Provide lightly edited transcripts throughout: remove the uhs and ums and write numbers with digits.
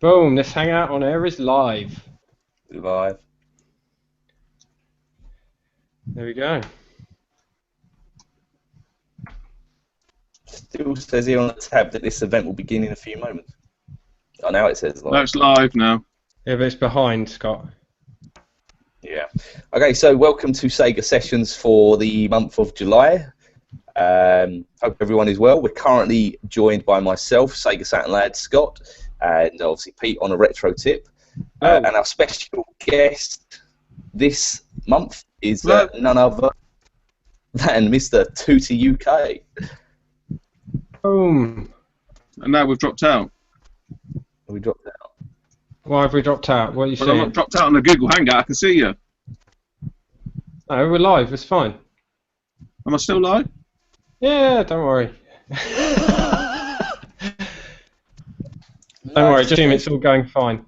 Boom, this hangout on air is live. Live. There we go. Still says here on the tab that this event will begin in a few moments. Oh, now it says live. No, it's live now. Yeah, but it's behind, Scott. Yeah. Okay, so welcome to Sega Sessions for the month of July. Hope everyone is well. We're currently joined by myself, Sega Saturn lad Scott, and obviously Pete on a retro tip. And our special guest this month is none other than Mr. TootyUk. Boom. And now we've dropped out. We dropped out. Why have we dropped out? What are you Well, I'm saying? not dropped out on the Google Hangout. I can see you. No, we're live. It's fine. Am I still live? Yeah, don't worry. Don't worry, just assume it's all going fine.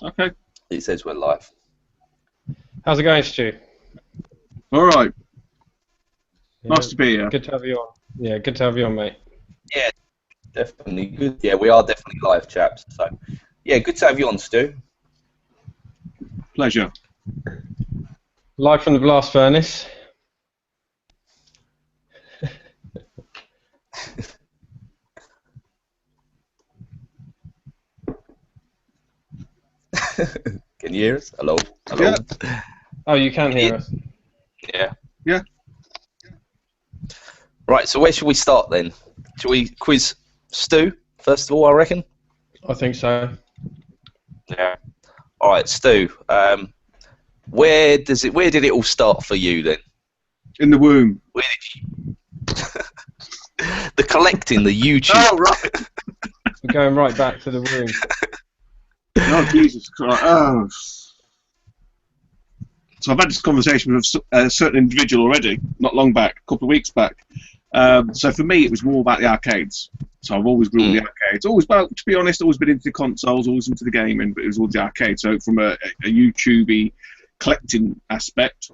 Okay. It says we're live. How's it going, Stu? All right. Yeah, Nice to be here. Good to have you on. Yeah, good to have you on, mate. Yeah, definitely good. Yeah, we are definitely live, chaps. So, yeah, good to have you on, Stu. Pleasure. Live from the blast furnace. Can you hear us? Hello? Hello? Yeah. Oh, you can hear us. Yeah. Yeah. Right, so where should we start then? Shall we quiz Stu, first of all, I reckon? I think so. Yeah. All right, Stu, where did it all start for you then? In the womb. Where did you... the collecting, the YouTube. Oh, right. We're going right back to the room. Oh, Jesus Christ. Oh. So I've had this conversation with a certain individual already, not long back, a couple of weeks back. So for me, it was more about the arcades. So I've always grew up with the arcades. Always, well, to be honest, always been into the consoles, always into the gaming, but it was all the arcade. So from a YouTube-y collecting aspect,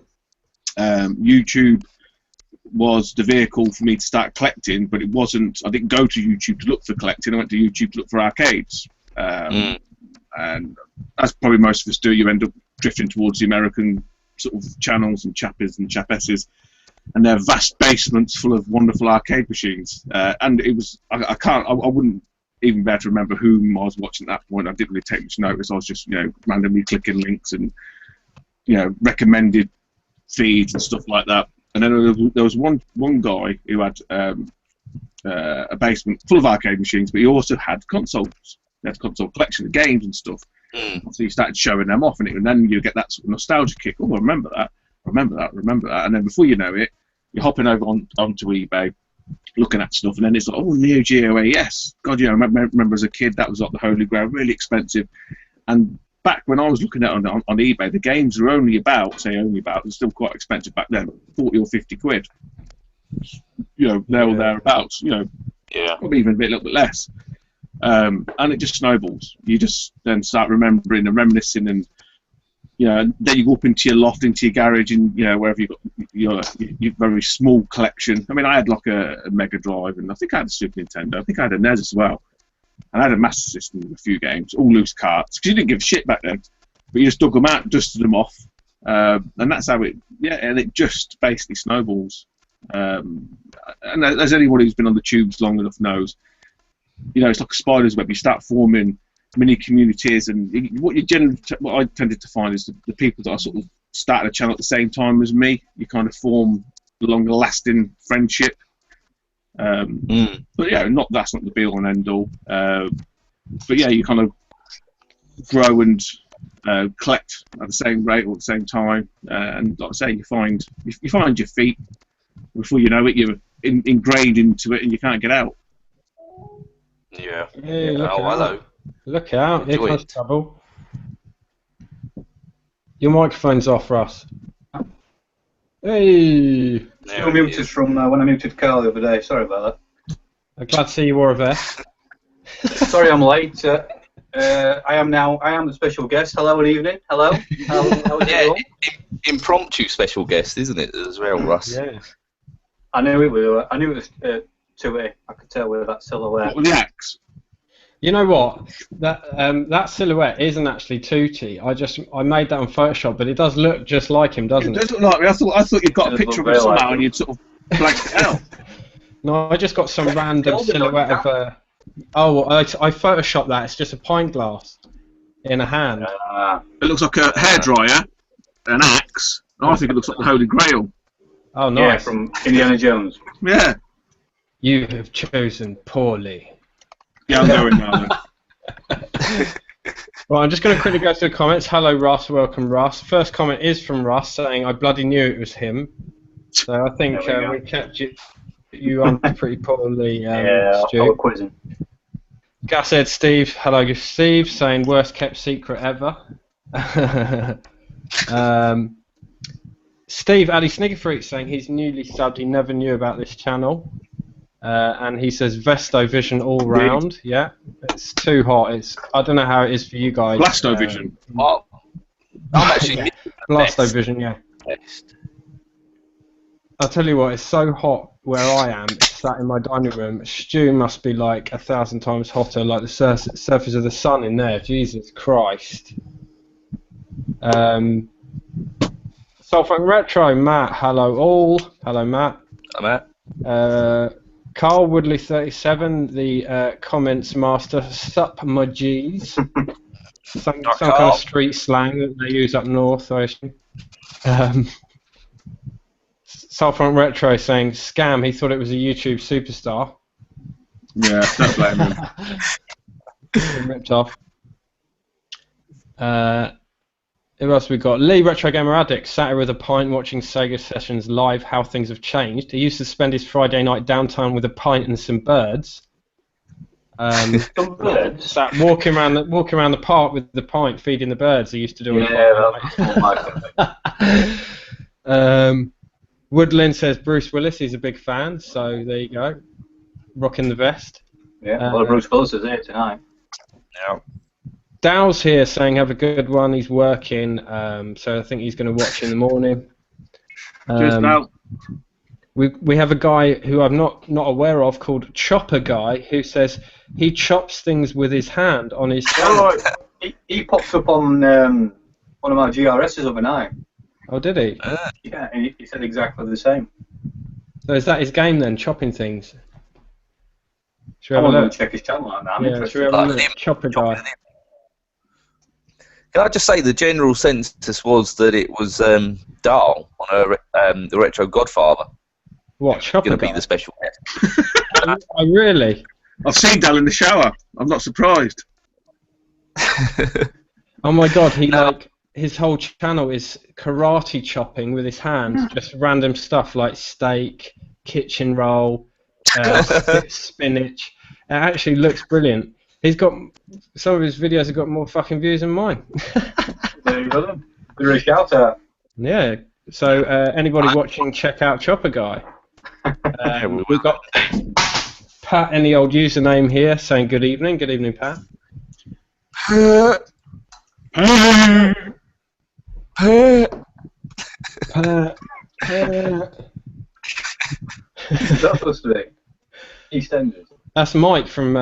YouTube was the vehicle for me to start collecting, but it wasn't. I didn't go to YouTube to look for collecting. I went to YouTube to look for arcades. And as probably most of us do, you end up drifting towards the American sort of channels and chappers and chappesses and their vast basements full of wonderful arcade machines. And it was, I wouldn't even be able to remember whom I was watching at that point. I didn't really take much notice. I was just, randomly clicking links and, recommended feeds and stuff like that. And then there was one guy who had a basement full of arcade machines, but he also had consoles. He had a console collection of games and stuff. So you started showing them off, and then you get that sort of nostalgia kick. Oh, I remember that. And then before you know it, you're hopping over onto eBay, looking at stuff, and then it's like, oh, Neo Geo AES. God, I remember as a kid, that was like the holy grail, really expensive. And back when I was looking at it on eBay, the games were only about, they're still quite expensive back then, 40 or 50 quid. There or thereabouts, Yeah. probably even a little bit less. And it just snowballs. You just then start remembering and reminiscing, and then you go up into your loft, into your garage, and wherever you've got your very small collection. I mean, I had like a Mega Drive, and I think I had a Super Nintendo. I think I had a NES as well. And I had a Master System with a few games, all loose carts, because you didn't give a shit back then. But you just dug them out, dusted them off, and that's how it. Yeah, and it just basically snowballs. And as anybody who's been on the tubes long enough knows, it's like a spider's web. You start forming mini communities, and what I tended to find is the people that I sort of started a channel at the same time as me, you kind of form a longer-lasting friendship. But yeah, that's not the be-all and end-all. But yeah, you kind of grow and collect at the same rate or at the same time, and like I say, you find your feet. Before you know it, you're ingrained into it, and you can't get out. Yeah. Hey, look out. Hello. Look out, here Enjoy comes it. trouble. Your microphone's off, Russ. Hey! Still muted from when I muted Carl the other day. Sorry about I'm glad to see you wore a vest. that. Sorry I'm late. I am the special guest. Hello and evening. Hello. How is it going? Impromptu special guest, isn't it, as well, Russ? Yeah. I knew it was Tooty. I could tell with that silhouette. What with the axe? You know what? That silhouette isn't actually Tooty. I made that on Photoshop, but it does look just like him, doesn't It it? does look like me. I thought you'd got a Does picture look of him real like somehow him. and you'd sort of blanked it out. No, I just got some random Build it on silhouette that. of. I photoshopped that. It's just a pint glass in a hand. It looks like a hairdryer, an axe. I think it looks like the Holy Grail. Oh, Yeah, nice. from Indiana Jones. Yeah. You have chosen poorly. Yeah, I'm going now. Then. Well, I'm just going to quickly go to the comments. Hello, Russ. Welcome, Russ. First comment is from Russ saying, I bloody knew it was him. So I think There we go. we kept you on pretty poorly, Yeah, Stu. I'll quizzing. Gashead Steve. Hello, Steve. Saying, worst kept secret ever. Steve, Ali Sniggerfreak saying he's newly subbed. He never knew about this channel. And he says Vesto Vision all round. Yeah, it's too hot. I don't know how it is for you guys. Blasto Vision. Oh, I'm actually Yeah. Blasto best. Vision, yeah. Best. I'll tell you what, it's so hot where I am, sat in my dining room. Stew must be like 1,000 times hotter, like the surface of the sun in there. Jesus Christ. Soulfunk Retro, Matt, hello all. Hello, Matt. I'm at. Carl Woodley 37, the comments master, sup my G's. Some kind Carl. of street slang that they use up north, I assume. Soulfront Retro saying, scam, he thought it was a YouTube superstar. Yeah, don't blame him. Been ripped off. Who else we got? Lee Retro Gamer Addict sat here with a pint watching Sega Sessions live. How things have changed. He used to spend his Friday night downtown with a pint and some birds. Some birds? Sat walking around the park with the pint, feeding the birds. He used to do on Yeah, a Friday. Woodland says Bruce Willis. He's a big fan. So there you go. Rocking the vest. Yeah, well, Bruce Willis is here tonight. Yeah. Dow's here saying have a good one. He's working, so I think he's going to watch in the morning. Just now. We have a guy who I'm not aware of called Chopper Guy who says he chops things with his hand on his channel. He popped up on one of my GRSs overnight. Oh, did he? Yeah, and he said exactly the same. So is that his game then, chopping things? Should we I have a want to look? check his channel out now. I'm Yeah, interested. should we have a Like look? him, Chopper Guy. Can I just say the general census was that it was Dahl on the Retro Godfather What, Chopper going to Guy? be the special guest. Oh, really? I've seen Dal in the shower. I'm not surprised. Oh my God, he No. his whole channel is karate chopping with his hands, just random stuff like steak, kitchen roll, spinach. It actually looks brilliant. He's got some of his videos have got more fucking views than mine. There you go then. Good a shout out. Yeah. So anybody watching, check out Chopper Guy. We've got Pat in the old username here saying good evening. Good evening, Pat. Pat. Who's that supposed to be? EastEnders. That's Mike from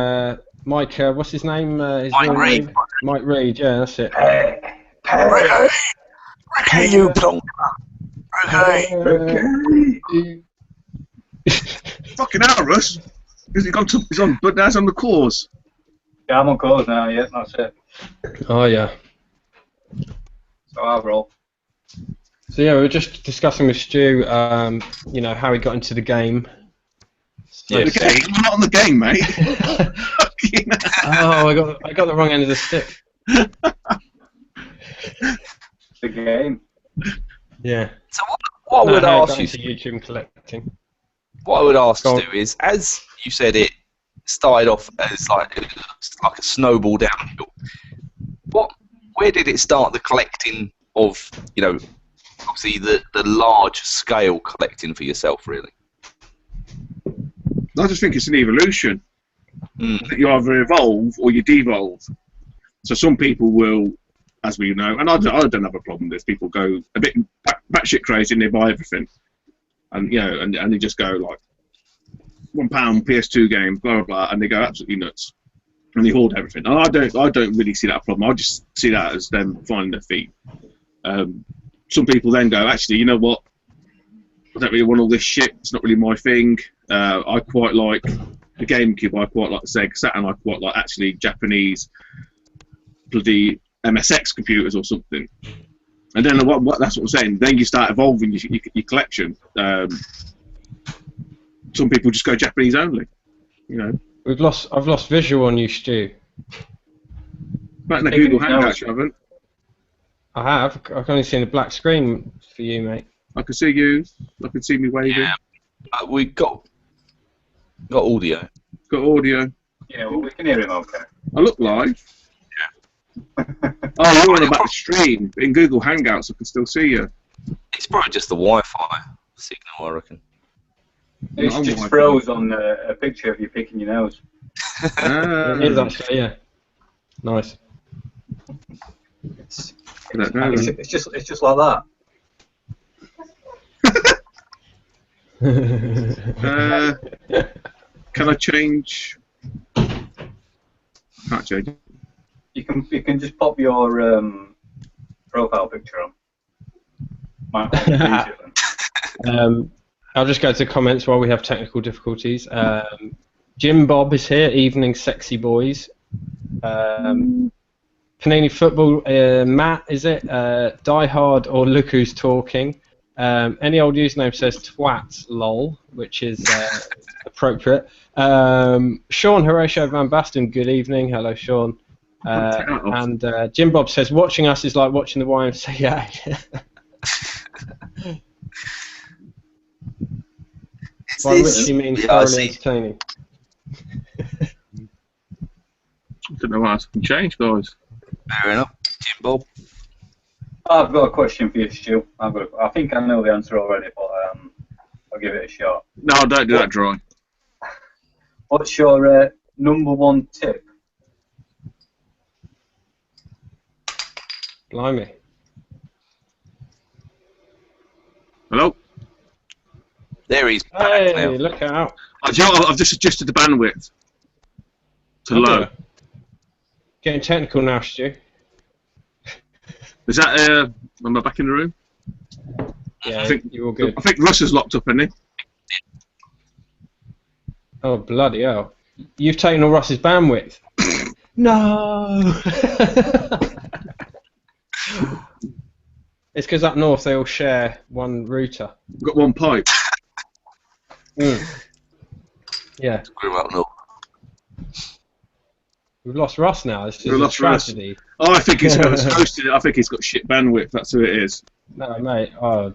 Mike. What's his name? His Mike real Reed. name? Mike Reed. Yeah, that's it. Hey, you plonker. Fucking hell, Russ. He's on, but now he's on the course. Yeah, I'm on cause now, yeah, that's it. Oh yeah. So I'll roll. So yeah, we were just discussing with Stu, you know, how he got into the game. So, Yes. We're not on the game, mate. oh, I got the wrong end of the stick. The game. Yeah. So what I would how I ask got you, into YouTube and collecting. what I would ask Go you to do is, as you said, it started off as like a snowball downhill. Where did it start? The collecting of, you know, obviously the large scale collecting for yourself, really. I just think it's an evolution. Mm. That you either evolve or you devolve. So some people will, as we know, and I don't have a problem with this. People go a bit batshit crazy and they buy everything, and you know, and they just go like £1 PS2 game, blah blah blah, and they go absolutely nuts. and they hoard everything. And I don't really see that problem. I just see that as them finding their feet. Some people then go, actually, you know what? I don't really want all this shit. It's not really my thing. I quite like the GameCube. I quite like the Sega Saturn. I quite like actually Japanese bloody MSX computers or something. And then that's what I'm saying. Then you start evolving your collection. Some people just go Japanese only. You know. I've lost visual on you, Stu. Back in the Google Hangouts, you haven't. I have. I've only seen a black screen for you, mate. I can see you. I can see me waving. Yeah. We got audio. Got audio. Yeah, well, we can hear him okay. I look live. Yeah. Oh, you're on about the stream. In Google Hangouts, I can still see you. It's probably just the Wi-Fi signal, I reckon. It's Not on just Wi-Fi. froze on a picture of you picking your nose. It is actually, yeah. Nice. It's just like that. Can I change? Can't change it. You can just pop your profile picture on. Might be easier then. I'll just go to comments while we have technical difficulties. Jim Bob is here. Evening, sexy boys. Panini Football. Matt, is it? Die Hard or Look Who's Talking. Any old username says twat lol, which is appropriate. Sean Horatio Van Basten, good evening. Hello, Sean. And Jim Bob says, watching us is like watching the YMCA. By which he means thoroughly entertaining. I don't know what else can change, guys. Fair enough. Jim Bob. I've got a question for you, Stu. I think I know the answer already, but I'll give it a shot. No, don't do that drawing. What's your number one tip? Blimey. Hello? There he's back Hey, now. look out. I've just adjusted the bandwidth to low. Getting technical now, Stu. Is that, am I back in the room? Yeah, I think you're all good. I think Russ is locked up, isn't he? Oh, bloody hell. You've taken all Russ's bandwidth. No! It's because up north they all share one router. We've got one pipe. Yeah. Screw up, no. We've lost Russ now. This is We've a lost Russ. tragedy. Oh, I think he's hosted it. I think he's got shit bandwidth. That's who it is. No, mate. Oh,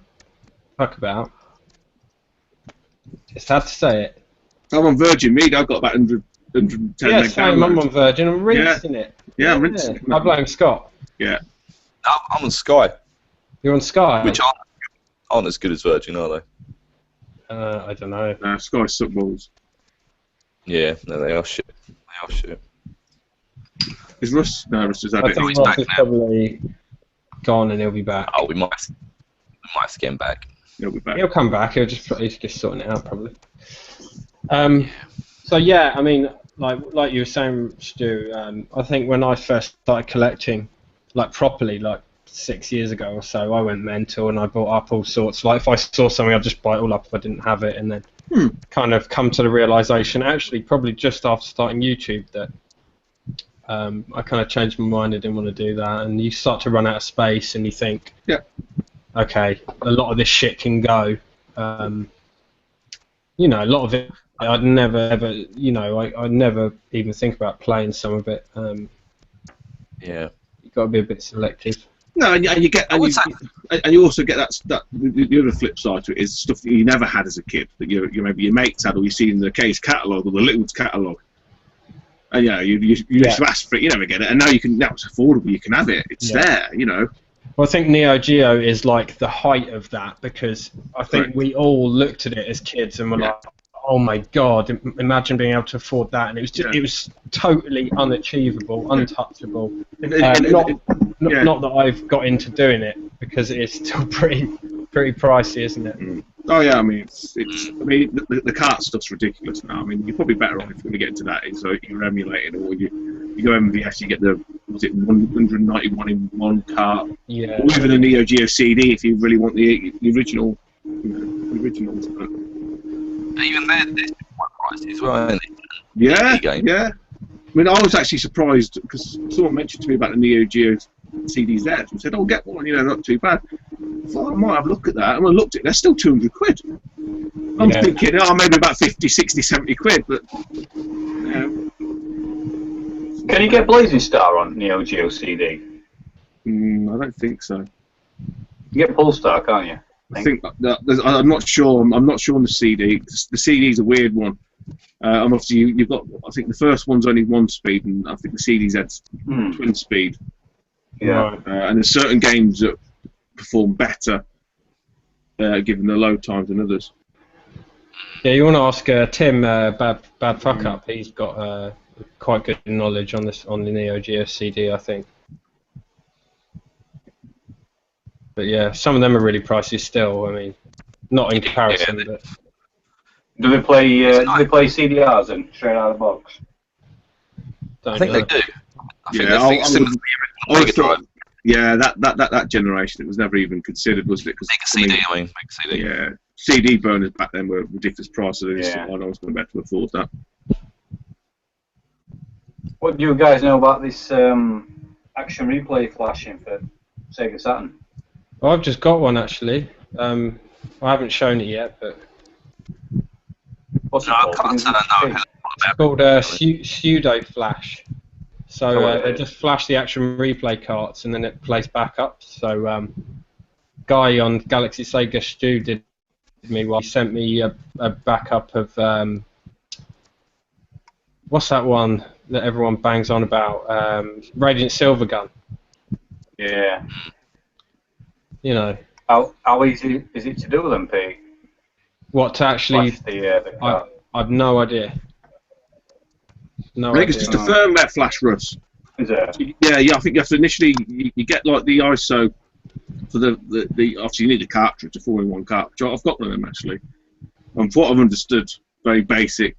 fuck about. Just had to say it. I'm on Virgin Media. I've got about 110 Yeah, meg same. I'm downloads. on Virgin. I'm rinsing it. Yeah, I'm rinsing it. I blame Scott. Yeah. I'm on Sky, You're on Sky. which aren't as good as Virgin, are they? I don't know. Sky suck balls. Yeah, no, they are shit. They are shit. Is Russ? No, Russ is I it. think he's Russ back is now. probably gone and he'll be back. Oh, we might have to get him back. He'll be back. He'll come back. He's just sorting it out probably. So yeah, I mean, like you were saying, Stu. I think when I first started collecting, like properly, like 6 years ago or so, I went mental and I bought up all sorts. Like if I saw something, I'd just buy it all up if I didn't have it, and then kind of come to the realization, actually, probably just after starting YouTube, that I kind of changed my mind. I didn't want to do that, and you start to run out of space, and you think, okay, a lot of this shit can go. You know, a lot of it, I'd never ever, you know, I'd never even think about playing some of it. Yeah. You've got to be a bit selective. No, and you get, and you also get that the other flip side to it is stuff that you never had as a kid that you maybe your mates had, or you see in the Case catalogue or the Little's catalogue, and you just ask for it, you never get it, and now it's affordable, you can have it, it's there, you know. Well, I think Neo Geo is like the height of that, because I think we all looked at it as kids and were like, oh my god, imagine being able to afford that, and it was totally unachievable, untouchable. Not that I've got into doing it, because it is still pretty pricey, isn't it? Oh yeah, I mean, I mean, the cart stuff's ridiculous now. I mean, you're probably better off if you're going to get into that, so you're emulating, or You go MVS, you get the, was it 191 in one cart? Yeah. Or even a Neo Geo CD if you really want the original, the originals. But Even they're quite pricey as well, aren't they? yeah, game. yeah. I mean, I was actually surprised because someone mentioned to me about the Neo Geo CDs there and said, "Oh, get one, not too bad." I thought I might have a look at that, and when I looked at it, they're still 200 quid. I'm thinking, maybe about 50, 60, 70 quid, but Can you get Blazing Star on Neo Geo CD? I don't think so. You get Polestar, can't you? I think I'm not sure. I'm not sure on the CD. The CD's a weird one. And obviously, you've got. I think the first one's only 1 speed, and I think the CD's had twin speed. Yeah. And there's certain games that perform better, given the load times than others. Yeah, you want to ask Tim, bad fuck up. He's got quite good knowledge on the Neo Geo CD, I think. But yeah, some of them are really pricey still. I mean, not in comparison, but. Do they play CDRs then, straight out of the box? I think they do. Yeah, that generation, it was never even considered, was it? Mega CD. Yeah, CD burners back then were ridiculous prices. I was going to be able to afford that. What do you guys know about this action replay flashing for Sega Saturn? Well, I've just got one actually. I haven't shown it yet, but. What's it called? It's called pseudo flash. So they just flash the action replay carts and then it plays back up. So guy on Galaxy Sega Stu did me well. He sent me a backup of what's that one that everyone bangs on about? Radiant Silvergun. Yeah. You know. How easy is it to do them, Pete? What to actually? Flash the cart? I've no idea. I think it's just a firmware flash, Russ. Is it? Yeah. I think you have to initially you get like the ISO for the obviously you need a cartridge, a 4-in-1 cartridge. I've got one of them actually. And from what I've understood, very basic,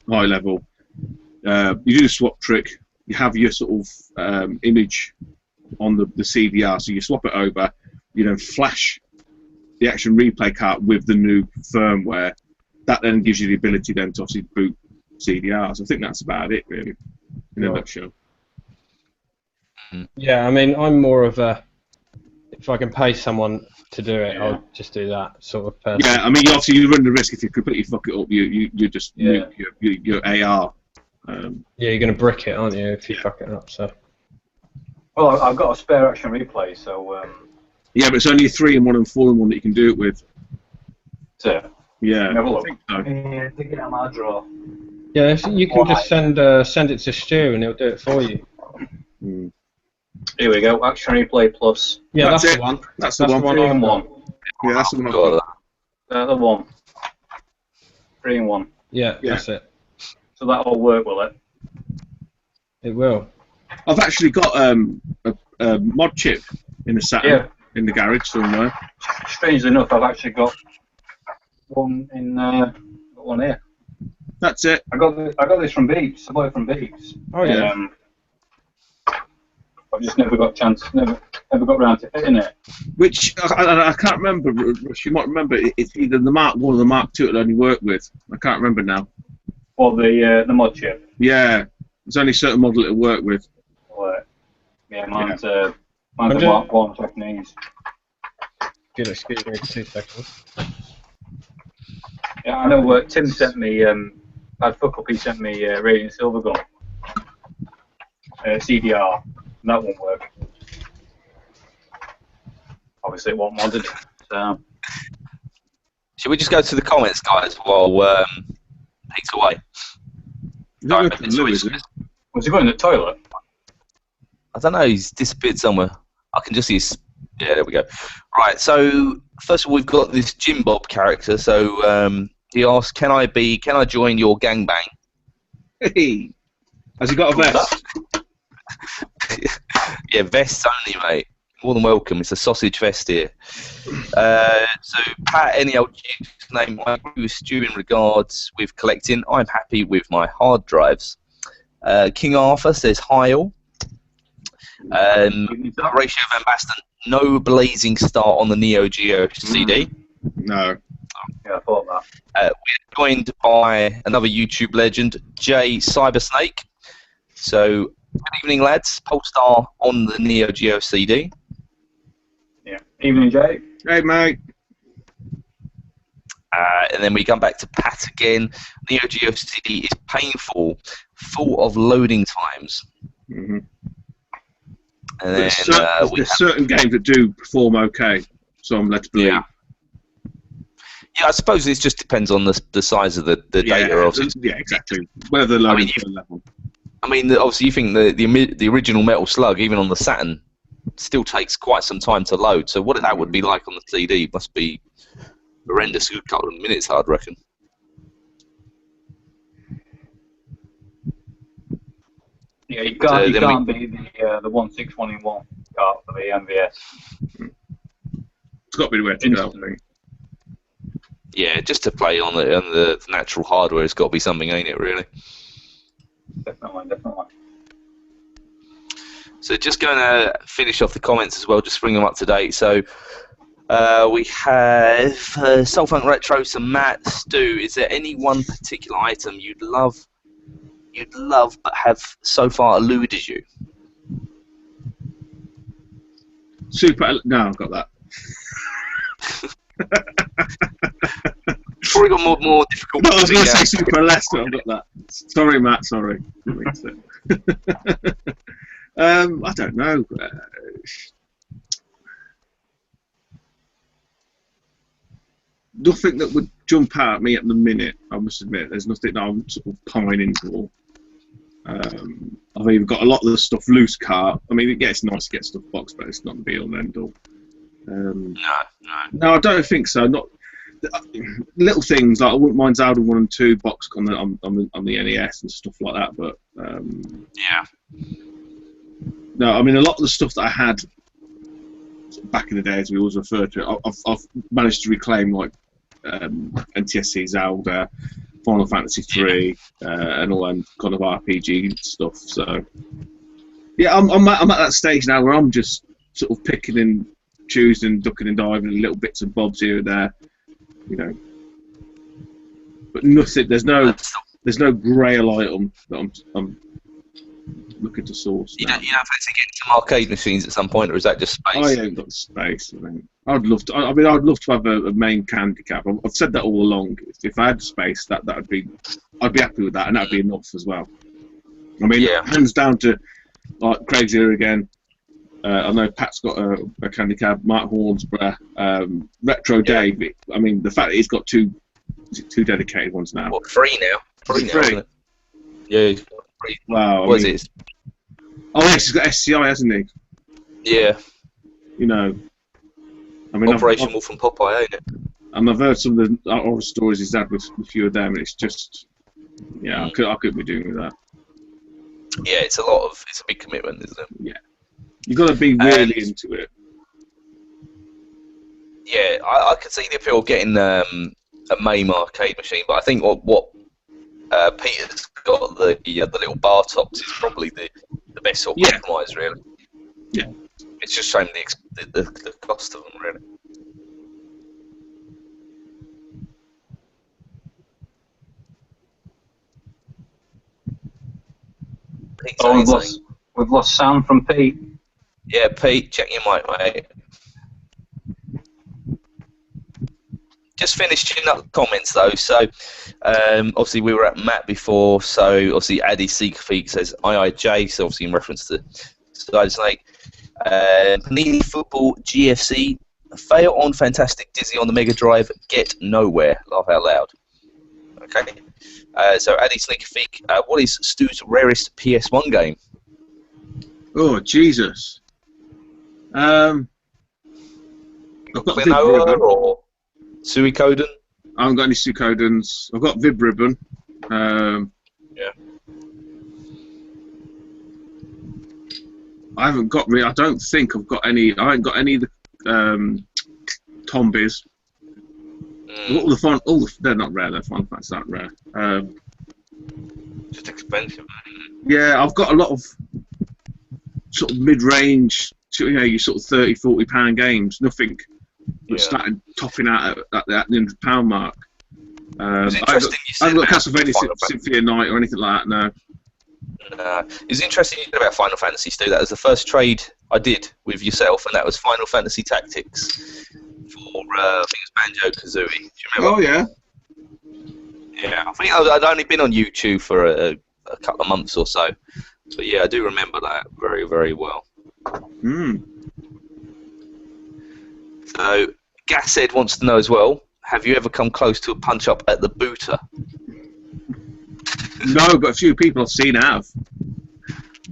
high level. You do the swap trick. You have your sort of image on the CDR, so you swap it over. You then flash the action replay cart with the new firmware. That then gives you the ability then to obviously boot CDRs. I think that's about it, really, in a nutshell. Yeah, I mean, I'm more of a. If I can pay someone to do it, I'll just do that sort of person. Yeah, I mean, obviously you run the risk if you completely fuck it up. You just nuke your AR. Yeah, you're gonna brick it, aren't you, if you fuck it up? So. Well, I've got a spare action replay, so. Yeah, but it's only a 3-in-1 and 4-in-1 that you can do it with. So. Yeah, I think so. Yeah, dig it out my drawer. Yeah, if you can just send it to Stu and he'll do it for you. Here we go, Action Replay Plus. Yeah, that's it. the one. That's the one. 3-in-1. Yeah, that's the one I've got. The one. 3-in-1. Yeah, that's it. So that'll work, will it? It will. I've actually got a mod chip in the Saturn in the garage somewhere. Strangely enough, I've actually got one in one here. That's it. I got this from Beeps. I bought it from Beeps. Oh yeah. I've just never got got round to fitting it. Which I can't remember. Rush, you might remember. It's either the Mark 1 or the Mark 2 that I only work with. I can't remember now. Or the mod chip. Yeah, there's only certain model it'll work with. Yeah, mine's a Mark 1 Japanese. Good, excuse me, 2 seconds. Yeah, I know. Tim sent me. Bad fuck up. He sent me Radiant Silvergun CDR. And that won't work. Obviously, it won't modded. So. Should we just go to the comments, guys, while Pete's away? Was he going to the toilet? I don't know. He's disappeared somewhere. I can just see his. Yeah, there we go. Right. So first of all, we've got this Jim Bob character. So he asked, "Can I join your gangbang?" Hey, has he got a vest? Yeah, vests only, mate. More than welcome. It's a sausage vest here. So Pat, any old name, I agree with Stu in regards with collecting. I'm happy with my hard drives. King Arthur says hi all. Horatio Van Basten, no blazing start on the Neo Geo CD. No. Yeah, I thought that. We're joined by another YouTube legend, Jay Cybersnake. So, good evening, lads. Polestar on the Neo Geo CD. Yeah. Evening, Jay. Hey, mate. And then we come back to Pat again. Neo Geo CD is painful, full of loading times. Mm-hmm. And then there's certain games that do perform okay, so I'm led to believe. Yeah, I suppose it just depends on the size of the data. Obviously. Yeah, exactly. Whether the loading level. I mean, obviously, you think the original Metal Slug, even on the Saturn, still takes quite some time to load. So what that would be like on the CD must be horrendous. A good couple of minutes, I'd reckon. Yeah, you can't beat the 161-in-1 cart for the MVS. It's got to be the way to go, I think. Yeah, just to play on the natural hardware, it's got to be something, ain't it? Really. Definitely. So just going to finish off the comments as well, just bring them up to date. So we have Soulfunk Retro, some Matt, Stu. Is there any one particular item you'd love but have so far eluded you? No, I've got that. Probably got more difficult. No, I was going to say Super Lester. I've got that. Sorry, Matt. Sorry. I don't know. Nothing that would jump out at me at the minute. I must admit, there's nothing that I'm sort of pining for. I've even got a lot of the stuff loose cart. I mean, yeah, it's nice to get stuff boxed, but it's not the be all and end all. No, I don't think so. Not little things like I wouldn't mind Zelda 1 and 2 box on the NES and stuff like that. But yeah. No, I mean a lot of the stuff that I had sort of back in the day, as we always refer to it, I've managed to reclaim, like NTSC Zelda, Final Fantasy 3, and all that kind of RPG stuff. So yeah, I'm at that stage now where I'm just sort of picking and choosing, ducking and diving, little bits and bobs here and there, you know. But nothing. There's no grail item that I'm looking to source. You don't fancy getting some arcade machines at some point, or is that just space? I ain't got the space. I mean, I'd love to. I'd love to have a main handicap. I've said that all along. If I had space, I'd be happy with that, and that'd be enough as well. I mean, hands down to like Craig's here again. I know Pat's got a handicap. Mark Hornsborough, Retro Dave. I mean, the fact that he's got two dedicated ones now. What, 3 now? 3 now, isn't it? Yeah, he's got 3. Wow. What is it? Oh, yes, he's got SCI, hasn't he? Yeah. You know. I mean, Operation Wolf and Popeye, ain't it? And I've heard some of the horror stories he's had with a few of them, and it's just, I couldn't be doing with that. Yeah, it's a big commitment, isn't it? Yeah. You've got to be really into it. Yeah, I could see the appeal of getting a MAME arcade machine, but I think what Peter's got, the little bar tops, is probably the best sort of compromise, really. Yeah. It's just showing the cost of them, really. We've lost sound from Pete. Yeah, Pete, check your mic, mate. Just finishing up the comments though. So, obviously we were at Matt before. So obviously Addy Seekfeek says IIJ. So obviously in reference to Snake. Panini Football GFC. Fail on Fantastic Dizzy on the Mega Drive. Get nowhere. Laugh out loud. Okay. So Addy Seekfeek. What is Stu's rarest PS1 game? Oh Jesus. I've got Vib Ribbon. Or Suikoden? I haven't got any Suikodens. I've got Vib Ribbon. Yeah. I haven't got. I don't think I've got any. I haven't got any of the Tombies. They're not rare. They're fun. That's not rare. Just expensive. Yeah, I've got a lot of sort of mid-range, your sort of £30–40 games. Nothing that started topping out at that £100 mark. It's interesting I haven't got Castlevania Symphony of Night or anything like that. No. It's interesting you said about Final Fantasy, Stu. That was the first trade I did with yourself, and that was Final Fantasy Tactics for I think it was Banjo-Kazooie. Do you remember? Oh yeah. Yeah, I think I'd only been on YouTube for a couple of months or so, but yeah, I do remember that very, very well. So, Gashead wants to know as well, have you ever come close to a punch-up at the booter? No, but a few people I've seen have.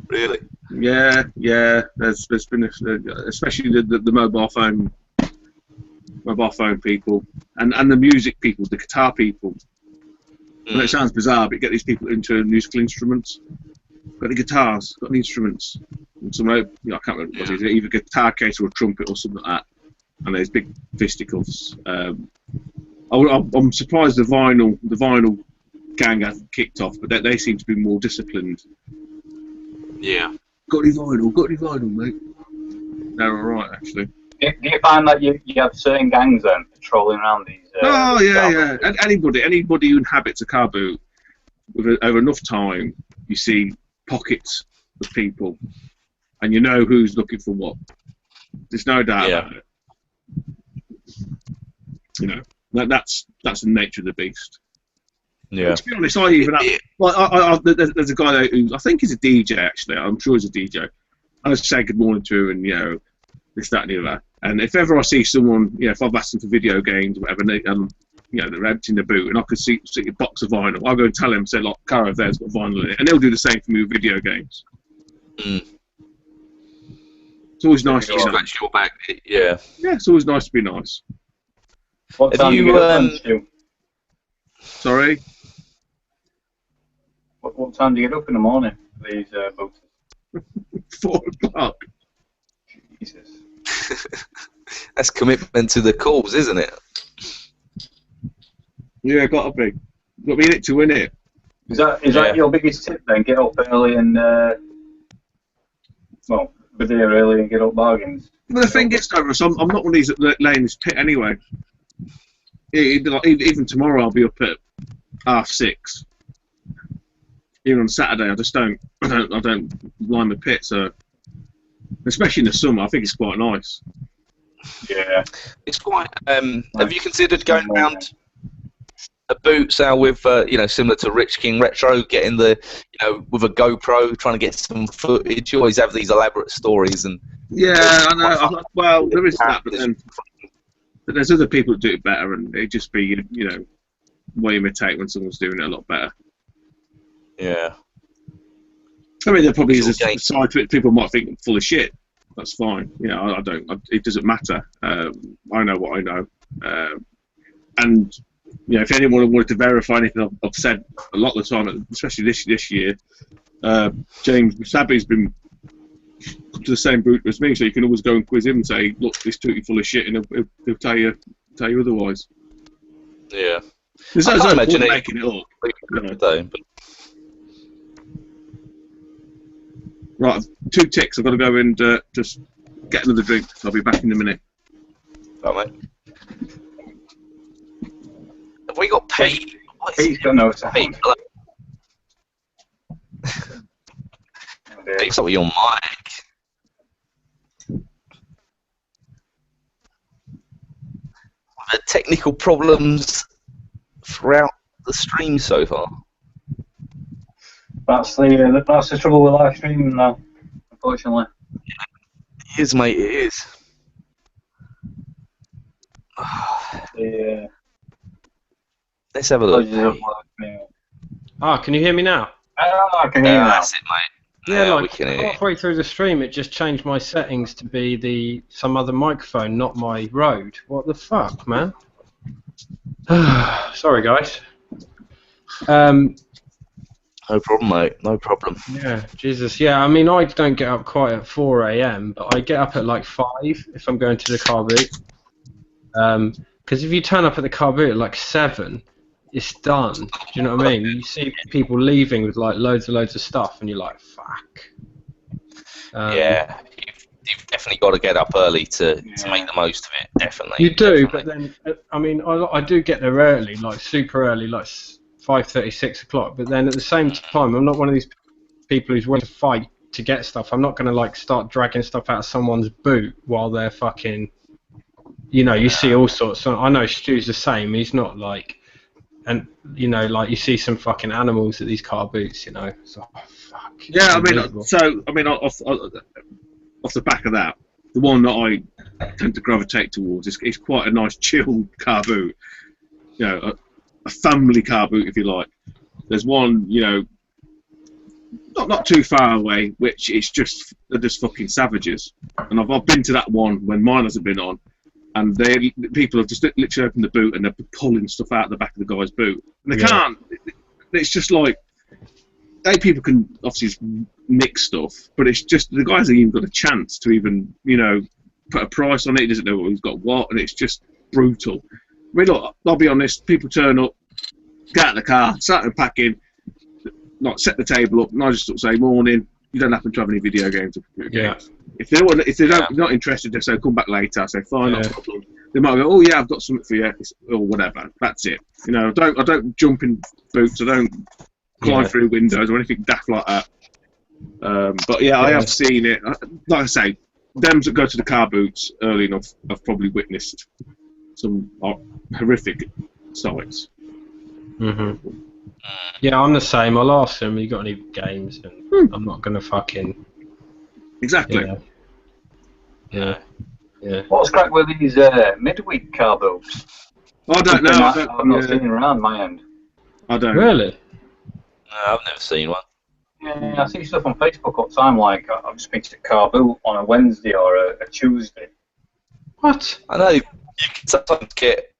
Really? Yeah. There's been, especially the mobile phone people, and the music people, the guitar people. And it sounds bizarre, but you get these people into musical instruments. Got the guitars, got the instruments, and some, I can't remember what it is, either a guitar case or a trumpet or something like that. And there's big fisticuffs. I'm surprised the vinyl gang hasn't kicked off, but they seem to be more disciplined. Yeah. Got any vinyl, mate? They're alright, actually. Do you find that you have certain gangs then patrolling around these? Yeah. And anybody who inhabits a car boot over enough time, you see pockets of people, and you know who's looking for what. There's no doubt about it. You know, that's the nature of the beast. Yeah. But to be honest, I even have, there's a guy who I think he's a DJ actually. I'm sure he's a DJ. I just say good morning to him, and this, that, and the other. And if ever I see someone, if I've asked them for video games or whatever, and they're emptying the boot, and I could see a box of vinyl, I'll go and tell him, say, look, car over there's got vinyl in it, and they'll do the same for me with video games. It's always nice to scratch your back. Yeah. Yeah, it's always nice to be nice. What time do you get up, Stu? Sorry? What time do you get up in the morning for these boats? 4 o'clock. Jesus. That's commitment to the cause, isn't it? Yeah, gotta be. Got to be in it to win it. Is that your biggest tip then? Get up early and be there early and get up bargains. Well, the thing is, though, Russ, I'm not one of these that lay in this pit anyway. Even tomorrow, I'll be up at 6:30. Even on Saturday, I don't line the pit. So, especially in the summer, I think it's quite nice. Yeah, it's quite. Have you considered going around a boot sale with, similar to Rich King Retro, getting with a GoPro, trying to get some footage? You always have these elaborate stories and. Yeah, I know. Well, there is that, but there's other people that do it better, and it'd just be, why imitate when someone's doing it a lot better. Yeah. I mean, there probably is a side to it. People might think I'm full of shit. That's fine. I don't. It doesn't matter. I know what I know. And if anyone wanted to verify anything I've said a lot of the time, especially this year, James Musabi's been to the same boot as me, so you can always go and quiz him and say, "Look, this Tooty full of shit," and he'll tell you otherwise. Yeah. There's no point making it up. Right, 2 ticks. I've got to go and just get another drink. So I'll be back in a minute. Right, mate. Have we got Pete? Pete's got no sound. Pete's up with your mic. The technical problems throughout the stream so far. That's the trouble with live streaming now, unfortunately. It is, mate. It is. Yeah. Let's have a look. Can you hear me now? I can hear you now. That's it, mate. Yeah, halfway through the stream, it just changed my settings to be some other microphone, not my Rode. What the fuck, man? Sorry, guys. No problem, mate. No problem. Yeah, Jesus. Yeah, I mean, I don't get up quite at 4 AM, but I get up at like 5 if I'm going to the car boot. Because if you turn up at the car boot at like 7, it's done. Do you know what I mean? You see people leaving with like loads of stuff, and you're like, fuck. Yeah, you've definitely got to get up early to make the most of it. Definitely. You do, definitely. but then I mean, I do get there early, like super early, like 5:30, 6 o'clock. But then at the same time, I'm not one of these people who's willing to fight to get stuff. I'm not going to like start dragging stuff out of someone's boot while they're fucking. You know, you see all sorts. So I know Stu's the same. He's not like, and you know, like you see some fucking animals at these car boots. You know, so fuck. Yeah, I mean, off the back of that, the one that I tend to gravitate towards is quite a nice chilled car boot. You know, a family car boot, if you like. There's one, you know, not too far away, which is they're just fucking savages. And I've been to that one when mine hasn't been on, and people have just literally opened the boot and they're pulling stuff out the back of the guy's boot. And they can't. It's just like people can obviously mix stuff, but it's just the guy hasn't even got a chance to even, you know, put a price on it. He doesn't know who's got what, and it's just brutal. I mean, look, I'll be honest. People turn up, get out of the car, start unpacking, like set the table up, and I just sort of say, "Morning. You don't happen to have any video games or computer games." If they're not interested, they say, "Come back later." I say, "Fine, no problem." They might go, "Oh yeah, I've got something for you," or whatever. That's it. You know, I don't jump in boots. I don't climb through windows or anything daft like that. But yeah, I have seen it. Like I say, them that go to the car boots early enough, I've probably witnessed some horrific sights. Mm-hmm. Yeah, I'm the same. I'll ask them, "You got any games?" And I'm not gonna fucking. Exactly. Yeah. What's crack with these midweek car boots? I don't know. I've not seen around my end. I don't. Really? No, I've never seen one. Yeah, I see stuff on Facebook all the time, like I've just been to the car boot on a Wednesday or a Tuesday. What? I know you can sometimes get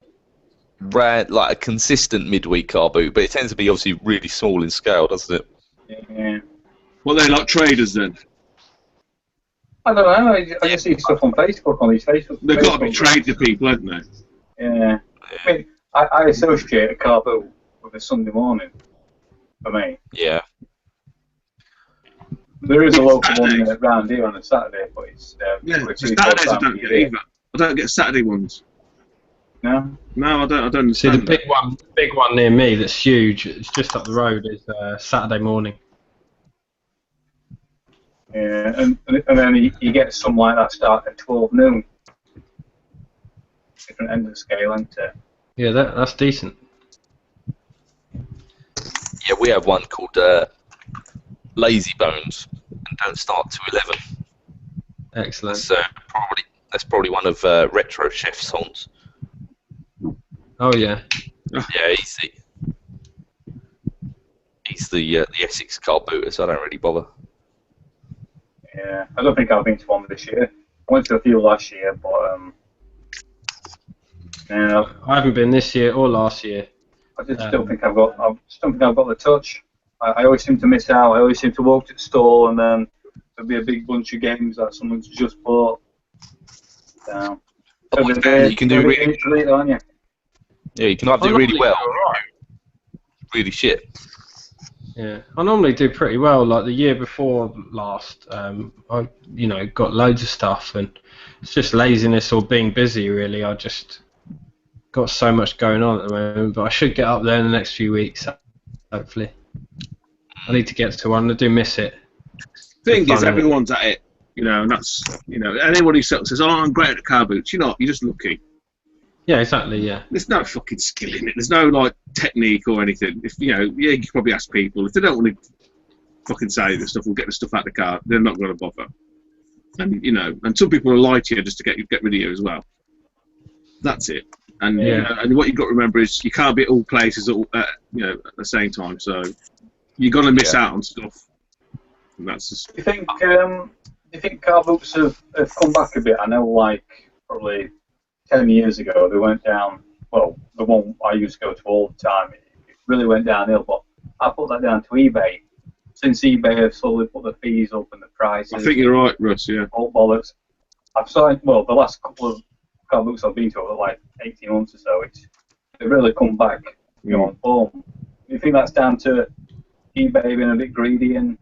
like a consistent midweek car boot, but it tends to be obviously really small in scale, doesn't it? Yeah. Well, they're like traders then. I don't know. I just see stuff on Facebook on these Facebook. They've got to be traded people, haven't they? Yeah. I mean, I associate a car boot with a Sunday morning. For me. Yeah. There is a local one around here on a Saturday, but it's Saturdays I don't get either. I don't get Saturday ones. No. No, I don't See, understand. the big one near me that's huge. It's just up the road. Is Saturday morning. Yeah, and then you get some like that start at 12 noon. Different end of the scale, isn't it? Yeah, that's decent. Yeah, we have one called Lazy Bones and don't start to 11. Excellent. So that's probably one of Retro Chef's songs. Oh yeah. Yeah, he's the Essex car booter, so I don't really bother. Yeah, I don't think I've been to one this year. I went to a few last year, but yeah, I haven't been this year or last year. I just don't think I've got the touch. I always seem to miss out. I always seem to walk to the stall and then there'll be a big bunch of games that someone's just bought. So, You can do really. Aren't you? Yeah, you can either do really well or really shit. Yeah, I normally do pretty well. Like the year before last, I got loads of stuff, and it's just laziness or being busy. Really, I just got so much going on at the moment. But I should get up there in the next few weeks, hopefully. I need to get to one. I do miss it. Thing is, everyone's at it, and that's anybody who says, "Oh, I'm great at car boots," you're not. You're just lucky. Yeah, exactly. Yeah. There's no fucking skill in it. There's no like technique or anything. If you can probably ask people if they don't want to fucking say this stuff or get the stuff out of the car, they're not going to bother. And and some people will lie to you just to get rid of you as well. That's it. And and what you've got to remember is you can't be at all places at the same time. So you're going to miss out on stuff. And that's just. Do you think car boots have come back a bit? I know, like probably 10 years ago, they went down. Well, the one I used to go to all the time, it really went downhill. But I put that down to eBay. Since eBay have slowly put the fees up and the prices. I think you're right, Russ. Yeah. All bollocks. I've signed. Well, the last couple of car books I've been to over like 18 months or so, they've really come back on home. Do you think that's down to eBay being a bit greedy? And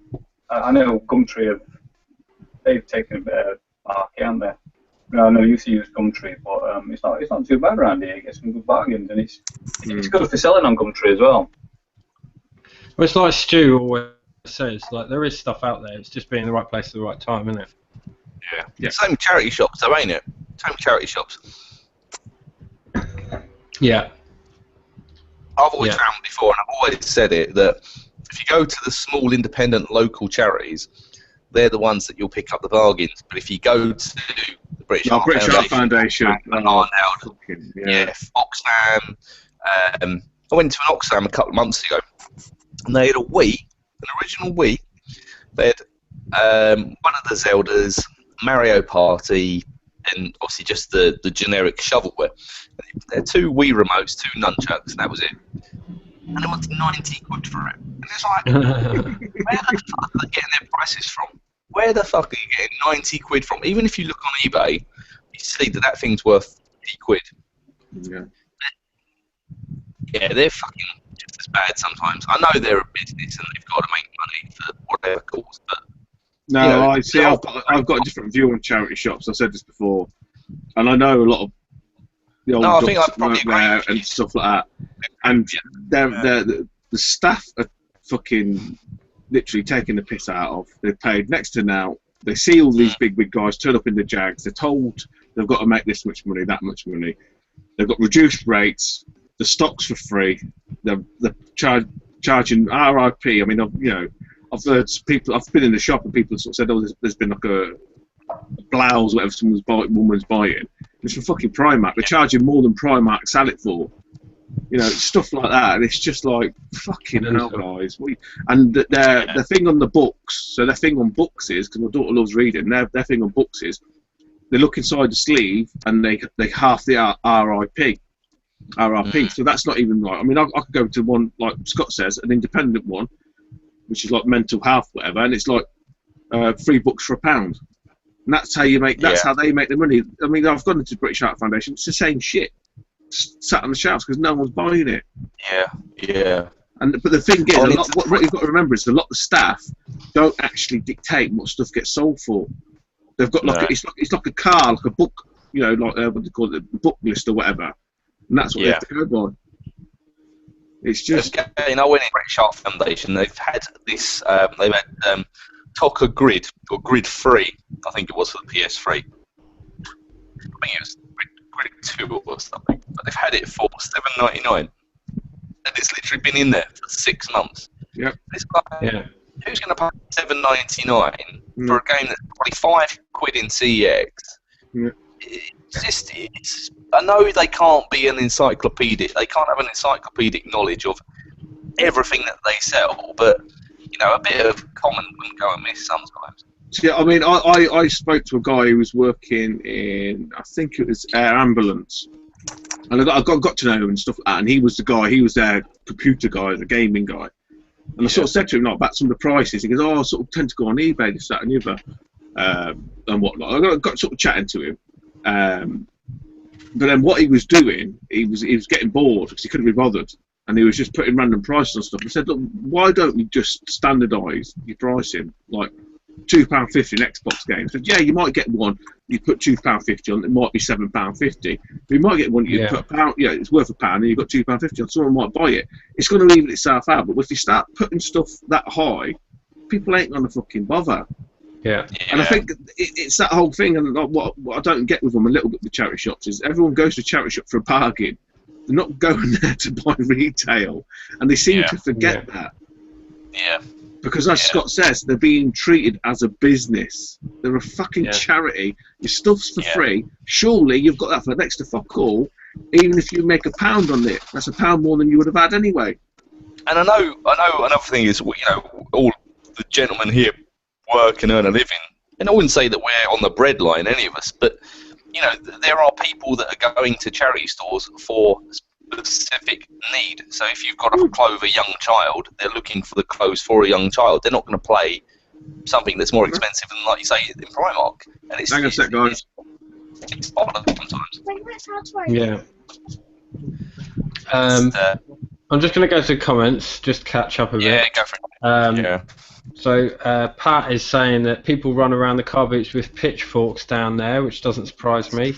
I know Gumtree they've taken a bit of market, haven't they? I know you used to use Gumtree, but it's not too bad around here. You get some good bargains, and it's good for selling on Gumtree as well. Well, it's like Stu always says, like there is stuff out there. It's just being in the right place at the right time, isn't it? Yeah. Same charity shops, though, ain't it? Same charity shops. Yeah. I've always found before, and I've always said it, that if you go to the small, independent, local charities, they're the ones that you'll pick up the bargains. But if you go to the British Heart Foundation, Oxfam. I went to an Oxfam a couple of months ago, and they had an original Wii. They had one of the Zeldas, Mario Party, and obviously just the generic shovelware. They had 2 Wii remotes, 2 nunchucks, and that was it. And they wanted 90 quid for it. And it's like, where the fuck are they getting their prices from? Where the fuck are you getting 90 quid from? Even if you look on eBay, you see that thing's worth 50 quid. Yeah. Yeah, they're fucking just as bad sometimes. I know they're a business and they've got to make money for whatever cause, but... No, you know, I see. I've got a different view on charity shops. I said this before, and I know a lot of the old I think jobs I'd probably work there and stuff like that. And the staff are fucking literally taking the piss out of. They're paid next to now. They see all these big guys turn up in the Jags. They're told they've got to make this much money, that much money. They've got reduced rates. The stock's for free. They're charging RIP. I mean, I've heard people. I've been in the shop and people sort of said, "Oh, there's been like a blouse, whatever woman's buying. It's from fucking Primark. They're charging more than Primark sell it for. Stuff like that. And it's just like fucking hell, guys. And their thing on the books. So their thing on books is, because my daughter loves reading. Their thing on books is they look inside the sleeve and they half the RIP. So that's not even right. I mean, I could go to one, like Scott says, an independent one, which is like mental health, whatever, and it's like 3 books for £1, and that's how you make. That's how they make the money. I mean, I've gone into the British Heart Foundation. It's the same shit, sat on the shelves because no one's buying it. Yeah. But the thing is, what you've got to remember is a lot of staff don't actually dictate what stuff gets sold for. They've got it's like a car, like a book, like what do they call it, a book list or whatever, and that's what they have to go by. It's just. Again, I went in British Heart Foundation. They've had this. They've had TootyUk Grid or Grid 3. I think it was for the PS3. I think it was Grid 2 or something. But they've had it for $7.99, and it's literally been in there for 6 months. Yep. It's like, who's going to pay $7.99 for a game that's probably £5 in CEX? Yeah. It's I know they can't be an encyclopedic. They can't have an encyclopedic knowledge of everything that they sell, but a bit of common wouldn't go amiss sometimes. Yeah, I mean, I spoke to a guy who was working in, I think it was air ambulance, and I got to know him and stuff like that. And he was the guy. He was their computer guy, the gaming guy. And I sort of said to him about some of the prices. He goes, "Oh, I sort of tend to go on eBay, this, that, and the other, and whatnot." I got sort of chatting to him. But then what he was doing, he was getting bored because he couldn't be bothered, and he was just putting random prices on stuff. I said, "Look, why don't you just standardise your pricing, like £2.50 an Xbox game?" He said, "Yeah, you might get one. You put £2.50 on, it might be £7.50. But you might get one. You put £1. Yeah, it's worth £1, and you've got £2.50 on. Someone might buy it. It's going to even itself out. But if you start putting stuff that high, people ain't going to fucking bother." Yeah. And I think it's that whole thing, and what I don't get with them a little bit with charity shops is everyone goes to a charity shop for a bargain. They're not going there to buy retail, and they seem to forget that. Yeah. Because as Scott says, they're being treated as a business. They're a fucking charity. Your stuff's for free. Surely you've got that for next to fuck all. Even if you make £1 on it, that's £1 more than you would have had anyway. And I know another thing is, all the gentlemen here work and earn a living, and I wouldn't say that we're on the breadline, any of us, but there are people that are going to charity stores for specific need. So if you've got to clothe a young child, they're looking for the clothes for a young child. They're not going to play something that's more expensive than, like you say, in Primark. And Hang on a sec, guys. It's odd sometimes. Yeah. I'm just going to go to the comments, just catch up a bit. Yeah, go for it. Yeah. So Pat is saying that people run around the car boots with pitchforks down there, which doesn't surprise me.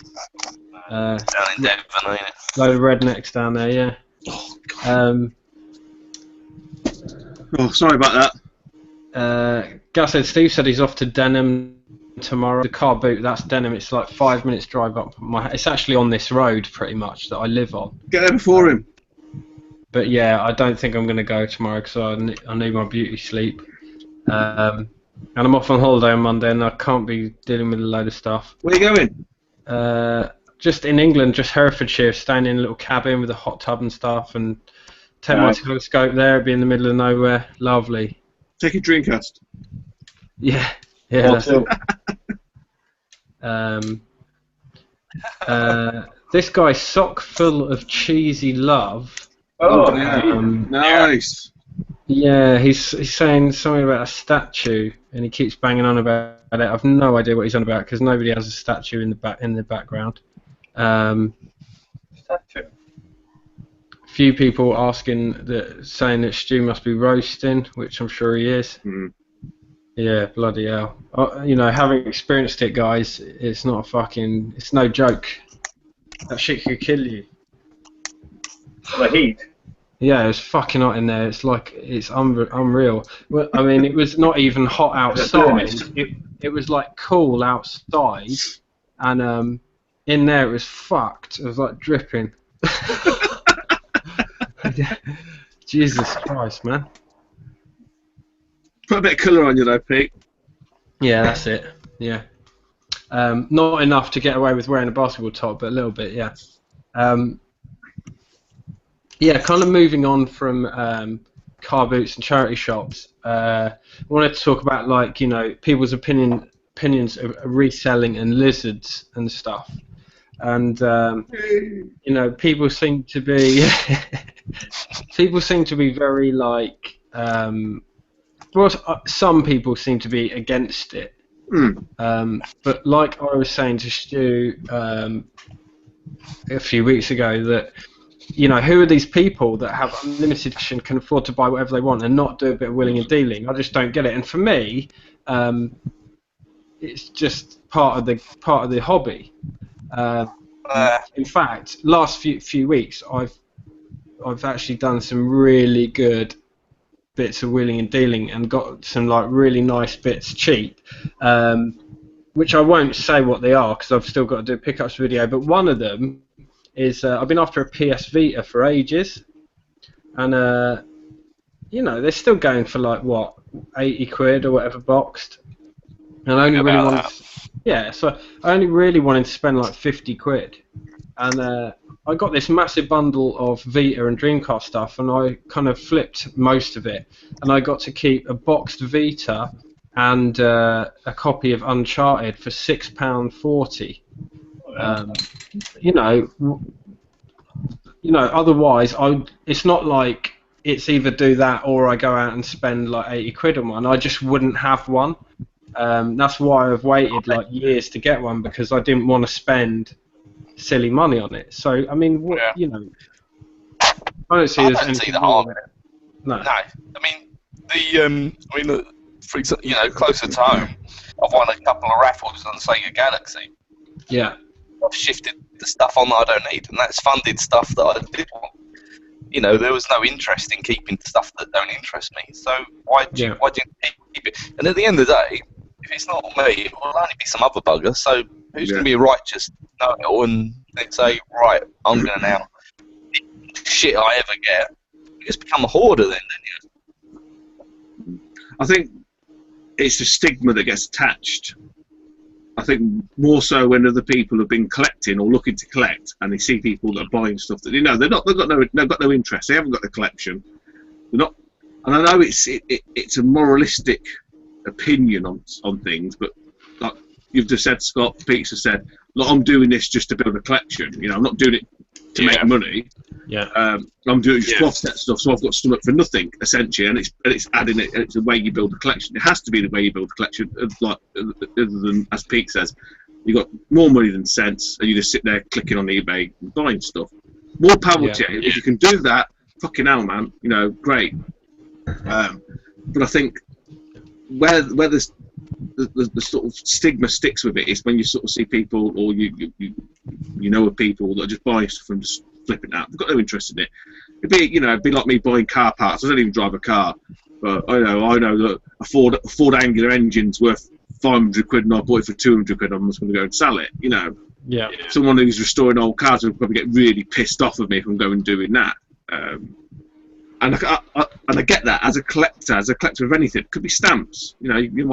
Down in Devon, ain't it? Load of rednecks down there, yeah. Oh, sorry about that. Gus said Steve said he's off to Denham tomorrow. The car boot, that's Denham. It's like 5 minutes drive up. It's actually on this road pretty much that I live on. Get there before him. But yeah, I don't think I'm going to go tomorrow because I need my beauty sleep. And I'm off on holiday on Monday and I can't be dealing with a load of stuff. Where are you going? Just in England, just Herefordshire, staying in a little cabin with a hot tub and stuff, and take my telescope there, be in the middle of nowhere. Lovely. Take your Dreamcast. Yeah. That's it. This guy's sock full of cheesy love. Oh, yeah. Nice. Yeah, he's saying something about a statue, and he keeps banging on about it. I've no idea what he's on about because nobody has a statue in the background. Statue. Few people saying that Stu must be roasting, which I'm sure he is. Mm. Yeah, bloody hell. Having experienced it, guys, it's no joke. That shit could kill you. The heat. Yeah, it's fucking hot in there. It's like it's unreal. Well, I mean, it was not even hot outside. It was like cool outside, and in there it was fucked. It was like dripping. Jesus Christ, man. Put a bit of colour on you though, Pete. Yeah, that's it. Yeah. Not enough to get away with wearing a basketball top, but a little bit, yeah. Yeah, kind of moving on from car boots and charity shops. I wanted to talk about people's opinions of reselling and lizards and stuff. And people seem to be very some people seem to be against it. But like I was saying to Stu a few weeks ago, that who are these people that have unlimited cash and can afford to buy whatever they want and not do a bit of willing and dealing? I just don't get it. And for me, it's just part of the hobby. In fact, last few weeks, I've actually done some really good bits of wheeling and dealing and got some really nice bits cheap, which I won't say what they are because I've still got to do a pickups video. But one of them is I've been after a PS Vita for ages, and they're still going for 80 quid or whatever boxed, and I only really wanted to spend 50 quid, and I got this massive bundle of Vita and Dreamcast stuff, and I kind of flipped most of it, and I got to keep a boxed Vita and a copy of Uncharted for £6.40. Otherwise, it's not like it's either do that or I go out and spend 80 quid on one. I just wouldn't have one. That's why I've waited years to get one, because I didn't want to spend silly money on it. So I mean, I don't see the harm in it. No. I mean, for example, closer to home, I've won a couple of raffles on Sega Galaxy. Yeah. I've shifted the stuff on that I don't need, and that's funded stuff that I did want. There was no interest in keeping stuff that don't interest me. So why do you keep it? And at the end of the day, if it's not me, it will only be some other bugger. So who's going to be righteous, know it all, and then say, right, I'm going to now shit I ever get. You just become a hoarder then, don't you? I think it's the stigma that gets attached. I think more so when other people have been collecting or looking to collect, and they see people that are buying stuff that they've got no interest. They haven't got the collection. They're not, and I know it's a moralistic opinion on things, but like you've just said, Scott, Pete's just said, look, I'm doing this just to build a collection. I'm not doing it to make money. Yeah. I'm doing just to offset stuff, so I've got stomach for nothing essentially, and it's adding it. It's the way you build a collection. It has to be the way you build a collection. Other than, as Pete says, you got more money than sense, and you just sit there clicking on eBay and buying stuff. More power to you. If you can do that fucking hell, man, you know, great. But I think where the sort of stigma sticks with it is when you sort of see people, or you know of people that are just buying stuff and just flipping it out. They've got no interest in it. It'd be like me buying car parts. I don't even drive a car, but I know that a Ford Angular engine's worth 500 quid, and I bought it for 200 quid. I'm just going to go and sell it. You know. Yeah. Someone who's restoring old cars will probably get really pissed off with me if I'm going and doing that. And I get that as a collector of anything. It could be stamps. You know, you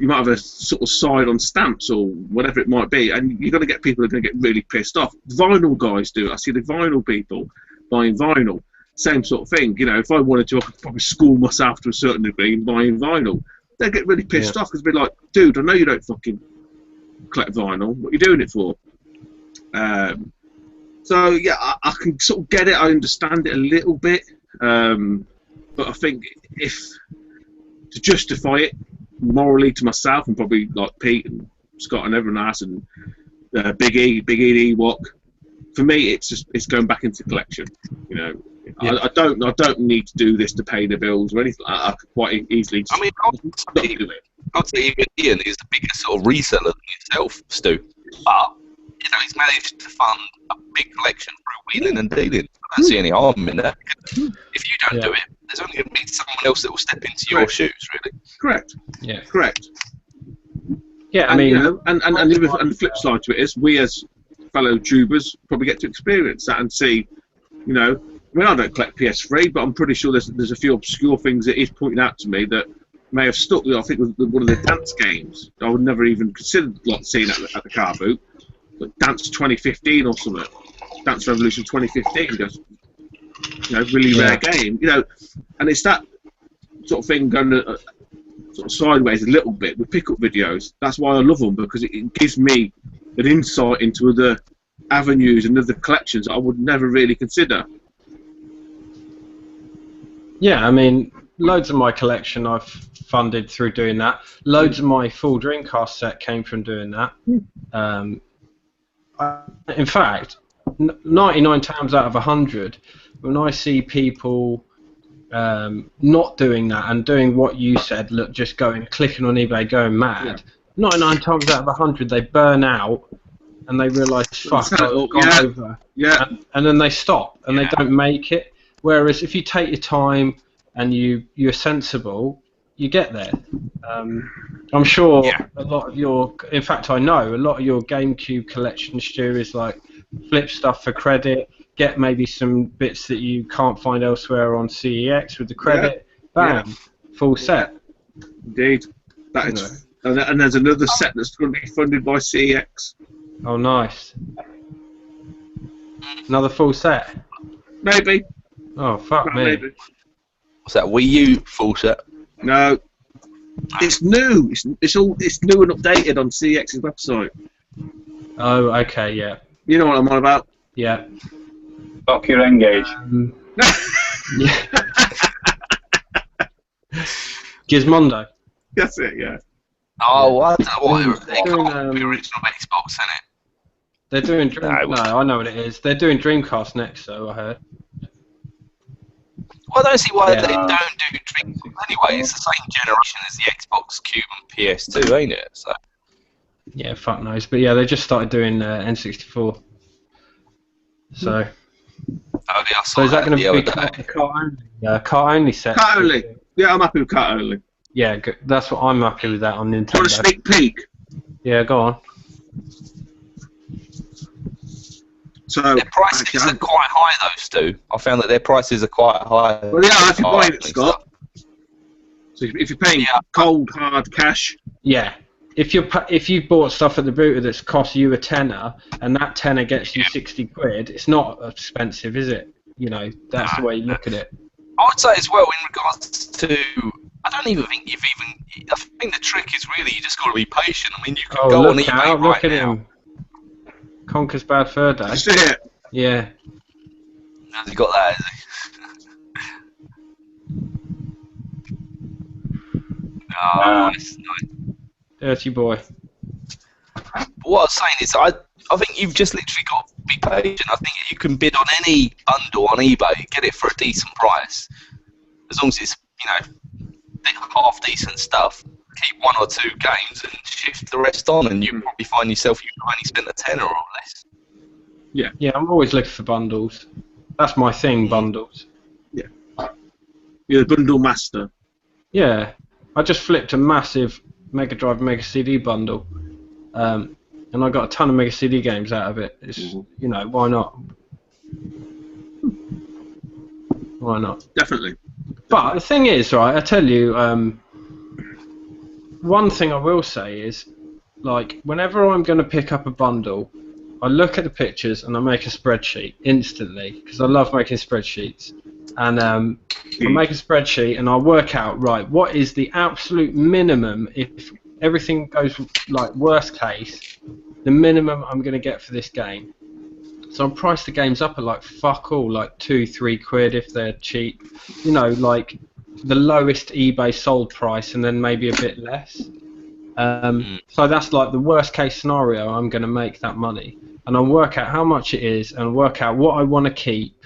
might have a sort of side on stamps or whatever it might be, and you're going to get people who are going to get really pissed off. Vinyl guys do it. I see the vinyl people buying vinyl. Same sort of thing. You know, if I wanted to, I could probably school myself to a certain degree in buying vinyl. They'd get really pissed off because they'd be like, dude, I know you don't fucking collect vinyl. What are you doing it for? So yeah, I can sort of get it. I understand it a little bit, but I think if to justify it morally to myself, and probably like Pete and Scott and everyone else, and Big E and Ewok, for me, it's going back into collection. You know, yeah. I don't need to do this to pay the bills or anything. I could quite easily. I mean, I'll tell you, Ian is the biggest sort of reseller than yourself, Stu. But you know, he's managed to fund a big collection through wheeling and dealing. I don't see any harm in that. If you don't do it, there's only going to be someone else that will step into your shoes, really. Correct. Yeah. Correct. Yeah, I mean, you know, and the flip side to it is, we as fellow tubers probably get to experience that and see, you know. I mean, I don't collect PS3, but I'm pretty sure there's a few obscure things that he's pointed out to me that may have stuck. I think with one of the dance games, I would never even consider like seeing at the car boot. Like Dance 2015 or something, Dance Revolution 2015, just, you know, really rare game, you know, and it's that sort of thing going sort of sideways a little bit with pickup videos. That's why I love them, because it gives me an insight into other avenues and other collections that I would never really consider. Yeah, I mean, loads of my collection I've funded through doing that. Loads of my full Dreamcast set came from doing that. In fact, 99 times out of 100, when I see people not doing that and doing what you said, look, just clicking on eBay, going mad, 99 times out of 100 they burn out and they realise, fuck, I've gone over. Yeah. And then they stop and they don't make it. Whereas if you take your time and you're sensible, you get there. I'm sure a lot of your, in fact I know, a lot of your GameCube collection, Stu, is like flip stuff for credit, get maybe some bits that you can't find elsewhere on CEX with the credit, bam, full set. Indeed. That is, and there's another set that's going to be funded by CEX. Oh, nice. Another full set? Maybe. Oh, fuck me. Maybe. What's that, Wii U full set? No. It's new. It's new and updated on CEX's website. Oh, okay, yeah. You know what I'm on about? Yeah. Fuck your Engage. Yeah. Gizmondo. That's it, yeah. Oh, I don't know what they call the original Xbox, isn't it? They're doing no, I know what it is. They're doing Dreamcast next, though, I heard. Well, I don't see why they don't do Dreamcast anyway. It's the same generation as the Xbox Cube and PS2, ain't it? So. Yeah, fuck knows. But yeah, they just started doing N64. So. Oh, yeah, so is that going to be cart only set? Cart only. Yeah, I'm happy with cart only. Yeah, good. That's what I'm happy with that on Nintendo. Do you want a sneak peek? Yeah, go on. So their prices are quite high, though, Stu. I found that their prices are quite high. Well, yeah, if you're buying it, Scott. So if you're paying cold, hard cash. Yeah. If you bought stuff at the booter that's cost you a tenner, and that tenner gets you 60 quid, it's not expensive, is it? You know, that's the way you look at it. I would say as well, in regards to, I don't even think I think the trick is really you just got to be patient. I mean, you can go on eBay look at him. Conker's Bad Fur Day. That's it. Yeah. Has he got that, has he? Oh, nice. Dirty boy. But what I was saying is, I think you've just literally got to be page, and I think you can bid on any bundle on eBay, get it for a decent price, as long as it's, you know, half decent stuff. Keep 1 or 2 games and shift the rest on, and you probably find yourself you've only spent a tenner or less. Yeah, I'm always looking for bundles. That's my thing, bundles. Yeah. You're the bundle master. Yeah, I just flipped a massive Mega Drive Mega CD bundle, and I got a ton of Mega CD games out of it. It's, you know, why not? Why not? Definitely. But the thing is, right, I tell you, one thing I will say is, like, whenever I'm going to pick up a bundle, I look at the pictures and I make a spreadsheet instantly, because I love making spreadsheets. And I make a spreadsheet and I work out, right, what is the absolute minimum, if everything goes, like, worst case, the minimum I'm going to get for this game. So I price the games up at, like, fuck all, like 2-3 quid if they're cheap. You know, like the lowest eBay sold price and then maybe a bit less. So that's like the worst case scenario. I'm going to make that money, and I'll work out how much it is and work out what I want to keep,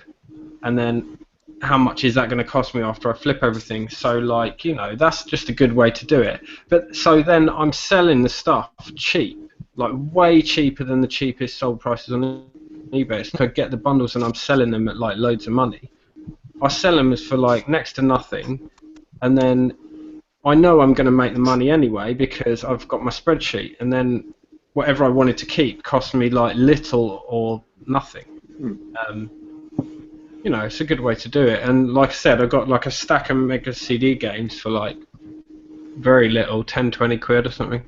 and then how much is that going to cost me after I flip everything. So, like, you know, that's just a good way to do it. But so then I'm selling the stuff cheap, like way cheaper than the cheapest sold prices on eBay. So I get the bundles and I'm selling them at like loads of money. I sell them for like next to nothing, and then I know I'm going to make the money anyway because I've got my spreadsheet, and then whatever I wanted to keep cost me like little or nothing. You know, it's a good way to do it. And like I said, I got like a stack of Mega CD games for like very little, 10-20 quid or something.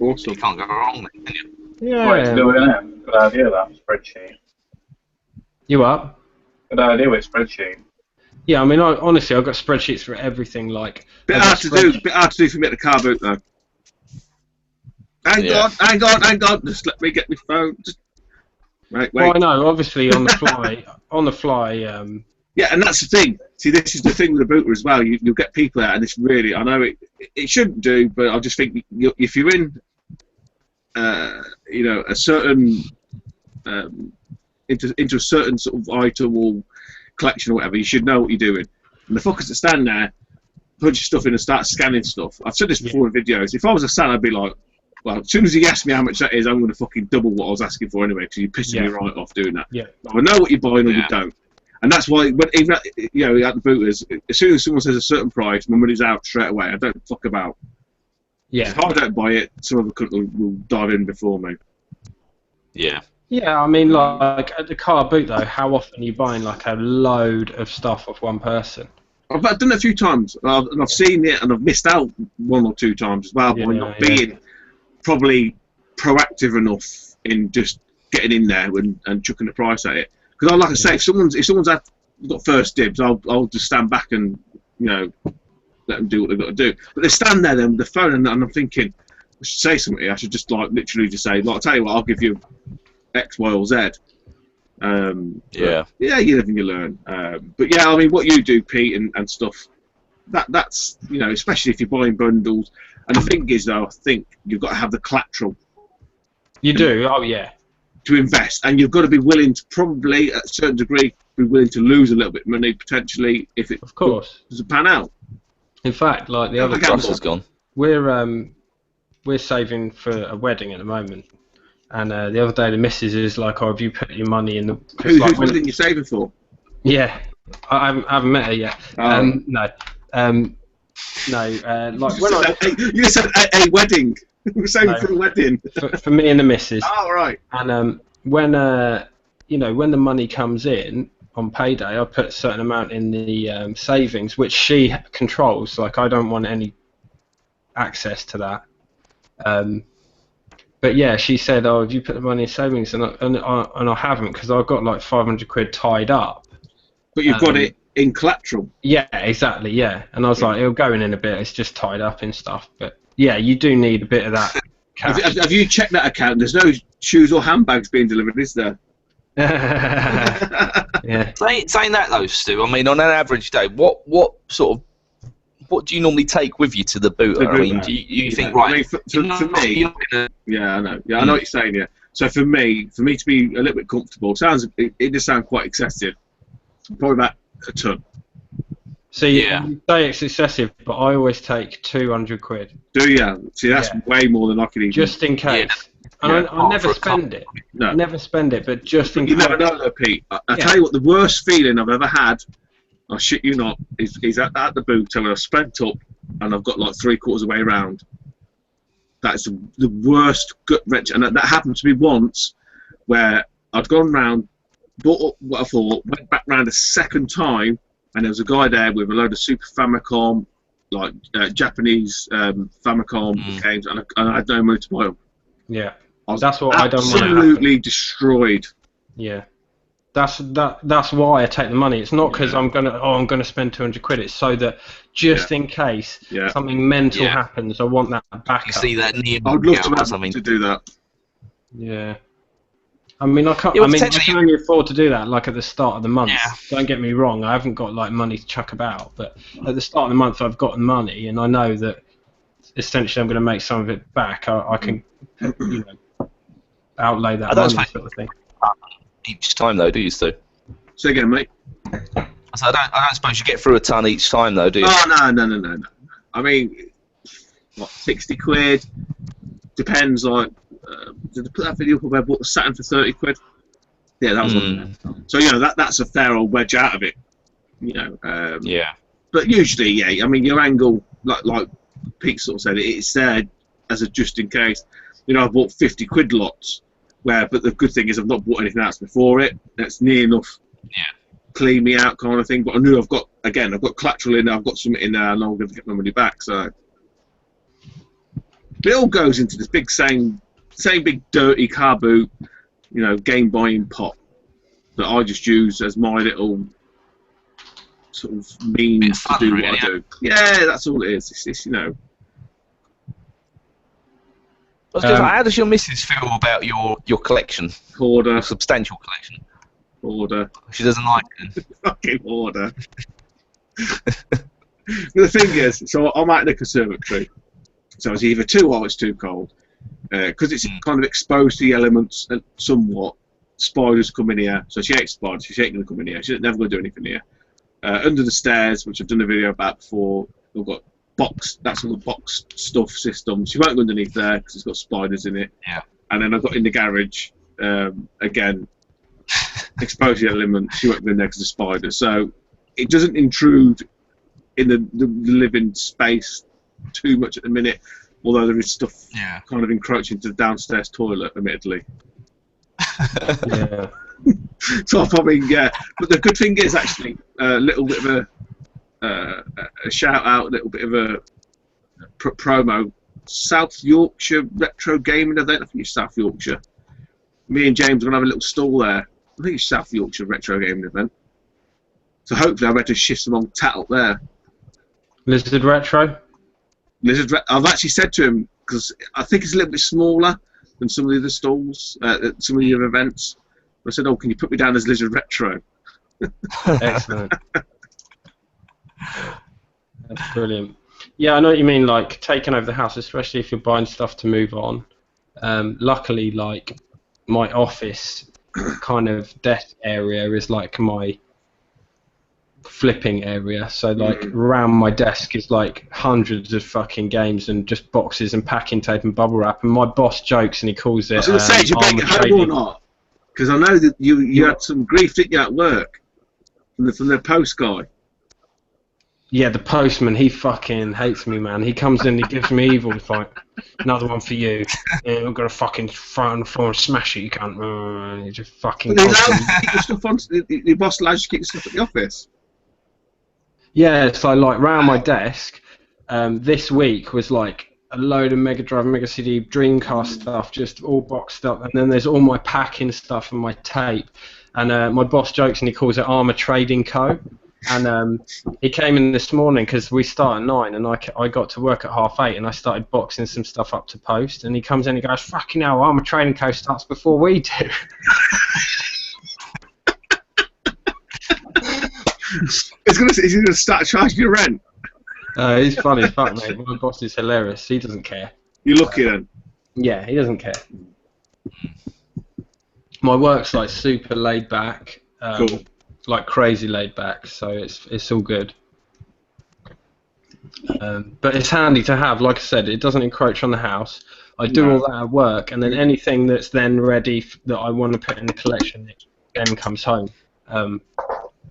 Awesome. You can't go wrong, can you? Yeah. Way to do it, innit? Good idea, that spreadsheet. You up? Good idea with spreadsheet. Yeah, I mean, honestly, I've got spreadsheets for everything. Like, Bit hard to do for me at the car boot though. Hang on. Just let me get my phone. Just... Right, wait. Well, I know, obviously, on the fly. Yeah, and that's the thing. See, this is the thing with the booter as well. You'll get people out, and it's really, I know it shouldn't do, but I just think if you're in, you know, a certain into a certain sort of item or collection or whatever, you should know what you're doing. And the fuckers that stand there, punch your stuff in and start scanning stuff. I've said this before in videos. If I was a fan, I'd be like, well, as soon as he asks me how much that is, I'm going to fucking double what I was asking for anyway, because you're pissing me right off doing that. Yeah. I know what you're buying or you don't. And that's why, even at, you know, at the booters, as soon as someone says a certain price, my money's out straight away. I don't fuck about. Yeah. If I don't buy it, some other couple will dive in before me. Yeah. Yeah, I mean, like at the car boot though, how often are you buying like a load of stuff off one person? I've done it a few times, and I've seen it, and I've missed out 1 or 2 times as well by not being probably proactive enough in just getting in there and chucking the price at it. Because, like I say, if someone's got first dibs, I'll just stand back and, you know, let them do what they've got to do. But they stand there then with the phone, and I'm thinking, I should say something. I should just like literally just say, like, I'll tell you what, I'll give you X, Y, or Z. Yeah, you live and you learn. But yeah, I mean, what you do, Pete, and stuff, that's, you know, especially if you're buying bundles. And the thing is, though, I think you've got to have the collateral. You do, oh yeah. To invest, and you've got to be willing to probably, at a certain degree, be willing to lose a little bit of money potentially if it doesn't pan out. In fact, like the other Russell's gone. We're saving for a wedding at the moment, and the other day the missus is like, "Oh, have you put your money in the?" Who's like, wedding you saving for? Yeah, I haven't met her yet. No. Like when you said a wedding. We're saving for a wedding. for me and the missus. Oh, right. And when you know, when the money comes in on payday, I put a certain amount in the savings, which she controls. Like, I don't want any access to that. But yeah, she said, "Oh, have you put the money in savings?" And I haven't, because I've got like 500 quid tied up. But you've got it in collateral. Yeah, exactly. Yeah, and I was like, it'll go in a bit. It's just tied up in stuff, but. Yeah, you do need a bit of that cash. Have you checked that account? There's no shoes or handbags being delivered, is there? Yeah. Saying that though, Stu, I mean, on an average day, what do you normally take with you to the booter? I mean, do you think, right? I mean, for me, yeah, I know. Yeah, I know what you're saying. Yeah, So for me to be a little bit comfortable, it does sound quite excessive. Probably about a ton. See, you say it's excessive, but I always take 200 quid. Do you? See, that's way more than I can even. Just in case. Yeah. And I never spend it. No. Never spend it, but just in You case. never know, though, Pete. I tell you what, the worst feeling I've ever had, I shit you not, is at the boot when I've spent up and I've got like 3/4 of the way around. That's the worst gut wrench. And that happened to me once where I'd gone round, bought up what I thought, went back round a second time, and there was a guy there with a load of Super Famicom, like Japanese Famicom games, and I had no money to buy them. Yeah. I was That's what I don't want to happen. absolutely destroyed. Yeah. That's why I take the money. It's not because I'm gonna spend 200 quid. It's so that just in case something mental happens, I want that backup. You see that near. I'd love to do that. Yeah. I mean, I can't. Yeah, well, I potentially- can only afford to do that. Like at the start of the month. Yeah. Don't get me wrong. I haven't got like money to chuck about, but at the start of the month, I've got money, and I know that essentially I'm going to make some of it back. I can, outlay that money, sort of thing. Each time though, do you, Stu? Say again, mate. So I don't suppose you get through a ton each time though, do you? Oh, no. I mean, what, 60 quid? Depends, like, did I put that video up where I bought the Saturn for 30 quid? Yeah, that was one. So, that's a fair old wedge out of it. Yeah. But usually, I mean, your angle, like Pete sort of said, it's there as a just in case. I bought 50 quid lots, but the good thing is I've not bought anything else before it. That's near enough clean me out kind of thing. But I knew I've got collateral in there, I've got something in there, and I'm going to get my money back. So it all goes into this same big dirty car boot, game buying pot that I just use as my little sort of means to do what I do. Yeah, that's all it is. It's How does your missus feel about your collection? Hoarder. Your substantial collection? Hoarder. She doesn't like it. Fucking hoarder. But the thing is, so I'm out in the conservatory, so it's either too hot or it's too cold. Because it's kind of exposed to the elements somewhat, spiders come in here, so she hates spiders, she ain't going to come in here, she's never going to do anything here. Under the stairs, which I've done a video about before, we've got that's all the box stuff system. She won't go underneath there because it's got spiders in it. Yeah. And then I've got in the garage, again, exposed to the elements, she won't go in there because of spiders. So it doesn't intrude in the living space too much at the minute, although there is stuff kind of encroaching to the downstairs toilet, admittedly. Yeah. So I probably, but the good thing is actually a little bit of a shout out, a little bit of a promo. South Yorkshire Retro Gaming Event. I think it's South Yorkshire. Me and James are gonna have a little stall there. I think it's South Yorkshire Retro Gaming Event. So hopefully I'll be able to shift some on tat up there. Lizard Retro. I've actually said to him, because I think it's a little bit smaller than some of the other stalls, some of the other events. I said, can you put me down as Lizard Retro? Excellent. That's brilliant. Yeah, I know what you mean, like taking over the house, especially if you're buying stuff to move on. Luckily, like my office kind of desk area is like my flipping area, so like around my desk is like hundreds of fucking games and just boxes and packing tape and bubble wrap, and my boss jokes and he calls it I was going to say, did you make it home or not? Because I know that you had some grief, didn't you, at work from the post guy. Yeah, the postman, he fucking hates me, man. He comes in, he gives me evil. He's like, another one for you. Yeah, I'm gonna fucking throw it on the floor and smash it. You can't. He just fucking. But your boss allows you to keep your stuff at the office. Yeah, so like round my desk, this week was like a load of Mega Drive, Mega CD, Dreamcast stuff, just all boxed up, and then there's all my packing stuff and my tape. And my boss jokes and he calls it Armour Trading Co. And he came in this morning because we start at 9, and I got to work at 8:30, and I started boxing some stuff up to post. And he comes in and he goes, "Fucking hell, Armour Trading Co. starts before we do." He's gonna start charging you rent. He's funny as fuck, mate. My boss is hilarious. He doesn't care. You're lucky then. Yeah, he doesn't care. my work's like super laid back, Cool. like crazy laid back. So it's all good. But it's handy to have. Like I said, it doesn't encroach on the house. I do all that at work, and then anything that's then ready that I want to put in the collection, it then comes home.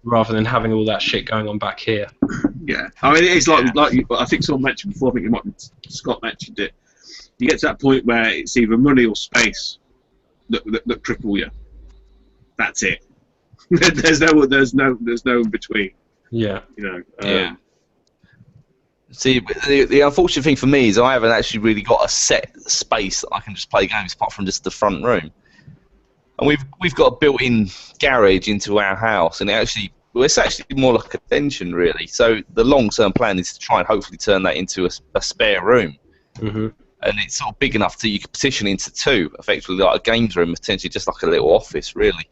Rather than having all that shit going on back here. Yeah, I mean, it's like I think someone mentioned before. I think Scott mentioned it. You get to that point where it's either money or space that cripple you. That's it. there's no in between. Yeah. You know. Yeah. See, the unfortunate thing for me is I haven't actually really got a set space that I can just play games apart from just the front room. And we've got a built-in garage into our house, and it's actually more like a convention, really. So the long-term plan is to try and hopefully turn that into a spare room. Mm-hmm. And it's sort of big enough that you could partition into two, effectively like a games room, potentially just like a little office, really.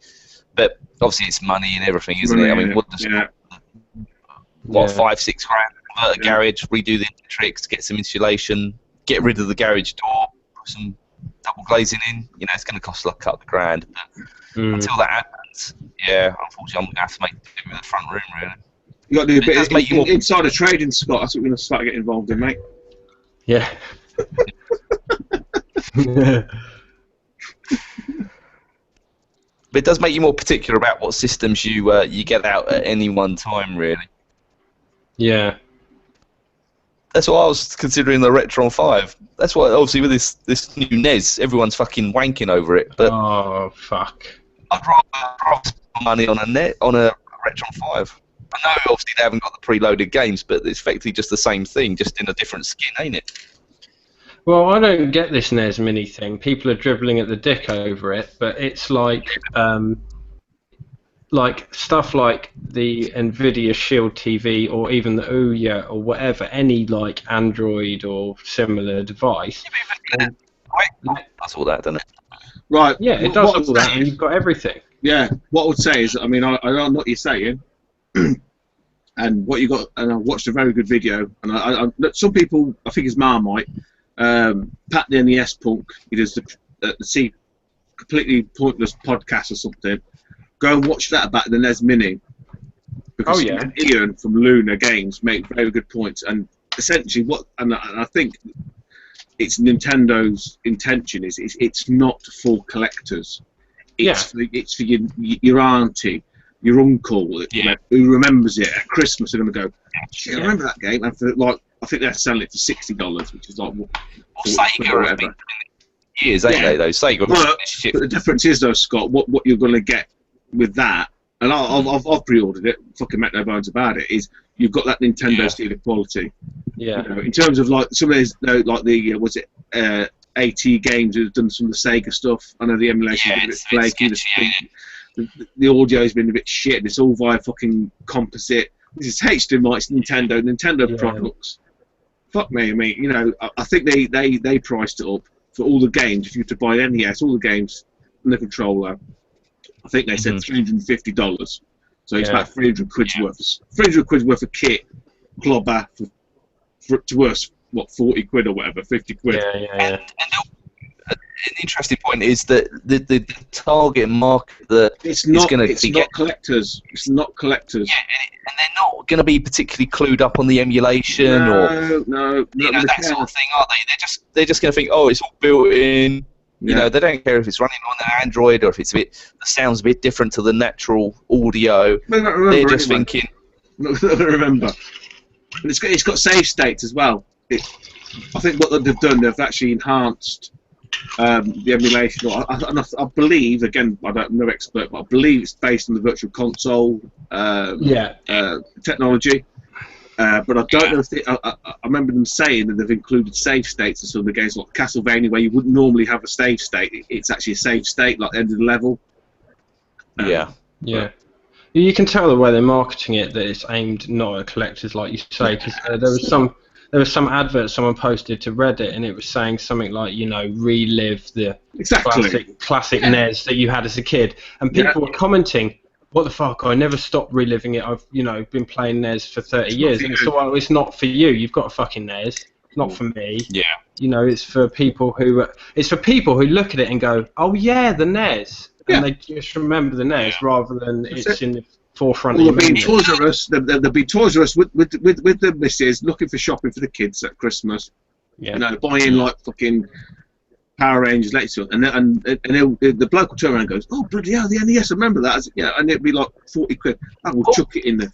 But obviously it's money and everything, isn't it? I mean, what does $5-6 grand, convert a garage, redo the electrics, get some insulation, get rid of the garage door, put some double glazing in, you know, it's going to cost like a couple of grand. But until that happens, yeah, unfortunately, I'm going to have to make do with the front room, really. You got to do a bit of insider trading, Scott. That's what we're going to start getting involved in, mate. Yeah. But it does make you more particular about what systems you get out at any one time, really. Yeah. That's why I was considering the Retron 5. That's why, obviously, with this new NES, everyone's fucking wanking over it. But oh, fuck. I'd rather spend money on a Retron 5. I know, obviously, they haven't got the preloaded games, but it's effectively just the same thing, just in a different skin, ain't it? Well, I don't get this NES Mini thing. People are dribbling at the dick over it, but it's like stuff like the Nvidia Shield TV or even the Ouya or whatever, any like Android or similar device. That's all that, doesn't it? Right. Yeah, it does all that, and you've got everything. Yeah. What I would say is, I mean, I know what you're saying, and what you got, and I watched a very good video, and I some people, I think it's Marmite, Pat the NES Punk, he does the completely pointless podcast or something. Go and watch that about the NES Mini. Because Ian from Luna Games make very good points, and essentially and I think it's Nintendo's intention is it's not for collectors. It's for your auntie, your uncle who remembers it at Christmas. They're going to go, shit, I remember that game, and for I think they're selling it for $60, which is like Sega or whatever. Years, ain't they? Though Sega. But the difference is, though, Scott, what you're going to get with that, and I've pre-ordered it. Fucking make no bones about it. Is you've got that Nintendo style of quality. Yeah. You know, in terms of like some of those, like the AT games who've done some of the Sega stuff. I know the emulation is a bit flaky. The audio's been a bit shit. It's all via fucking composite. This is HDMI. It's Nintendo products. Fuck me. I mean, you know, I think they priced it up for all the games. If you were to buy NES, all the games and the controller, I think they said $350. So it's about 300 quid's worth of kit, clobber for worth what 40 quid or whatever, 50 quid. And an interesting point is that the target market that it's not collectors. It's not collectors. Yeah, and they're not going to be particularly clued up on the emulation no, you know, that sort of thing, are they? They're just going to think, oh, it's all built in. You know, they don't care if it's running on an Android or if it's the sound's a bit different to the natural audio. They're just thinking. Remember, and it's got save states as well. I think what they've done, they've actually enhanced the emulation. I believe, again, I'm no expert, but I believe it's based on the Virtual Console technology. But I don't know if I remember them saying that they've included save states in some of the games, like Castlevania, where you wouldn't normally have a save state. It's actually a save state, like the end of the level. You can tell the way they're marketing it that it's aimed not at collectors, like you say, because there was some advert someone posted to Reddit, and it was saying something like, you know, relive the classic NES that you had as a kid, and people were commenting, what the fuck, I never stopped reliving it, I've, you know, been playing NES for 30 years, and so, well, it's not for you, you've got a fucking NES, it's not for me. You know, it's for people who look at it and go, oh yeah, the NES, and they just remember the NES rather than it's in the forefront Well, of there'll your be memory. Toys R Us. There'll be Toys R Us with the missus looking for shopping for the kids at Christmas. Yeah. You know, buying like fucking Power Rangers, latest, and the bloke will turn around and goes, "Oh bloody hell, the NES! I remember that." Yeah, and it'd be like 40 quid. I will chuck it in there.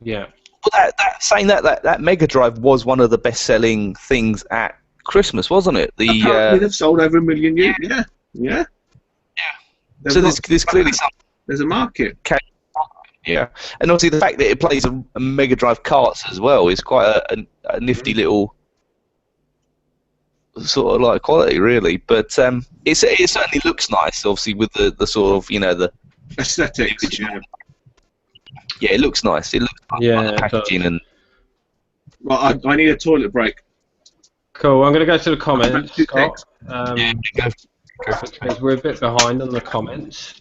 Yeah. Well, saying that Mega Drive was one of the best-selling things at Christmas, wasn't it? Apparently, they've sold over 1 million units. Yeah. So there's clearly some. There's a market. Yeah, and obviously the fact that it plays a Mega Drive carts as well is quite a nifty little sort of like quality, really. But it certainly looks nice, obviously, with the sort of the Aesthetics. Yeah, it looks nice. It looks like the packaging and. Well, I need a toilet break. Cool. I'm going to go to the comments, Scott. Go. Because we're a bit behind on the comments.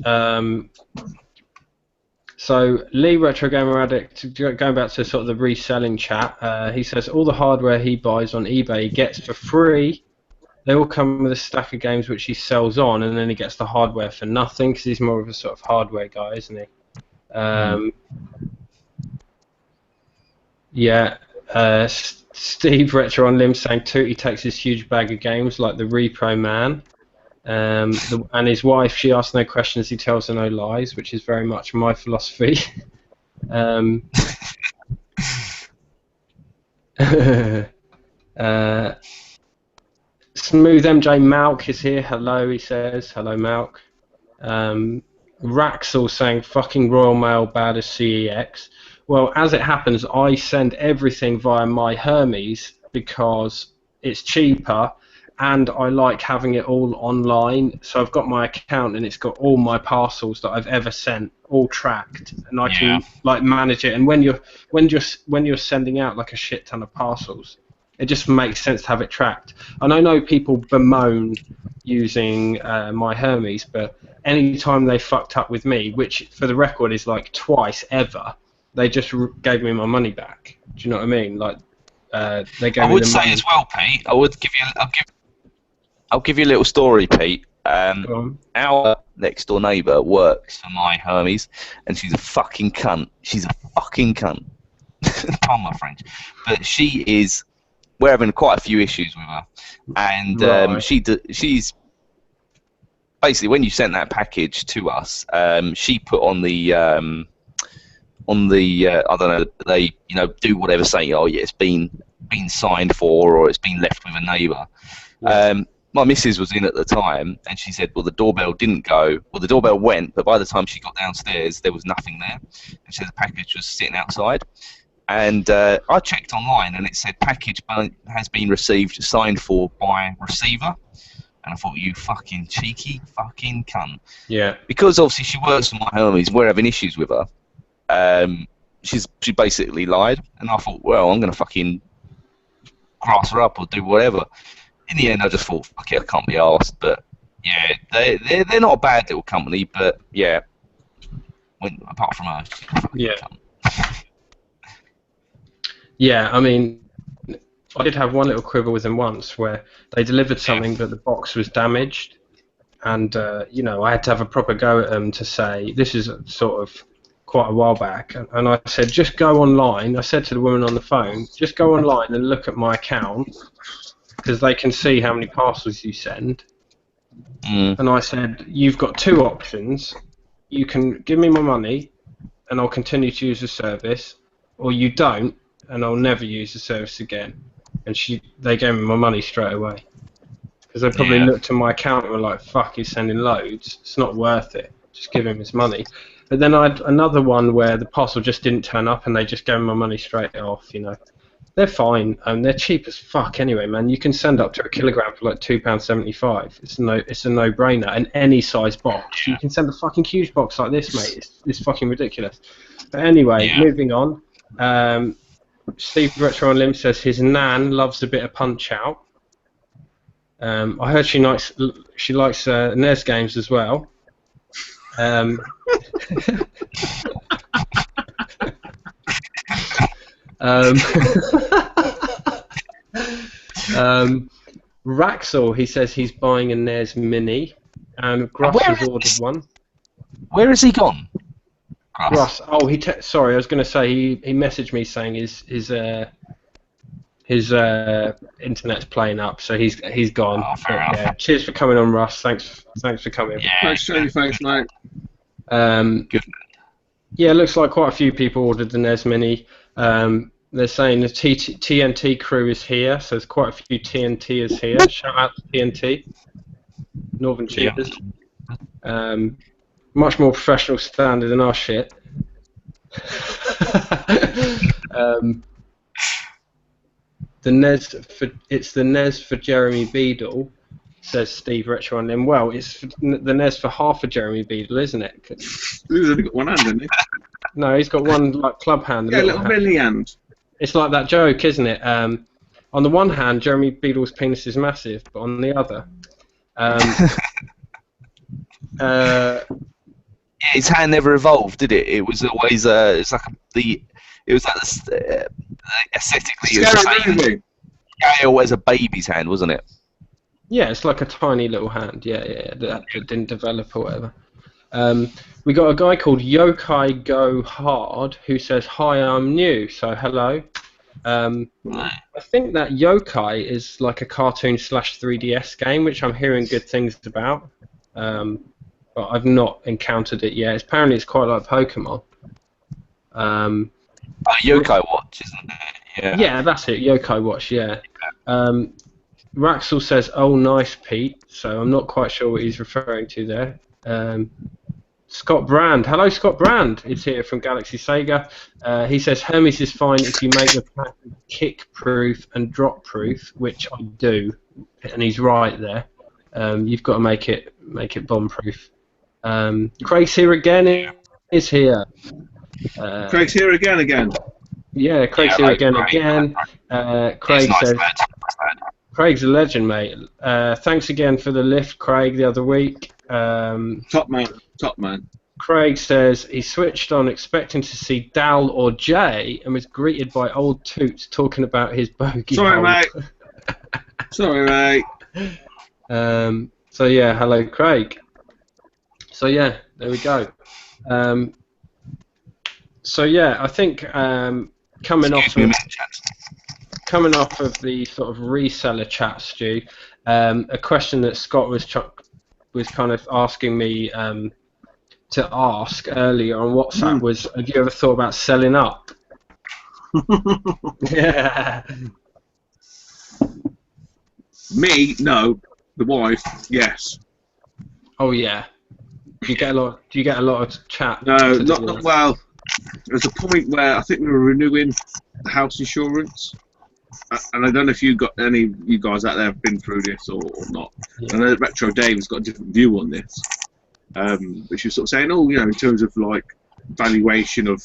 So Lee Retro Gamer Addict, going back to sort of the reselling chat, he says all the hardware he buys on eBay he gets for free. They all come with a stack of games which he sells on, and then he gets the hardware for nothing because he's more of a sort of hardware guy, isn't he? Yeah. Steve Retro on Limb saying Tooty takes his huge bag of games like the Repro Man. And his wife, she asks no questions, he tells her no lies, which is very much my philosophy. Smooth MJ Malk is here. Hello, he says. Hello, Malk. Raxel saying fucking Royal Mail bad as CEX. Well, as it happens, I send everything via my Hermes because it's cheaper. And I like having it all online, so I've got my account and it's got all my parcels that I've ever sent, all tracked, and I can like manage it. And when you're sending out like a shit ton of parcels, it just makes sense to have it tracked. And I know people bemoan using my Hermes, but any time they fucked up with me, which for the record is like twice ever, they just gave me my money back. Do you know what I mean? Like they gave me the money. I would say as well, Pete. I'll give you a little story, Pete. Our next door neighbour works for my Hermes, and she's a fucking cunt. She's a fucking cunt. Pardon my French, but she is. We're having quite a few issues with her, and she's basically when you sent that package to us, she put on the I don't know, they do whatever, saying it's been signed for or it's been left with a neighbour. Yeah. My missus was in at the time, and she said, well, the doorbell didn't go. Well, the doorbell went, but by the time she got downstairs, there was nothing there. And she said the package was sitting outside. And I checked online, and it said package has been received, signed for by receiver. And I thought, you fucking cheeky fucking cunt. Yeah. Because obviously she works for my Hermes, we're having issues with her. She basically lied, and I thought, well, I'm going to fucking grass her up or do whatever. In the end, I just thought, fuck it, I can't be asked. But yeah, they're not a bad little company, but yeah, apart from her, yeah, I mean, I did have one little quibble with them once where they delivered something, but the box was damaged, and I had to have a proper go at them to say, this is sort of quite a while back, and I said, just go online. I said to the woman on the phone, just go online and look at my account, because they can see how many parcels you send. And I said, you've got two options. You can give me my money and I'll continue to use the service, or you don't and I'll never use the service again. And they gave me my money straight away. Because they probably looked at my account and were like, fuck, he's sending loads. It's not worth it. Just give him his money. But then I had another one where the parcel just didn't turn up and they just gave me my money straight off, They're fine, and they're cheap as fuck anyway, man. You can send up to a kilogram for like £2.75. It's a no-brainer. And any size box, you can send a fucking huge box like this, mate. It's fucking ridiculous. But anyway, moving on. Steve Retro on Limb says his nan loves a bit of Punch Out. I heard she likes NES games as well. Raxel, he says he's buying a NES Mini, and Grush has ordered one. Where has he gone? Russ. Oh, sorry. I was going to say he messaged me saying his internet's playing up, so he's gone. Oh, fair But, enough. yeah, cheers for coming on, Russ. Thanks for coming. Yeah. Thanks, Shady Face, mate. Good. Yeah, it looks like quite a few people ordered the NES Mini. They're saying the TNT crew is here, so there's quite a few TNTers here. Shout out to TNT, Northern Yeah. Cheaters. Much more professional standard than our shit. It's the NES for Jeremy Beadle, says Steve Retro, and then well, it's the NES for half of Jeremy Beadle, isn't it? He's only got one hand, hasn't he? No, he's got one like club hand. Yeah, a little hand. mini hand. It's like that joke, isn't it? On the one hand, Jeremy Beadle's penis is massive, but on the other, his hand never evolved, did it? It was always it's like aesthetically it was the Scary same movie. scale as a baby's hand, wasn't it? yeah, it's like a tiny little hand. Yeah, that didn't develop or whatever. We got a guy called Yokai Go Hard who says, "Hi, I'm new." So hello. I think that Yokai is like a cartoon / 3DS game, which I'm hearing good things about. But I've not encountered it yet. Apparently, it's quite like Pokemon. Yokai Watch, isn't it? Yeah. Yeah, that's it. Yokai Watch. Yeah. Raxel says, "Oh, nice, Pete." So I'm not quite sure what he's referring to there. Scott Brand. Hello, Scott Brand. It's here from Galaxy Sega. He says Hermes is fine if you make the package kick-proof and drop-proof, which I do, and he's right there. You've got to make it bomb-proof. Craig's here again. Is here. Craig's here again. Yeah, Craig's here again. Craig Nice says, lad. Craig's a legend, mate. Thanks again for the lift, Craig, the other week. Top man. Craig says he switched on expecting to see Dal or Jay and was greeted by old Toots talking about his bogey Sorry, hole. mate. Sorry, mate. So yeah, hello, Craig. So yeah, there we go. So yeah, I think coming off of the sort of reseller chat, Stu, a question that Scott was kind of asking me to ask earlier on WhatsApp was, have you ever thought about selling up? Yeah. Me, no. The wife, yes. Oh yeah. Do you get a lot of chat? No, not well. There's a point where I think we were renewing the house insurance, and I don't know if you guys out there have been through this or not. Yeah. I know that Retro Dave has got a different view on this, which is sort of saying, oh, in terms of like valuation of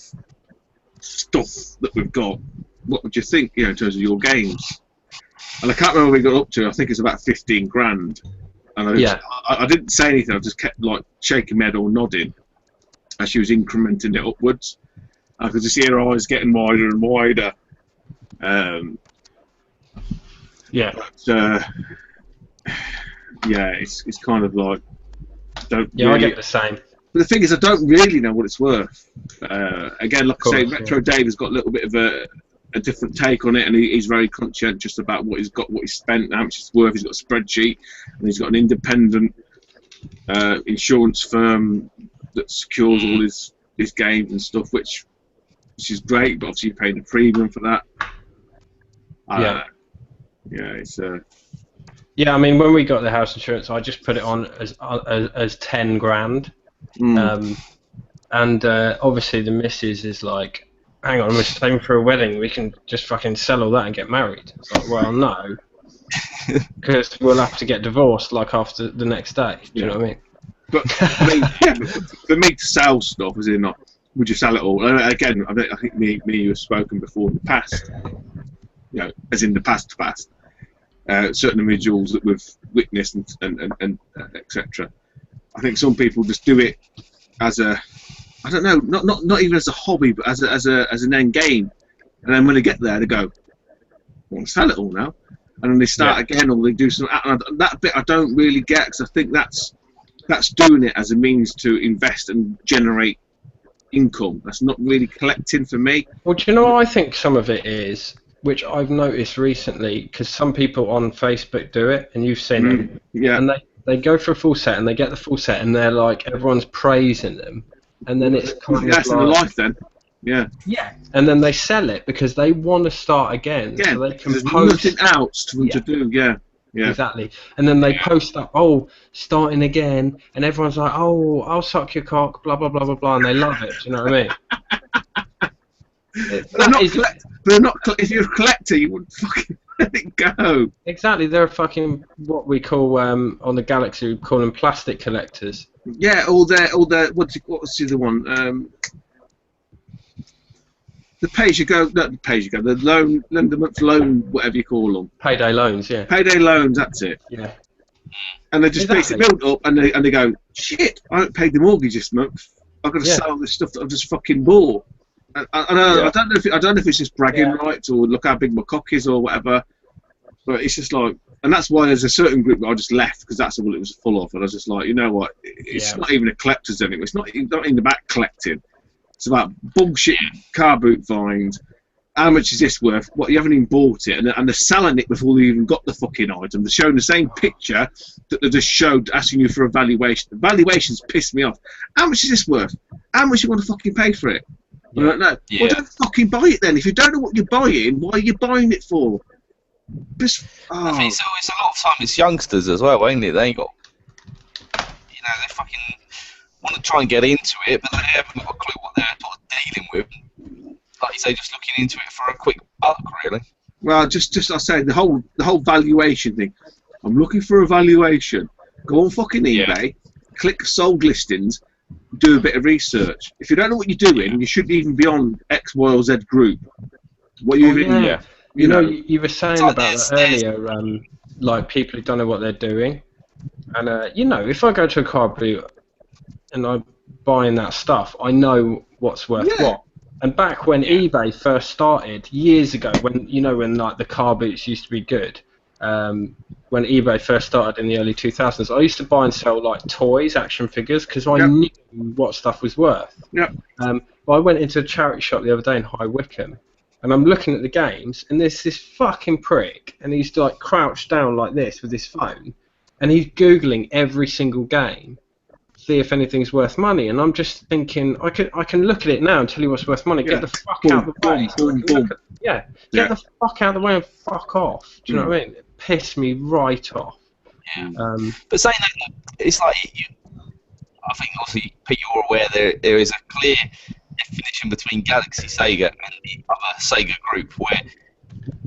stuff that we've got, what would you think, in terms of your games? And I can't remember what we got up to. I think it's about 15 grand. And I didn't say anything. I just kept like shaking my head or nodding as she was incrementing it upwards. I could just see her eyes getting wider and wider. Yeah. But, it's kind of like I get the same. But the thing is, I don't really know what it's worth. Again, like I say, Retro Dave has got a little bit of a different take on it, and he's very conscientious about what he's got, what he's spent, how much it's worth. He's got a spreadsheet, and he's got an independent insurance firm that secures all his games and stuff, which is great. But obviously, you're paying a premium for that. It's. Yeah, I mean, when we got the house insurance, I just put it on as 10 grand, and obviously the missus is like, hang on, we're saving for a wedding. We can just fucking sell all that and get married. It's like, well, no, because we'll have to get divorced like after the next day. Do you know what I mean? But for me to sell stuff, as in, would you sell it all? Again, I think me and you have spoken before in the past. As in the past. Certain individuals that we've witnessed and etc. I think some people just do it as a, I don't know, not even as a hobby, but as an end game. And then when they get there, they go, I want to sell it all now. And then they start again, or they do something. That bit I don't really get, because I think that's that's doing it as a means to invest and generate income. That's not really collecting for me. Well, do you know what I think some of it is, which I've noticed recently, because some people on Facebook do it, and you've seen them, Yeah. and they go for a full set, and they get the full set, and they're like, everyone's praising them, and then it's kind of that's in the like... life then. Yeah. Yeah. And then they sell it because they want to start again. Yeah, so they can there's post... nothing else for them to do, yeah. Exactly. And then they post up, oh, starting again, and everyone's like, oh, I'll suck your cock, blah, blah, blah, blah, blah, and they love it, do you know what I mean? If you're a collector, you wouldn't fucking let it go. Exactly, they're fucking, what we call, on the Galaxy, we call them plastic collectors. Yeah, all their what's the other one? The pay-as-you-go, not the pay-as-you-go, the lend-a-month loan, whatever you call them. Payday loans, yeah. Payday loans, that's it. Yeah. And they just basically build up, and they go, shit, I haven't paid the mortgage this month. I've got to sell this stuff that I've just fucking bought. I don't know if it's just bragging rights or look how big my cock is or whatever. But it's just like, and that's why there's a certain group that I just left because that's all it was full of. And I was just like, you know what? It's not even a collector's anymore. It's not even about collecting. It's about bullshit car boot finds. How much is this worth? What, you haven't even bought it, and they're selling it before they even got the fucking item. They're showing the same picture that they just showed, asking you for a valuation. The valuations piss me off. How much is this worth? How much you want to fucking pay for it? I don't know. Yeah. Well, don't fucking buy it then. If you don't know what you're buying, why are you buying it for? Just, I think it's a lot of time it's youngsters as well, ain't it? They ain't got, they fucking want to try and get into it, but they haven't got a clue what they're sort of dealing with. Like you say, just looking into it for a quick buck, really. Well, just I say the whole valuation thing. I'm looking for a valuation. Go on fucking eBay, click sold listings, do a bit of research. If you don't know what you're doing, you shouldn't even be on X, Y, or Z group. What you even, you know, you were saying about that earlier, like people who don't know what they're doing, and you know, if I go to a car boot and I'm buying that stuff, I know what's worth what. And back when eBay first started, years ago, when like the car boots used to be good, when eBay first started in the early 2000s, I used to buy and sell like toys, action figures, because I knew what stuff was worth. But I went into a charity shop the other day in High Wycombe, and I'm looking at the games, and there's this fucking prick, and he's like crouched down like this with his phone, and he's Googling every single game, see if anything's worth money, and I'm just thinking, I can look at it now and tell you what's worth money. Get the fuck out of the way. Get the fuck out of the way and fuck off. Do you know what I mean? It pissed me right off. Yeah. But saying that, it's like I think obviously, Pete, you're aware there is a clear definition between Galaxy Sega and the other Sega group, where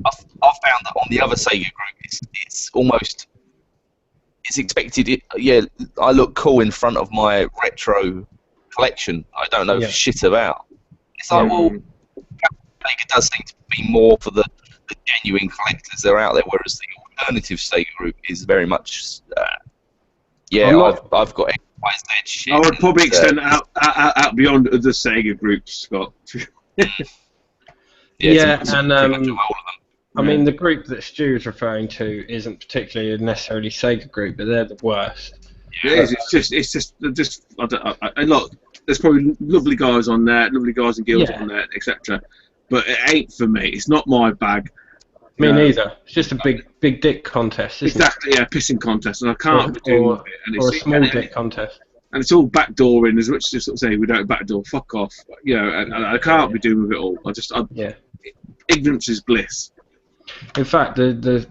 I've found that on the other Sega group, it's almost it's expected. I look cool in front of my retro collection. I don't know shit about. It's like, well, Sega does seem to be more for the genuine collectors that are out there, whereas the alternative Sega group is very much, I've got X, Y, Z shit. I would probably extend out beyond the Sega groups, Scott. I mean, the group that Stu's referring to isn't particularly necessarily Sega group, but they're the worst. It is. It's just. Look, there's probably lovely guys on there, lovely guys and girls on there, etc. But it ain't for me. It's not my bag. Me neither. It's just a big dick contest, isn't it? Exactly, pissing contest, and I can't be doing with it. And or a small dick contest. And it's all backdooring, as much as sort of say we don't backdoor, fuck off. And I can't be doing with it all. Ignorance is bliss. In fact, the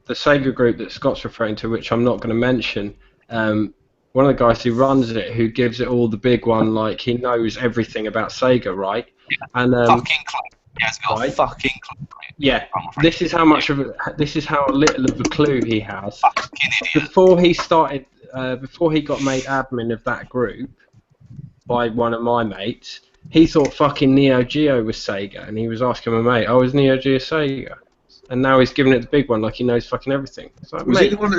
Sega group that Scott's referring to, which I'm not going to mention, one of the guys who runs it, who gives it all the big one, like he knows everything about Sega, right? And fucking clue. Yeah, it's got a fucking clue. Yeah, this is how little of a clue he has. Fucking idiot. Before he got made admin of that group by one of my mates, he thought fucking Neo Geo was Sega, and he was asking my mate, "Oh, is Neo Geo Sega?" And now he's giving it the big one, like he knows fucking everything. Like, was he the one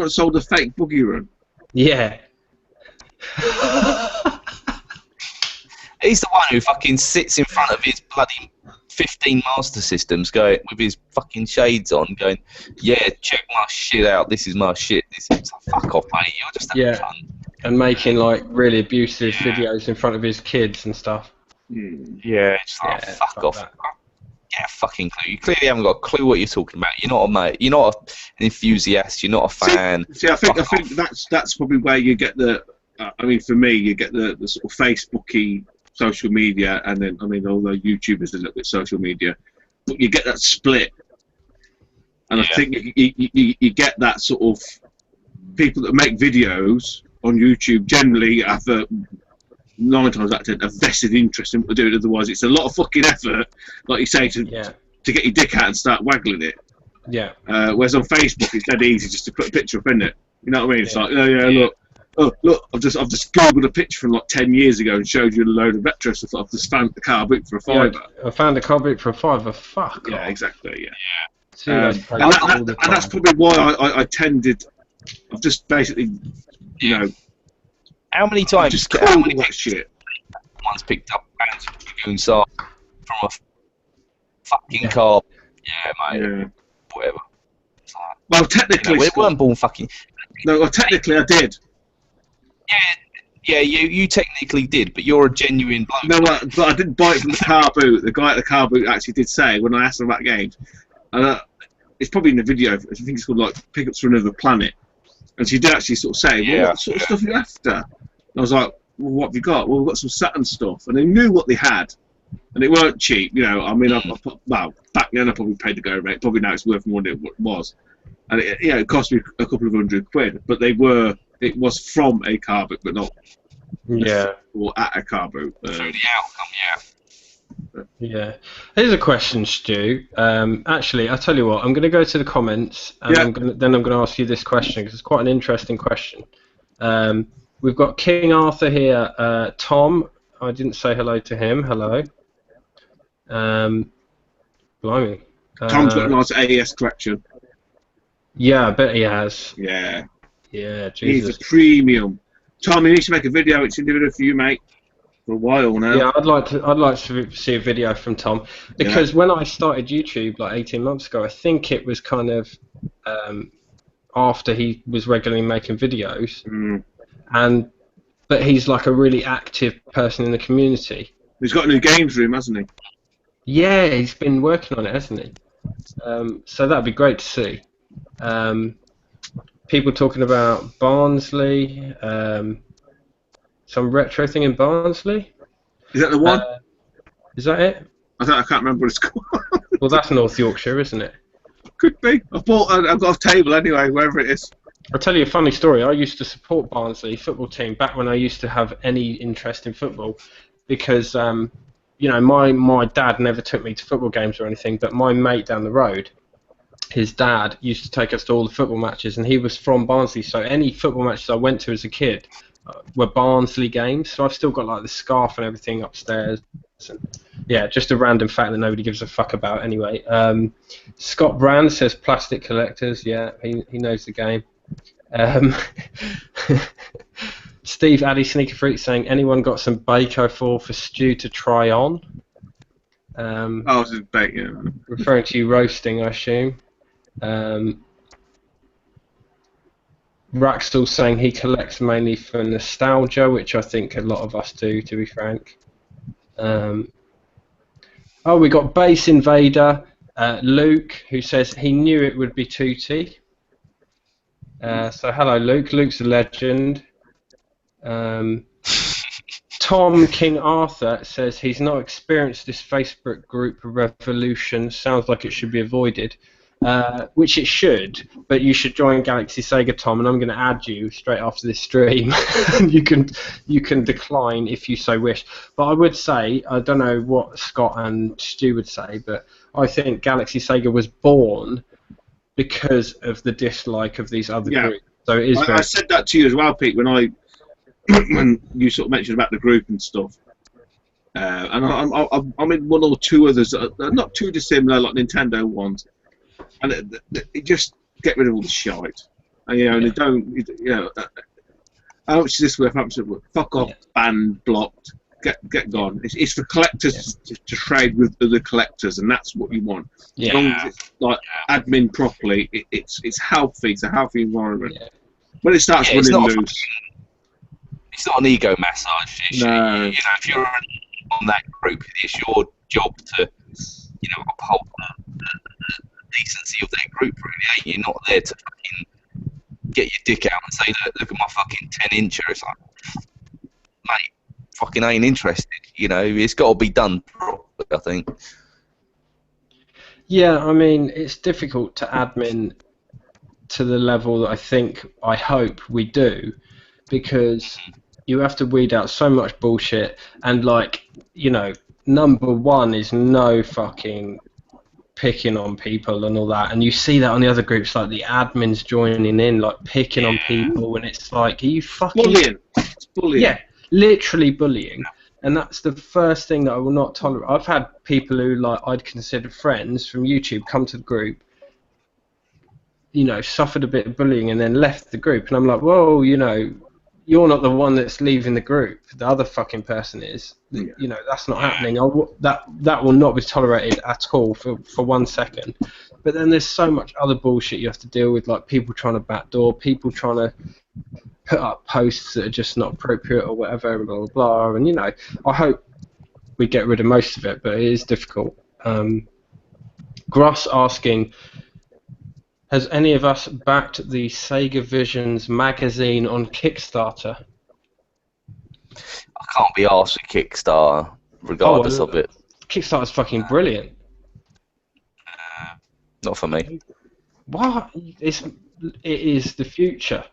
that sold the fake Boogie Run? Yeah. He's the one who fucking sits in front of his bloody 15 Master Systems going with his fucking shades on, going, yeah, check my shit out. This is my shit. This is fuck off, mate. You're just a cunt. And making like really abusive videos in front of his kids and stuff. Yeah, it's like fuck off. That. Get a fucking clue. You clearly haven't got a clue what you're talking about. You're not a mate. You're not an enthusiast. You're not a fan. See, I think that's probably where you get the. I mean, for me, you get the sort of Facebooky social media, and then although YouTubers are a little bit social media, but you get that split, and I think you get that sort of people that make videos on YouTube generally have 9 times out of 10 a vested interest in what they're doing. Otherwise, it's a lot of fucking effort, like you say, to get your dick out and start waggling it. Yeah. Whereas on Facebook, it's dead easy just to put a picture up in it. You know what I mean? It's like, look. Oh, look! I've just googled a picture from like 10 years ago and showed you a load of retro stuff. I've just found the car boot for a £5. I found a car boot for a £5. Fuck. Yeah, exactly. Yeah. And that's probably why I tended. I've just basically, how many times? Just how many that shit. One's picked up Bands of Dragoon Sar from a fucking car. Yeah, mate. Yeah. Whatever. Well, technically, we weren't born fucking. No, well, technically, I did. Yeah, you technically did, but you're a genuine bloke. No, but I didn't buy it from the car boot. The guy at the car boot actually did say, when I asked him about games, and it's probably in the video, I think it's called like Pickups for Another Planet, and she did actually sort of say, well, what sort of stuff are you after? And I was like, well, what have you got? Well, we've got some Saturn stuff, and they knew what they had, and it weren't cheap, I mean, back then I probably paid the go rate, probably now it's worth more than it was, and it cost me a couple of £100, but it was from a car boot, but not or at a car boot. Through the outcome, Yeah. Here's a question, Stu. Actually, I'll tell you what. I'm going to go to the comments, and I'm going to ask you this question because it's quite an interesting question. We've got King Arthur here. Tom, I didn't say hello to him. Hello. Blimey. Tom's got a nice AES collection. Yeah, I bet he has. Yeah. Yeah, Jesus. He's a premium. Tom, you need to make a video. It's individual for you, mate. For a while now. Yeah, I'd like to see a video from Tom because when I started YouTube like 18 months ago, I think it was kind of after he was regularly making videos, but he's like a really active person in the community. He's got a new games room, hasn't he? Yeah, he's been working on it, hasn't he? So that'd be great to see. People talking about Barnsley, some retro thing in Barnsley. Is that the one? Is that it? I can't remember what it's called. Well, that's North Yorkshire, isn't it? Could be. I've got a table anyway, wherever it is. I'll tell you a funny story. I used to support Barnsley football team back when I used to have any interest in football, because my dad never took me to football games or anything, but my mate down the road, his dad used to take us to all the football matches, and he was from Barnsley, so any football matches I went to as a kid were Barnsley games. So I've still got like the scarf and everything upstairs. And, yeah, just a random fact that nobody gives a fuck about anyway. Scott Brand says plastic collectors. Yeah, he knows the game. Steve Addy Sneaker Freak saying, anyone got some Baco for Stu to try on? This is bacon. Referring to you roasting, I assume. Raxel saying he collects mainly for nostalgia, which I think a lot of us do, to be frank. We got Base Invader, Luke, who says he knew it would be Tooty. So hello, Luke. Luke's a legend. Tom King Arthur says he's not experienced this Facebook group revolution. Sounds like it should be avoided, which it should. But you should join Galaxy Sega, Tom, and I'm going to add you straight after this stream. you can decline if you so wish. But I would say, I don't know what Scott and Stu would say, but I think Galaxy Sega was born because of the dislike of these other groups. So it is. I said that to you as well, Pete, when you sort of mentioned about the group and stuff. And I'm in one or two others that are not too dissimilar, like Nintendo ones. And it just get rid of all the shite. And, and they don't, how much is this worth? Fuck off, banned, blocked. get gone. It's for collectors to trade with other collectors, and that's what you want. Yeah. As long as it's like admin properly, it's healthy. It's a healthy environment. Yeah. When it starts running loose, it's not an ego massage. No. You know, if you're on that group, it's your job to, you know, uphold the decency of that group. Really, ain't you? Not there to fucking get your dick out and say, look at my fucking 10-incher. It's like, mate, fucking ain't interested. You know, it's got to be done properly, I think. Yeah, I mean, it's difficult to admin to the level that I hope we do, because you have to weed out so much bullshit, and like, you know, number one is no fucking picking on people and all that, and you see that on the other groups, like the admins joining in, like picking on people, and it's like, are you fucking bullying? It's bullying. Yeah, literally bullying. And that's the first thing that I will not tolerate. I've had people who, like, I'd consider friends from YouTube come to the group, you know, suffered a bit of bullying and then left the group, and I'm like, whoa, you know, you're not the one that's leaving the group. The other fucking person is. You know, that's not happening. That will not be tolerated at all for 1 second. But then there's so much other bullshit you have to deal with, like people trying to backdoor, people trying to put up posts that are just not appropriate or whatever, blah, blah, blah. And, you know, I hope we get rid of most of it, but it is difficult. Gross asking, has any of us backed the Sega Visions magazine on Kickstarter? I can't be arsed with Kickstarter, regardless of it. Kickstarter's fucking brilliant. Not for me. What? It is the future.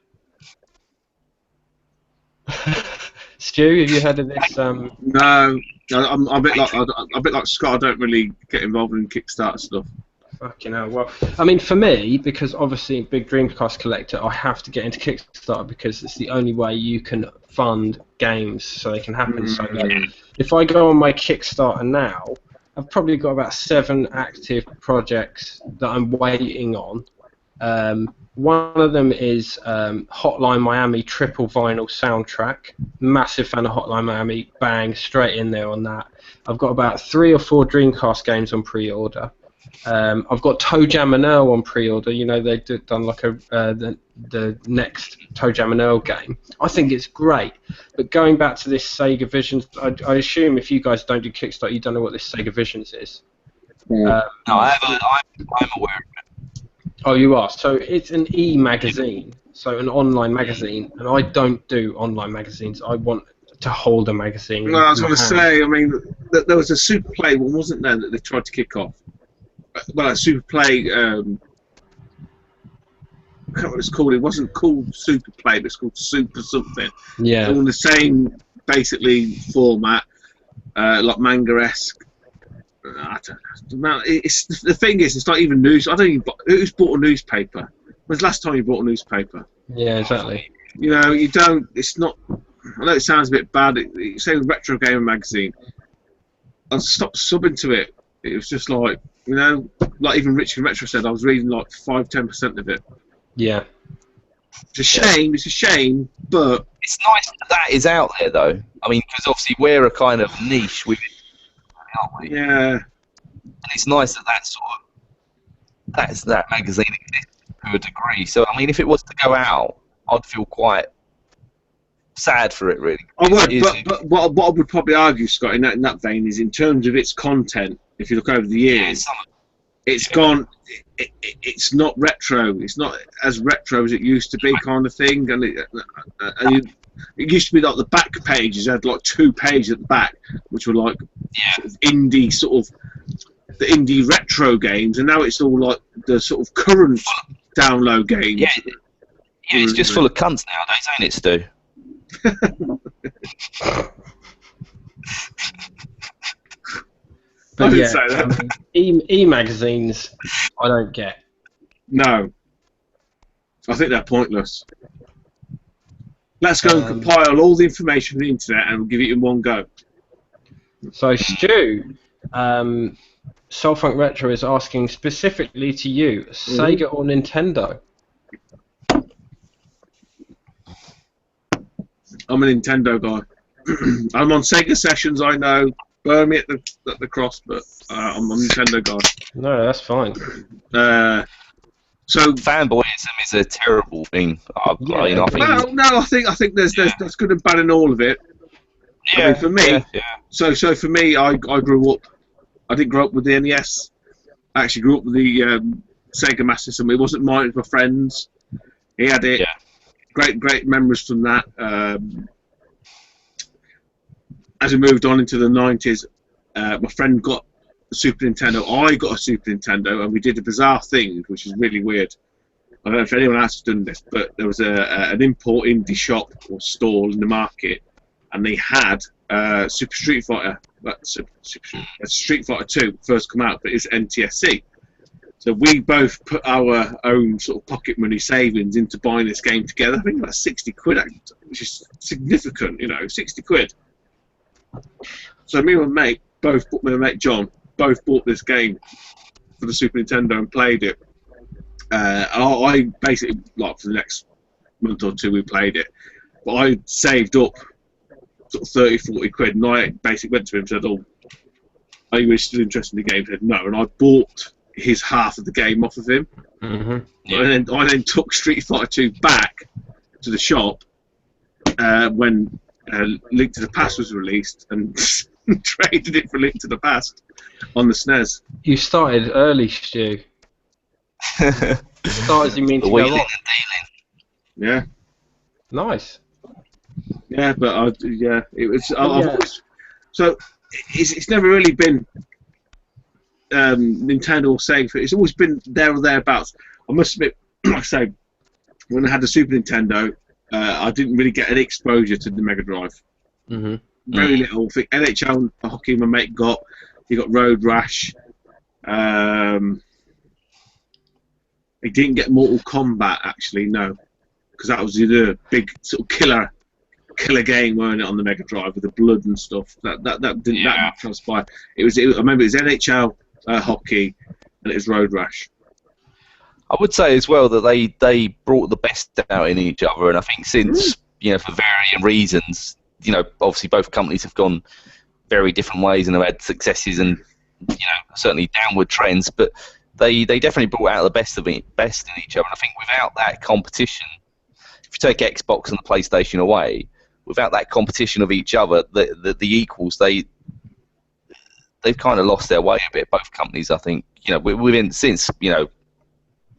Stu, have you heard of this? No, I'm a bit like Scott. I don't really get involved in Kickstarter stuff. Fucking hell. Well, I mean, for me, because obviously big Dreamcast collector, I have to get into Kickstarter because it's the only way you can fund games so they can happen. So like, if I go on my Kickstarter now, I've probably got about 7 active projects that I'm waiting on. One of them is Hotline Miami triple vinyl soundtrack. Massive fan of Hotline Miami. Bang, straight in there on that. I've got about 3 or 4 Dreamcast games on pre-order. I've got Toe Jam and Earl on pre-order. You know, they've done like the next Toe Jam and Earl game. I think it's great. But going back to this Sega Visions, I assume if you guys don't do Kickstarter, you don't know what this Sega Visions is. No, I'm aware of it. Oh, you are? So it's an e-magazine, so an online magazine, and I don't do online magazines. I want to hold a magazine. No, I was going to say, I mean, there was a Super Play one, wasn't there, that they tried to kick off? Well, a Super Play, I can't remember what it's called. It wasn't called Super Play, but it's called Super something. Yeah. All in the same, basically, format, like manga-esque. I don't know. It's the thing is, it's not even news. I don't even. Who's bought a newspaper? When's the last time you bought a newspaper? Yeah, exactly. You know, you don't. It's not. I know it sounds a bit bad. Say the Retro Gamer magazine. I stopped subbing to it. It was just like, you know, like even Richard Retro said, I was reading like 5-10% of it. Yeah. It's a shame. It's a shame, but it's nice that is out there, though. I mean, because obviously we're a kind of niche with it, aren't we? yeah. And it's nice that that magazine exists to a degree. So I mean, if it was to go out, I'd feel quite sad for it, really. I would, but what I would probably argue, Scott, in that vein, is in terms of its content. If you look over the years, it's gone. It's not retro. It's not as retro as it used to be, kind of thing. And it used to be like the back pages had like 2 pages at the back, which were like sort of the indie retro games, and now it's all like the sort of current download games. Yeah, it's just full of cunts nowadays, ain't it, Stu? But I didn't yeah, say that. I mean, e-magazines, I don't get. No, I think they're pointless. Let's go and compile all the information on the internet and we'll give it in one go. So Stu, Soulfunk Retro is asking specifically to you, Sega or Nintendo? I'm a Nintendo guy. I'm on Sega Sessions, I know. Burn me at the cross, but I'm a Nintendo guy. No, that's fine. So fanboyism is a terrible thing. I think. No, I think there's good and bad in all of it. Yeah. I mean, for me, yeah. so for me, I grew up. I didn't grow up with the NES. I actually grew up with the Sega Master System. It wasn't mine; it was my friend's. He had it. Yeah. Great memories from that. As we moved on into the 90s, my friend got a Super Nintendo. I got a Super Nintendo, and we did a bizarre thing, which is really weird. I don't know if anyone else has done this, but there was an import indie shop or stall in the market, and they had Super Street Fighter. Street Fighter 2 first come out, but it's NTSC. So we both put our own sort of pocket money savings into buying this game together. I think about 60 quid, which is significant, 60 quid. So me and my mate John, both bought this game for the Super Nintendo and played it. I basically, like, for the next month or two we played it, but I saved up sort of 30, 40 quid, and I basically went to him and said, "Oh, are you still interested in the game?" He said, "No," and I bought his half of the game off of him. Mm-hmm. Yeah. And then I took Street Fighter 2 back to the shop when Link to the Past was released, and traded it for Link to the Past on the SNES. You started early, Stu. Start as you mean to go Wheeling on. and dealing. Yeah, Nice. yeah, but it was. I've always, so it's never really been Nintendo or Sega. It's always been there or thereabouts. I must admit, like I say, when I had the Super Nintendo, I didn't really get any exposure to the Mega Drive. Mm-hmm. Very little. I think NHL hockey my mate got. He got Road Rash. He didn't get Mortal Kombat, actually, no, because that was the big sort of killer game, weren't it, on the Mega Drive with the blood and stuff. That didn't transpire. I remember it was NHL hockey, and it was Road Rash. I would say as well that they brought the best out in each other, and I think since, for varying reasons, obviously both companies have gone very different ways and have had successes and, certainly downward trends, but they definitely brought out the best in each other. And I think without that competition, if you take Xbox and the PlayStation away, without that competition of each other, the equals, they've kind of lost their way a bit. Both companies, I think, since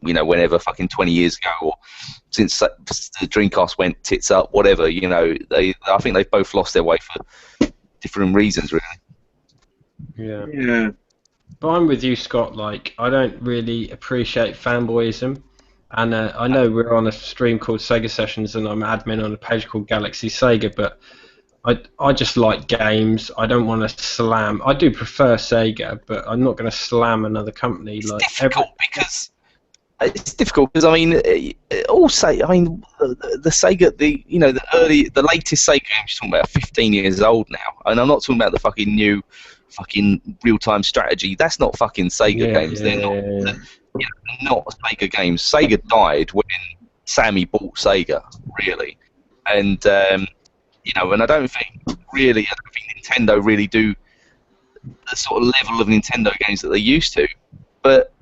whenever fucking 20 years ago, or since the Dreamcast went tits up, whatever, I think they've both lost their way for different reasons, really. Yeah. Yeah. But I'm with you, Scott. Like, I don't really appreciate fanboyism, and I know we're on a stream called Sega Sessions, and I'm admin on a page called Galaxy Sega. But I just like games. I don't want to slam. I do prefer Sega, but I'm not going to slam another company. It's difficult because the Sega, the latest Sega games you're talking about are 15 years old now, and I'm not talking about the fucking new real-time strategy. That's not fucking Sega games. They're not Sega games. Sega died when Sammy bought Sega, really, and and I don't think Nintendo really do the sort of level of Nintendo games that they used to. But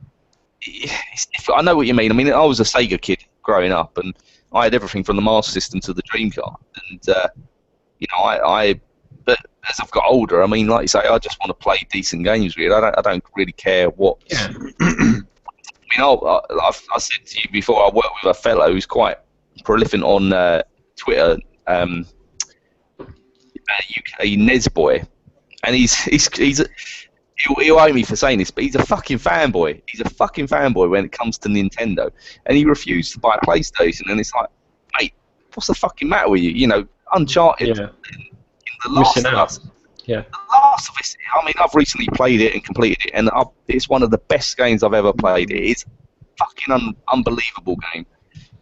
I know what you mean. I mean, I was a Sega kid growing up, and I had everything from the Master System to the Dreamcast, and but as I've got older, I mean, like you say, I just want to play decent games. Really, I don't really care what. Yeah. I mean, I've said to you before, I work with a fellow who's quite prolific on Twitter, UK Nesboy, and he'll owe me for saying this, but he's a fucking fanboy. He's a fucking fanboy when it comes to Nintendo, and he refused to buy a PlayStation. And it's like, mate, what's the fucking matter with you? Uncharted. Yeah. The Last of Us. Yeah. The Last of Us. I mean, I've recently played it and completed it, and it's one of the best games I've ever played. It is a fucking unbelievable game,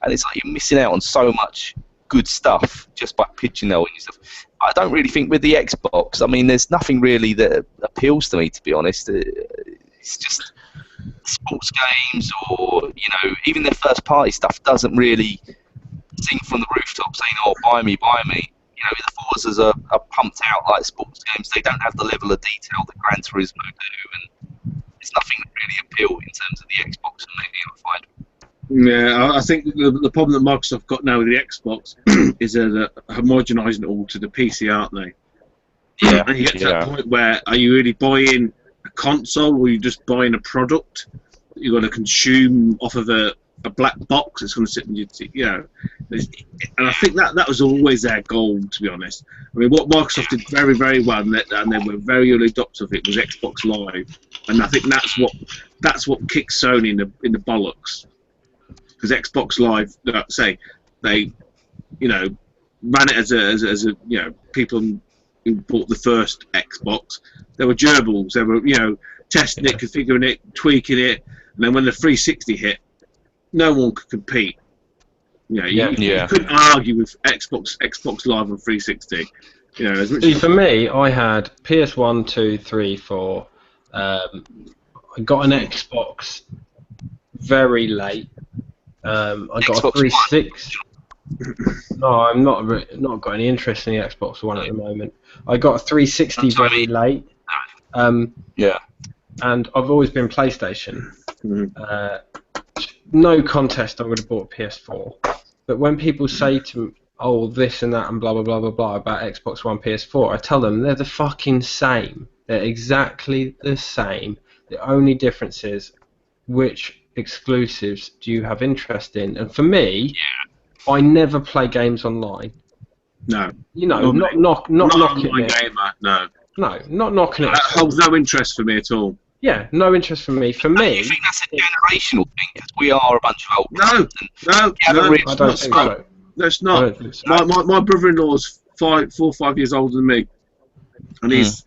and it's like you're missing out on so much good stuff just by pigeonholing yourself. I don't really think with the Xbox. I mean, there's nothing really that appeals to me, to be honest. It's just sports games, or even their first-party stuff doesn't really sing from the rooftop saying, "Oh, buy me." the Forzas are pumped out like sports games. They don't have the level of detail that Gran Turismo do, and there's nothing that really appeal in terms of the Xbox for me, I find. Yeah, I think the problem that Microsoft got now with the Xbox is they're homogenising it all to the PC, aren't they? Yeah, and you get to that point where, are you really buying a console, or are you just buying a product that you're going to consume off of a black box that's going to sit in your and I think that was always their goal, to be honest. I mean, what Microsoft did very, very well, and they were very early adopters of it, was Xbox Live, and I think that's what kicked Sony in the bollocks, because Xbox Live, they ran it as a people who bought the first Xbox. They were gerbils. They were testing it, configuring it, tweaking it, and then when the 360 hit, no one could compete. You couldn't argue with Xbox Live on 360. See, for me, I had PS1, 2, 3, 4. I got an Xbox very late. I got a 360. No, I'm not got any interest in the Xbox One at the moment. I got a 360 very late. And I've always been PlayStation. No contest, I would have bought a PS4. But when people say to me, oh, this and that and blah, blah, blah, blah, blah about Xbox One, PS4, I tell them they're the fucking same. They're exactly the same. The only difference is which exclusives do you have interest in. And for me, I never play games online. No. Not knocking it. Gamer, no. No, not knocking it. That holds no interest for me at all. Yeah, no interest for me. For me, you think that's a generational thing? Because we are a bunch of old. No, I don't think so. No, it's not. My brother-in-law's 4 or 5 years older than me, and he's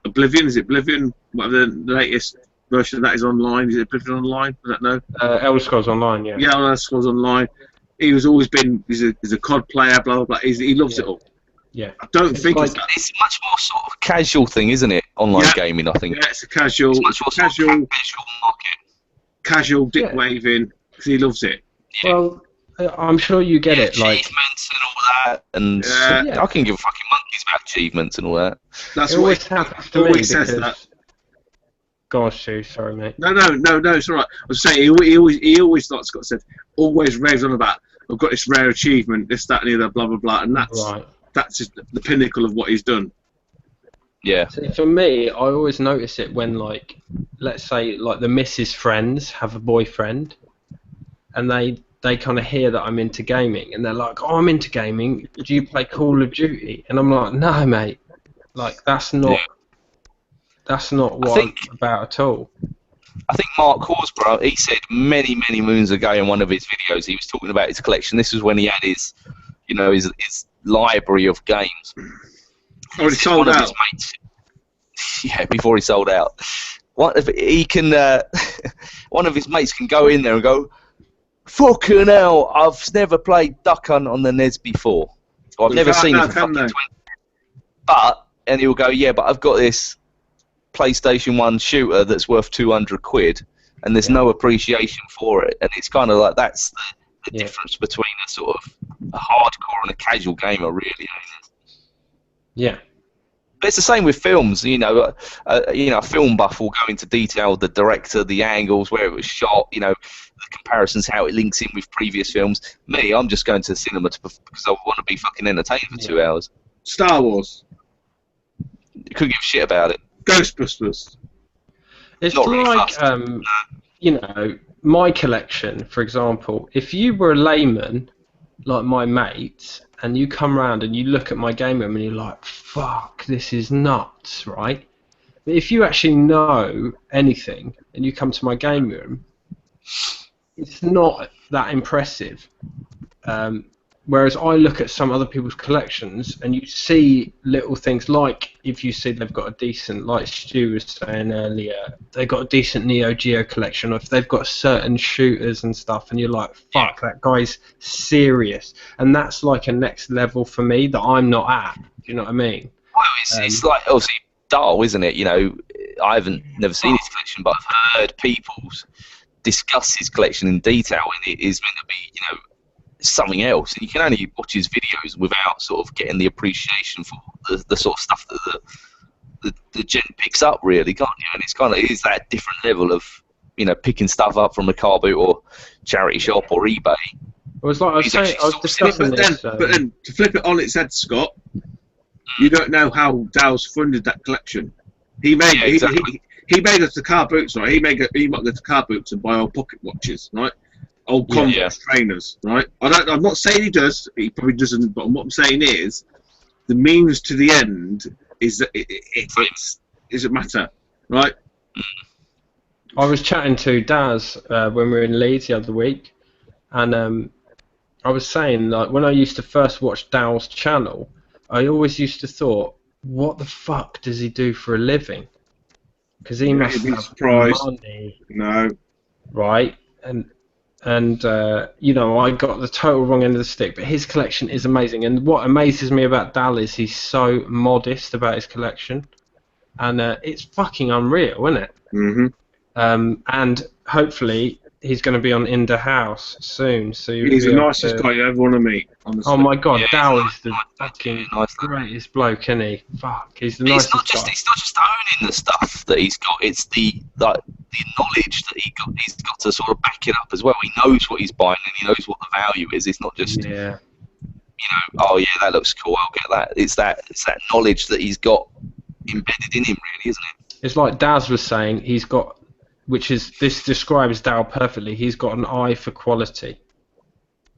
Oblivion. Is it Oblivion? Whatever the latest version of that is online. Is it Oblivion Online? I don't know. Elder Scrolls Online, yeah. Yeah, Elder Scrolls Online. He's always been. He's a COD player. Blah blah blah. He loves it all. Yeah. I don't think it's much more sort of casual thing, isn't it? Online gaming, I think. Yeah, it's a casual. It's much more casual market. Casual dick waving because he loves it. Yeah. Well, I'm sure you get it. Achievements and all that, and I can give fucking monkeys about achievements and all that. That's it what always happens to me says because... that. Go on, Stu. Sorry, mate. No, it's all right. I was saying he always, like Scott said, always raves on about, I've got this rare achievement, this, that, and the other, blah blah blah, and that's just the pinnacle of what he's done. Yeah. See, for me, I always notice it when, like, let's say, like the missus' friends have a boyfriend, and they kind of hear that I'm into gaming, and they're like, "Oh, I'm into gaming. Do you play Call of Duty?" And I'm like, "No, mate. Like, that's not what I'm about at all." I think Mark Horsburgh, he said many moons ago in one of his videos, he was talking about his collection. This was when he had his library of games. Already sold out. His mates, before he sold out. One of his mates can go in there and go, "Fucking hell, I've never played Duck Hunt on the NES before. So I've never seen it for fucking 20." And he'll go, "Yeah, but I've got this PlayStation 1 shooter that's worth 200 quid, and there's no appreciation for it." And it's kind of like that's the difference between a sort of a hardcore and a casual gamer, really. Yeah. But it's the same with films. A film buff will go into detail, the director, the angles, where it was shot, the comparisons, how it links in with previous films. Me, I'm just going to the cinema because I want to be fucking entertained for 2 hours. Star Wars. You couldn't give a shit about it. Ghostbusters. It's Not really like, fast. my collection, for example, if you were a layman, like my mates, and you come round and you look at my game room and you're like, fuck, this is nuts, right? But if you actually know anything and you come to my game room, it's not that impressive. Whereas I look at some other people's collections and you see little things like, if you see they've got a decent, like Stu was saying earlier, they've got a decent Neo Geo collection, or if they've got certain shooters and stuff, and you're like, fuck, that guy's serious. And that's like a next level for me that I'm not at. Do you know what I mean? Well, it's like, obviously, Dahl, isn't it? I haven't never seen his collection, but I've heard people discuss his collection in detail, and it is meant to be, something else, and you can only watch his videos without sort of getting the appreciation for the sort of stuff that the gent picks up, really, can't you? And it is that different level of, you know, picking stuff up from a car boot or charity shop or eBay. It was like I was saying, I was discussing this. But then, to flip it on its head, Scott, you don't know how Dow's funded that collection. He made he made us the car boots, right? He made the car boots and buy old pocket watches, right? Old Converse trainers, right? I'm not saying he does. He probably doesn't. But what I'm saying is, the means to the end is that it doesn't matter, right? I was chatting to Daz when we were in Leeds the other week, and I was saying, like, when I used to first watch Dow's channel, I always used to thought, what the fuck does he do for a living? Because he must have money. No. Right? And you know, I got the total wrong end of the stick, but his collection is amazing. And what amazes me about Dal is he's so modest about his collection. And it's fucking unreal, isn't it? Mm-hmm. And hopefully he's going to be on In the House soon. So he's the nicest guy you ever want to meet, honestly. Oh my god, Dal is the fucking greatest bloke, isn't he? Fuck, he's the nicest guy. It's not just owning the stuff that he's got, it's the knowledge that he's got to sort of back it up as well. He knows what he's buying and he knows what the value is. It's not just, you know, oh yeah, that looks cool, I'll get that. It's that knowledge that he's got embedded in him, really, isn't it? It's like Daz was saying, he's got, this describes Dal perfectly, he's got an eye for quality.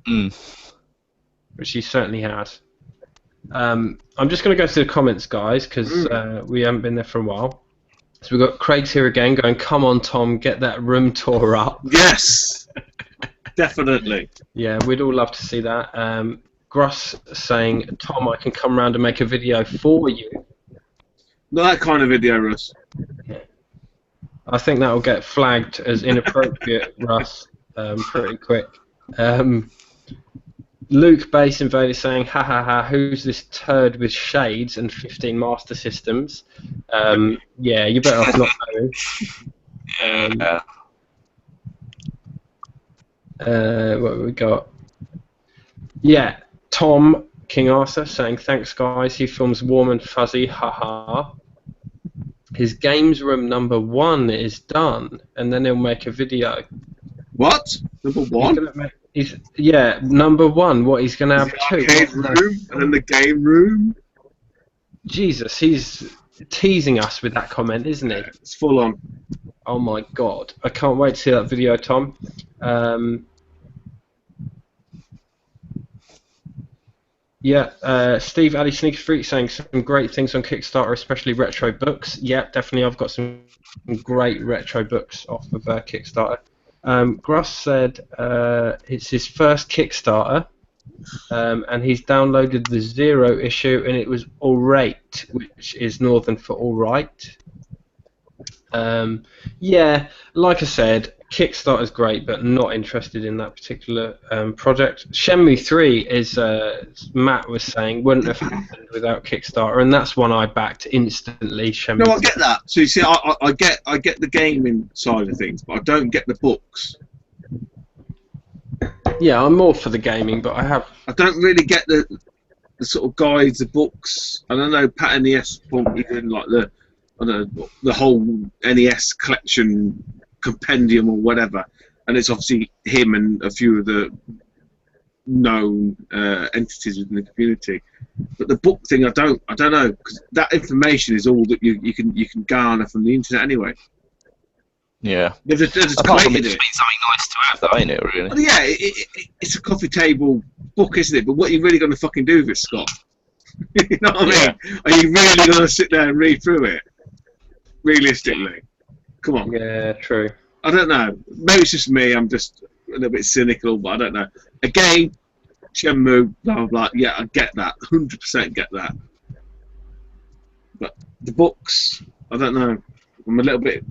Which he certainly has. I'm just going to go to the comments, guys, because we haven't been there for a while. So we've got Craig's here again going, come on, Tom, get that room tour up. Yes! Definitely. Yeah, we'd all love to see that. Gruss saying, Tom, I can come round and make a video for you. Not that kind of video, Russ. Yeah. I think that will get flagged as inappropriate, Russ, pretty quick. Luke Base Invader saying, ha ha ha, who's this turd with shades and 15 Master Systems? Yeah, you better off not knowing. What have we got? Yeah, Tom King Arthur saying, thanks guys, he films warm and fuzzy, haha. His games room #1 is done, and then he'll make a video. What? #1? Yeah, #1. What, he's going to have two? Arcade room, and then the game room? Jesus, he's teasing us with that comment, isn't he? Yeah, it's full on. Oh my god. I can't wait to see that video, Tom. Yeah, Steve Ali Sneaker Freak saying some great things on Kickstarter, especially retro books. Yeah, definitely. I've got some great retro books off of Kickstarter. Gruss said it's his first Kickstarter, and he's downloaded the 0 issue, and it was alright, which is Northern for alright. Yeah, like I said, Kickstarter's great, but not interested in that particular project. Shenmue 3 is, Matt was saying, wouldn't have happened without Kickstarter, and that's one I backed instantly. Shenmue. No, I get that. So you see, I get the gaming side of things, but I don't get the books. Yeah, I'm more for the gaming, but I don't really get the sort of guides, the books. I don't know, Pat NES probably did like the whole NES collection compendium or whatever, and it's obviously him and a few of the known entities within the community. But the book thing, I don't know, because that information is all that you can garner from the internet anyway. Yeah. They've just apart from it created just being something nice to have, though, ain't it? Really. Well, yeah, it's a coffee table book, isn't it? But what are you really going to fucking do with it, Scott? You know what I mean? Are you really going to sit there and read through it? Realistically. Come on. Yeah, true. I don't know. Maybe it's just me. I'm just a little bit cynical, but I don't know. Again, Shenmue, blah, blah, blah. Yeah, I get that. 100% get that. But the books, I don't know. I'm a little bit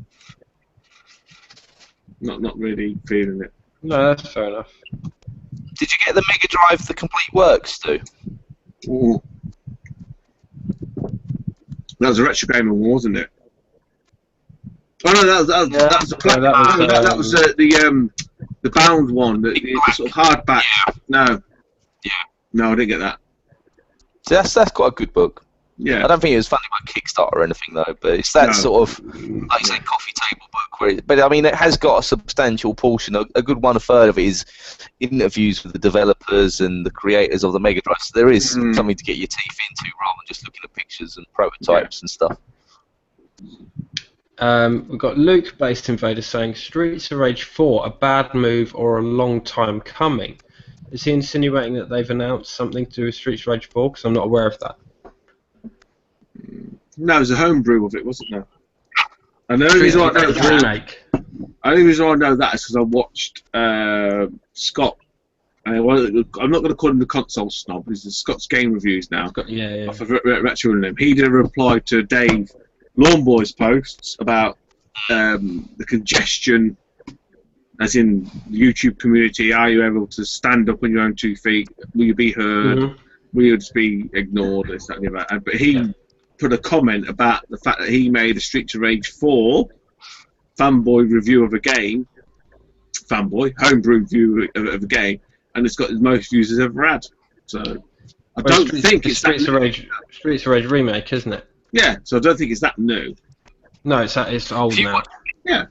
not really feeling it. No, that's fair enough. Did you get the Mega Drive, the Complete Works, Stu? Ooh. That was a Retro Game Award, wasn't it? Oh no, that was the The bound one, the sort of hardback. Yeah. No. Yeah. No, I didn't get that. So that's quite a good book. Yeah. I don't think it was funded by Kickstarter or anything though, but it's that No. sort of, like you say, coffee table book. But I mean, it has got a substantial portion. A good 1/3 of it is interviews with the developers and the creators of the Mega Drive. So there is something to get your teeth into rather than just looking at pictures and prototypes and stuff. We've got Luke, Based Invader, saying Streets of Rage 4, a bad move or a long time coming. Is he insinuating that they've announced something to do with Streets of Rage 4? Because I'm not aware of that. No, it was a homebrew of it, wasn't there? And the only reason I know that, remake. only reason I know that is because I watched Scott. I'm not going to call him the console snob. He's the Scott's Game Reviews now. Yeah. Off of Retro and him. He did a reply to Dave Lawnboy's posts about the congestion, as in the YouTube community. Are you able to stand up on your own 2 feet? Will you be heard? Will you just be ignored? This, that, and the other. But he put a comment about the fact that he made a Streets of Rage 4 fanboy review of a game, homebrew review of a game, and it's got the most views it's ever had. So I don't think it's Streets of Rage remake, isn't it? Yeah, so I don't think it's that new. No, it's old now. Yeah.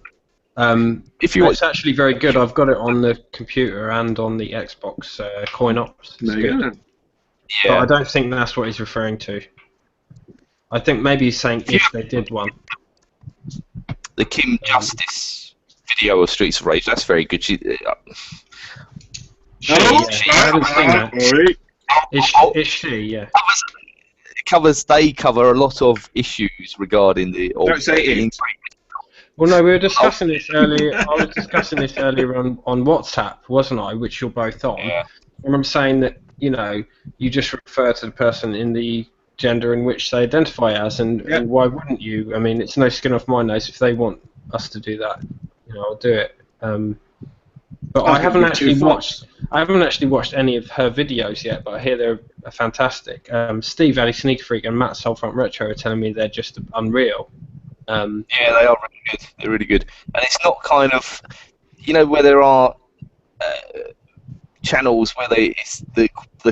It's actually very good. I've got it on the computer and on the Xbox coin ops. There you go. But I don't think that's what he's referring to. I think maybe he's saying if they did one. The Kim Justice video of Streets of Rage, that's very good. I haven't seen that. Is she? Yeah. They cover a lot of issues regarding the. Don't say it. Well, no, we were discussing this earlier. I was discussing this earlier on WhatsApp, wasn't I? Which you're both on. Yeah. And I'm saying that you just refer to the person in the gender in which they identify as, and why wouldn't you? I mean, it's no skin off my nose if they want us to do that. I'll do it. But I haven't actually watched any of her videos yet, but I hear they're fantastic. Steve, Ali Sneaker Freak, and Matt Soulfront Retro are telling me they're just unreal. Yeah, they are really good. They're really good, and it's not kind of, where there are channels where the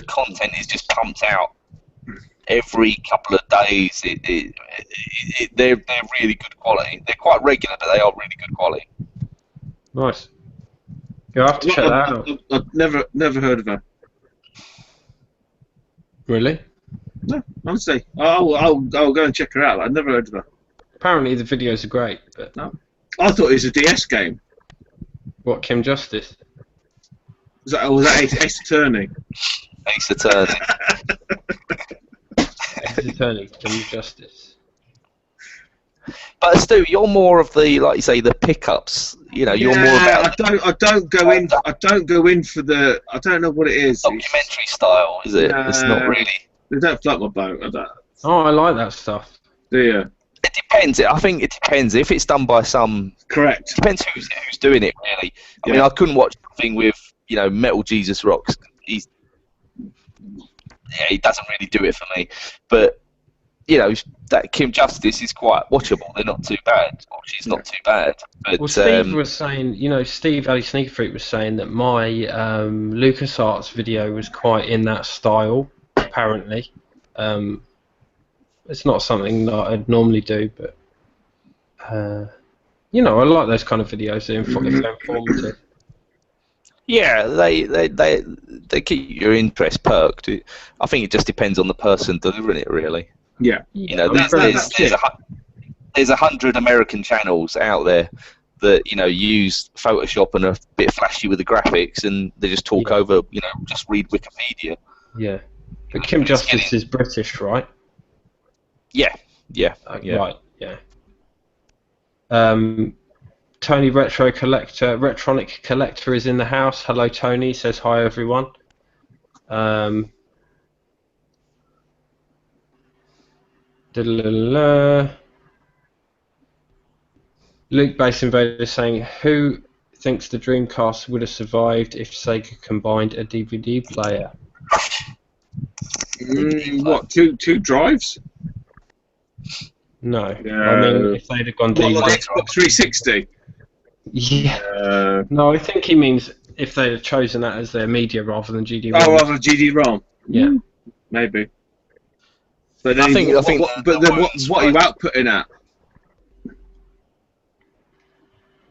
content is just pumped out every couple of days. They're really good quality. They're quite regular, but they are really good quality. Nice. You'll have to check that out. I've never heard of her. Really? No, honestly. I'll go and check her out. I've never heard of her. Apparently the videos are great, but no. I thought it was a DS game. What, Kim Justice? Was that Ace Attorney? Ace Attorney. Ace Attorney, Kim Justice. But Stu, you're more of the, like you say, the pickups. You're more about. I don't go in. I don't go in for the. I don't know what it is. Documentary style, is it? It's not really. They don't float my boat. Oh, I like that stuff. Do you? It depends. I think it depends if it's done by some. Correct. It depends who's doing it, really. I mean, I couldn't watch something with Metal Jesus Rocks. He doesn't really do it for me. But that Kim Justice is quite watchable. They're not too bad. Or she's not too bad. But, well, Steve was saying, Steve Ali Sneaker Freak was saying that my LucasArts video was quite in that style. Apparently, it's not something that I'd normally do, but I like those kind of videos. They're informative. Yeah, they keep your interest perked. I think it just depends on the person delivering it, really. Yeah. There's 100 American channels out there that use Photoshop and are a bit flashy with the graphics, and they just talk over. Just read Wikipedia. Yeah. But Kim Justice is British, right? Yeah. Right. Yeah. Tony Retronic Collector is in the house. Hello, Tony. Says hi, everyone. Luke Base Invader is saying, who thinks the Dreamcast would have survived if Sega combined a DVD player? What, two drives? No. I mean, if they'd have gone DVD. Like Xbox 360? Yeah. No, I think he means if they had chosen that as their media rather than GD-ROM. Oh, rather than GD-ROM. Yeah. Maybe. But then, I think what are you right. outputting at?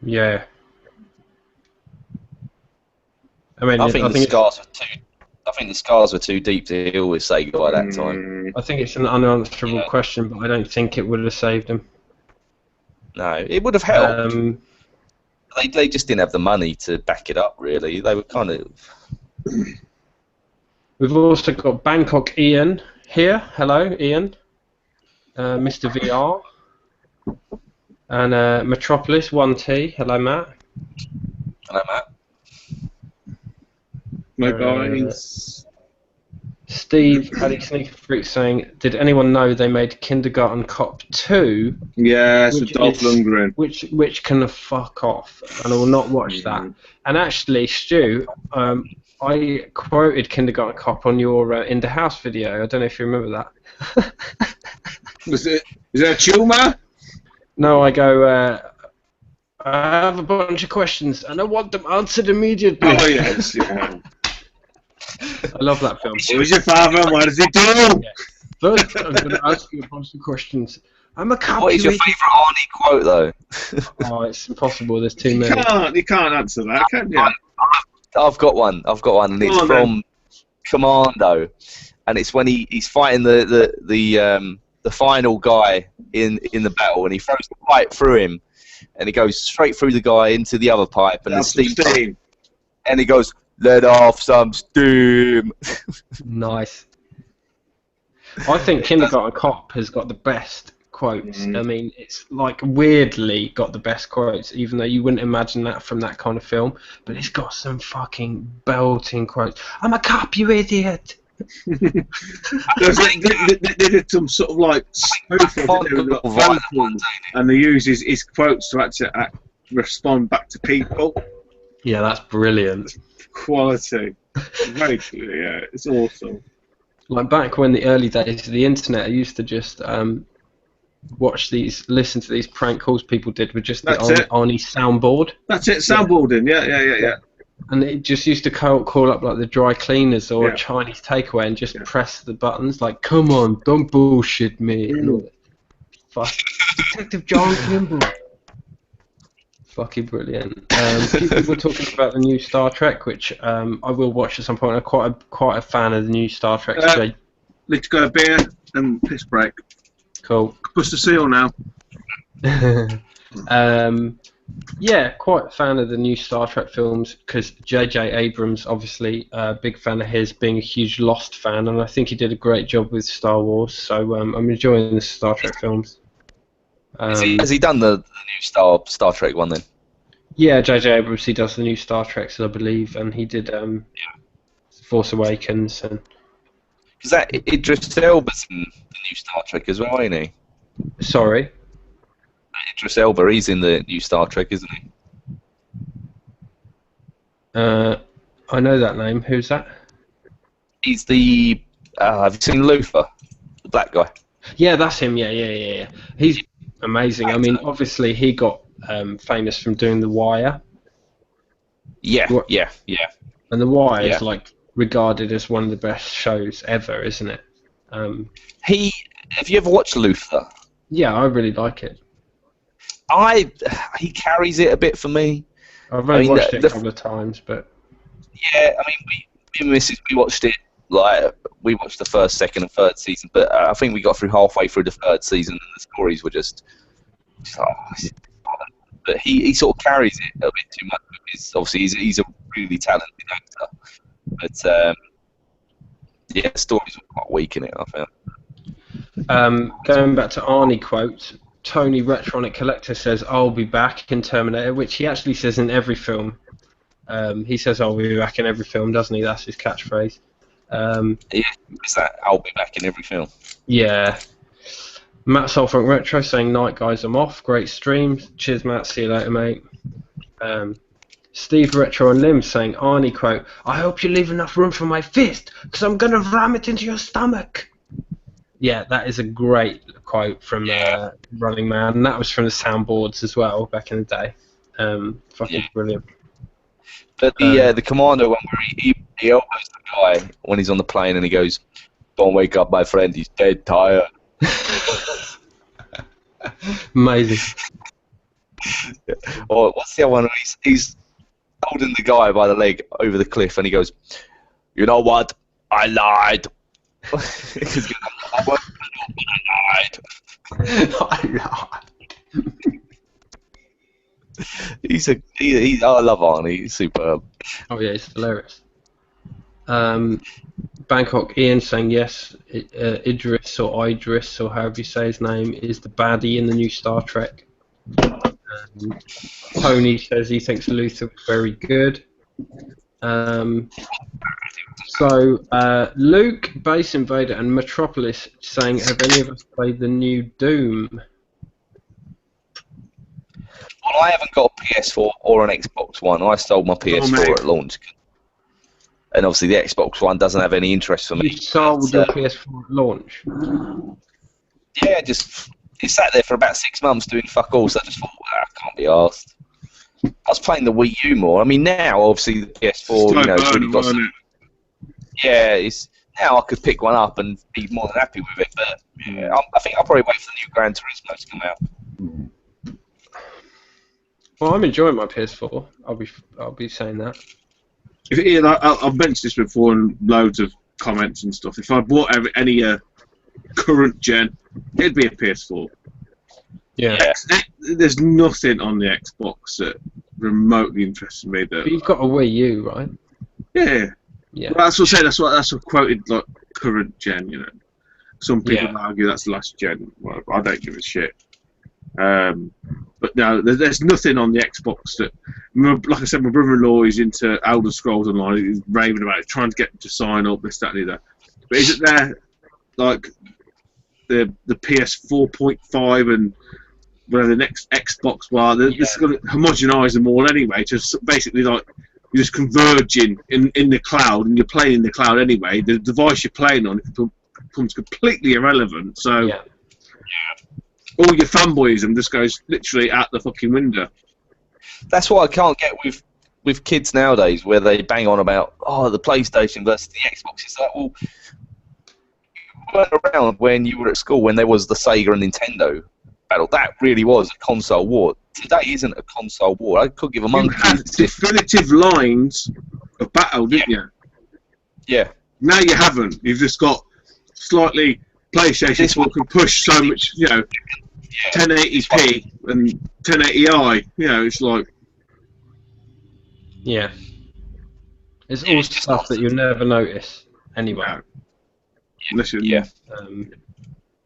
Yeah. I mean, I think the scars were too deep to deal with Sega by that time. I think it's an unanswerable question, but I don't think it would have saved him. No, it would have helped. They just didn't have the money to back it up, really. They were kind of... We've also got Bangkok Ian here. Hello, Ian. Mr. VR. And Metropolis 1T. Hello, Matt. Hello, Matt. My guys. Steve, Addy Sneaker Freak saying, did anyone know they made Kindergarten Cop 2? Yes, with Dolph Lundgren. Which can fuck off, and I will not watch that. And actually, Stu, I quoted Kindergarten Cop on your In the House video. I don't know if you remember that. Is that a tumour? No, I go, I have a bunch of questions, and I want them answered immediately. Oh, yes, yeah. I love that film. Who's your father and what does he do? Yeah. First, I'm going to ask you a bunch of questions. I'm a cop. What is your favourite Arnie quote, though? Oh, it's impossible. There's too many. You can't answer that, can you? I've got one, and it's from Commando, and it's when he's fighting the final guy in the battle, and he throws the pipe through him, and he goes straight through the guy into the other pipe, and the steam, and he goes, "Let off some steam." Nice. I think Kindergarten Cop has got the best quotes. I mean, it's like weirdly got the best quotes, even though you wouldn't imagine that from that kind of film. But it's got some fucking belting quotes. I'm a cop, you idiot. They did some sort of like spoof of it, and they use his quotes to actually respond back to people. Yeah, that's brilliant. Quality. Very cool, yeah, it's awesome. Like back when the early days of the internet, I used to just listen to these prank calls people did with just the Arnie soundboard. That's it, soundboarding, yeah. And it just used to call up like the dry cleaners or a Chinese takeaway and just press the buttons like, come on, don't bullshit me. And all that. Fuck. Detective John Kimball. Fucking brilliant. People were talking about the new Star Trek, which I will watch at some point. I'm quite a fan of the new Star Trek. Need to go a beer and piss break. Cool. Push the seal now. Yeah, quite a fan of the new Star Trek films because J.J. Abrams, obviously, a big fan of his, being a huge Lost fan, and I think he did a great job with Star Wars. So I'm enjoying the Star Trek films. Has he done the new Star Trek one then? Yeah, J.J. Abrams, he does the new Star Treks, I believe, and he did Force Awakens. And is that Idris Elba's in the new Star Trek as well, ain't he? Sorry? Idris Elba, he's in the new Star Trek, isn't he? I know that name. Who's that? He's the... have you seen Luther? The black guy. Yeah, that's him. Yeah. He's amazing. I mean, obviously, he got famous from doing The Wire. Yeah. And The Wire is like regarded as one of the best shows ever, isn't it? Have you ever watched Luther? Yeah, I really like it. He carries it a bit for me. I've only watched it a couple of times, but yeah, I mean, me and Mrs. we watched it we watched the first, second, and third season, but I think we got through halfway through the third season, and the stories were just but he sort of carries it a bit too much because obviously he's a really talented actor, but the stories were quite weak in it, I found. Going back to Arnie quotes, Tony Retronic Collector says, "I'll be back" in Terminator, which he actually says in every film. He says, "I'll be back" in every film, doesn't he? That's his catchphrase. Is that "I'll be back" in every film? Yeah. Matt Soulfunk Retro saying, "Night guys, I'm off. Great stream. Cheers, Matt. See you later, mate." Steve Retro and Lim saying, Arnie quote, "I hope you leave enough room for my fist, because I'm going to ram it into your stomach." Yeah, that is a great quote from Running Man, and that was from the soundboards as well back in the day. Fucking brilliant. But the Commando one where he elbows the guy when he's on the plane and he goes, "Don't wake up, my friend. He's dead tired." Amazing. Or what's the other one? He's holding the guy by the leg over the cliff and he goes, "You know what? I lied." I lied. I I love Arnie. He's superb. Oh yeah, it's hilarious. Bangkok Ian saying yes, Idris or however you say his name is the baddie in the new Star Trek. Tony says he thinks Luther was very good. Luke, Base Invader and Metropolis saying, have any of us played the new Doom? Well, I haven't got a PS4 or an Xbox One. I stole my PS4 at launch. And obviously the Xbox One doesn't have any interest for me. You sold your PS4 at launch? Yeah, it sat there for about 6 months doing fuck all, so I just thought, I can't be arsed. I was playing the Wii U more. I mean, now, obviously, the PS4, it's really got some... Yeah, now I could pick one up and be more than happy with it, but yeah, I think I'll probably wait for the new Gran Turismo to come out. Well, I'm enjoying my PS4. I'll be saying that. Ian, I've mentioned this before in loads of comments and stuff. If I bought any current gen, it'd be a PS4. Yeah. There's nothing on the Xbox that remotely interests me. But you've got a Wii U, right? Yeah. Yeah. Well, that's what I say. That's what quoted like current gen. Some people argue that's the last gen. Well, I don't give a shit. But no, there's nothing on the Xbox that, like I said, my brother-in-law is into Elder Scrolls Online. He's raving about it, trying to get them to sign up, this, that, and the other. But isn't there like the PS4.5 and whatever the next Xbox bar? This is going to homogenise them all anyway. Just basically like you're just converging in the cloud, and you're playing in the cloud anyway. The device you're playing on becomes completely irrelevant. So. Yeah. All your fanboyism just goes literally out the fucking window. That's what I can't get with kids nowadays, where they bang on about the PlayStation versus the Xbox. It's like, well, you weren't around when you were at school when there was the Sega and Nintendo battle. That really was a console war. Today isn't a console war. I could give a monkey. You had definitive lines of battle, didn't you? Yeah. Now you haven't. You've just got slightly PlayStation 4 can push so much, 1080p and 1080i. It's like. Yeah. It's all stuff that you'll never notice anyway. Yeah.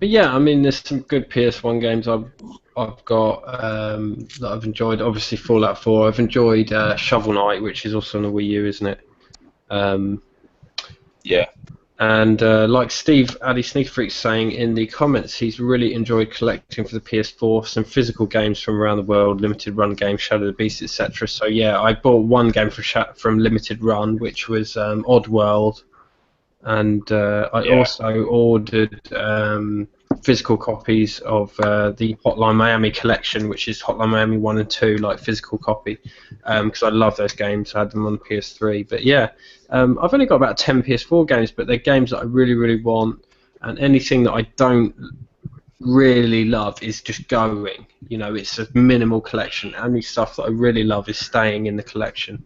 But yeah, I mean, there's some good PS1 games I've got that I've enjoyed. Obviously, Fallout 4. I've enjoyed Shovel Knight, which is also on the Wii U, isn't it? Yeah. And like Steve, Addy Sneaker Freak's saying in the comments, he's really enjoyed collecting for the PS4 some physical games from around the world, limited run games, Shadow of the Beast, etc. So yeah, I bought one game from limited run, which was Oddworld, and I also ordered physical copies of the Hotline Miami collection, which is Hotline Miami 1 and 2, like physical copy, because I love those games. I had them on the PS3. But yeah, I've only got about 10 PS4 games, but they're games that I really, really want, and anything that I don't really love is just going. It's a minimal collection. Only stuff that I really love is staying in the collection.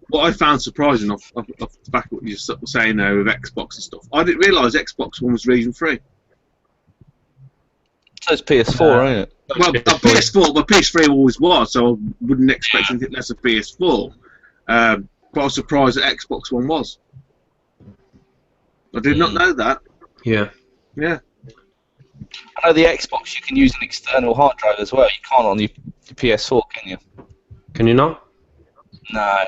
What I found surprising off the back of what you were saying there with Xbox and stuff, I didn't realise Xbox One was region free. So it's PS4, ain't it? Well, PS4, but PS3 always was, so I wouldn't expect anything less of PS4. But I was surprised that Xbox One was. I did not know that. Yeah. Yeah. I know the Xbox, you can use an external hard drive as well. You can't on your PS4, can you? Can you not? No.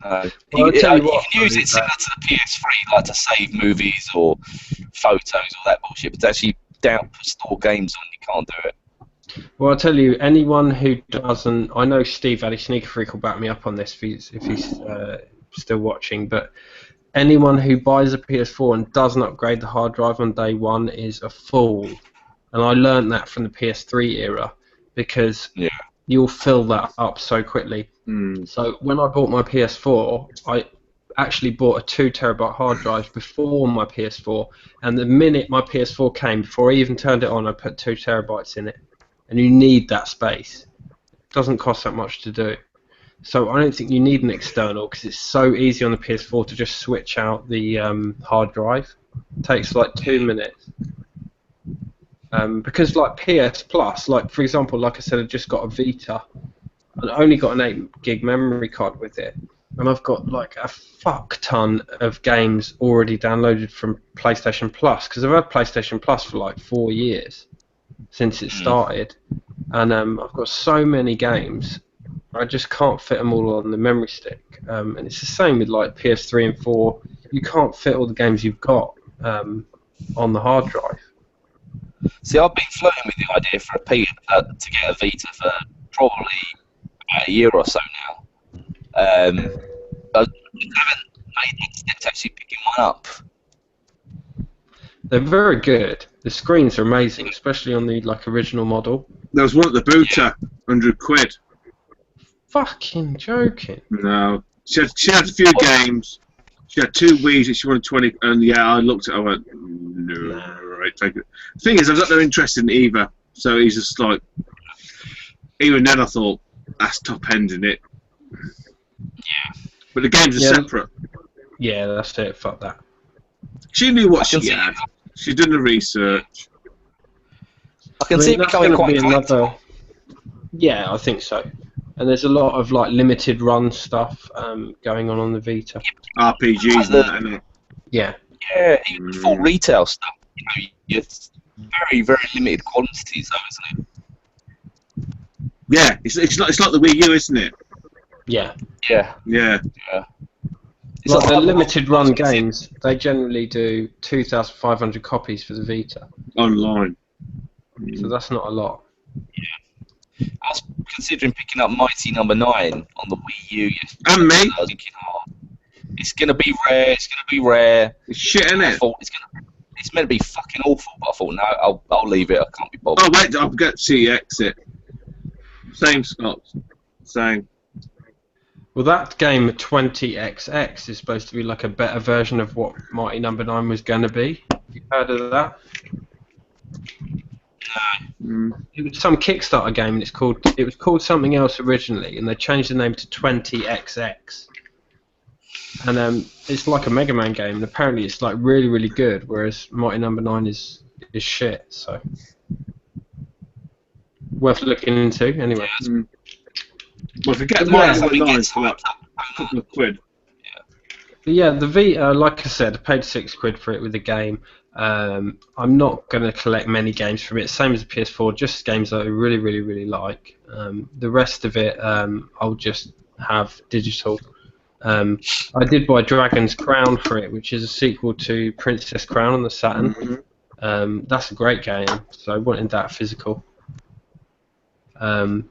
Well, you can use it similar to the PS3, like to save movies or photos, all that bullshit, but to actually store games on, you can't do it. Well, I'll tell you, anyone who doesn't... I know Steve, Addy Sneaker Freak, will back me up on this if he's still watching, but anyone who buys a PS4 and doesn't upgrade the hard drive on day one is a fool. And I learned that from the PS3 era, because you'll fill that up so quickly. So when I bought my PS4, I actually bought a 2 terabyte hard drive before my PS4, and the minute my PS4 came, before I even turned it on, I put 2 terabytes in it. And you need that space. It doesn't cost that much to do. So I don't think you need an external, because it's so easy on the PS4 to just switch out the hard drive. It takes like 2 minutes. Because like PS Plus, like for example, like I said, I just got a Vita. I only got an 8 gig memory card with it, and I've got like a fuck ton of games already downloaded from PlayStation Plus, because I've had PlayStation Plus for like 4 years since it started, and I've got so many games, I just can't fit them all on the memory stick. And it's the same with like PS3 and 4. You can't fit all the games you've got on the hard drive. See, I've been flirting with the idea for to get a Vita for probably about a year or so now. I haven't made that step to actually picking one up. They're very good. The screens are amazing, especially on the like original model. There was one at the Booter, £100. Fucking joking. No. She had a few games. She had 2 Wii's that she wanted 20, and yeah, I looked at it, I went, no, right, take it. The thing is, I've got no interest in either, so he's just like, even then I thought, that's top end, isn't it? Yeah. But the games are separate. Yeah, that's it, fuck that. She knew what she had. She's done the research. I can see it becoming quite another. Yeah, I think so. And there's a lot of like limited run stuff going on the Vita. RPGs and that, isn't it? Yeah. Yeah, even full retail stuff. You know, it's very, very limited quantities, though, isn't it? Yeah, it's like the Wii U, isn't it? Yeah. Yeah. Yeah. Yeah. It's Like the limited run games, they generally do 2,500 copies for the Vita. Online. So that's not a lot. Yeah. I was considering picking up Mighty Number 9 on the Wii U yesterday. And me. I was thinking, it's going to be rare, it's going to be rare. It's shit, isn't I it? thought it's meant to be fucking awful, but I thought, no, I'll leave it, I can't be bothered. Oh, wait, I've got TootyUk it. Same, Scott. Same. Well, that game 20XX is supposed to be like a better version of what Mighty Number 9 was going to be. Have you heard of that? No. It was some Kickstarter game, and it was called something else originally, and they changed the name to 20XX. And it's like a Mega Man game, and apparently it's like really, really good, whereas Mighty Number 9 is shit. So worth looking into, anyway. Well, if you get Mighty Number 9 for like a couple of quid. But yeah, the Vita, like I said, I paid £6 for it with the game. I'm not going to collect many games from it, same as the PS4, just games that I really, really, really like. The rest of it, I'll just have digital. I did buy Dragon's Crown for it, which is a sequel to Princess Crown on the Saturn. That's a great game, so I wanted that physical. But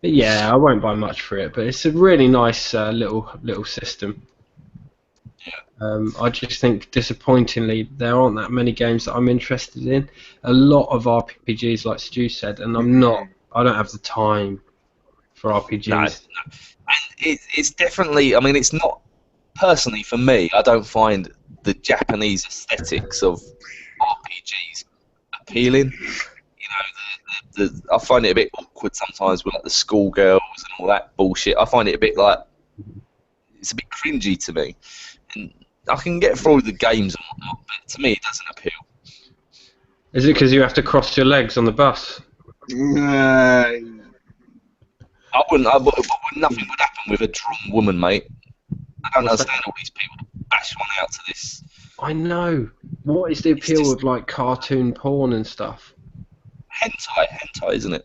yeah, I won't buy much for it, but it's a really nice little system. I just think, disappointingly, there aren't that many games that I'm interested in. A lot of RPGs, like Stu said, and I don't have the time for RPGs. No. And it's definitely, I mean, it's not, personally for me, I don't find the Japanese aesthetics of RPGs appealing. You know, I find it a bit awkward sometimes with like the schoolgirls and all that bullshit. I find it a bit like, it's a bit cringy to me. And I can get through the games and whatnot, but to me it doesn't appeal. Is it because you have to cross your legs on the bus? No. Nothing would happen with a drawn woman, mate. I don't understand all these people that bash one out to this. I know. What is the appeal of like cartoon porn and stuff? Hentai, isn't it?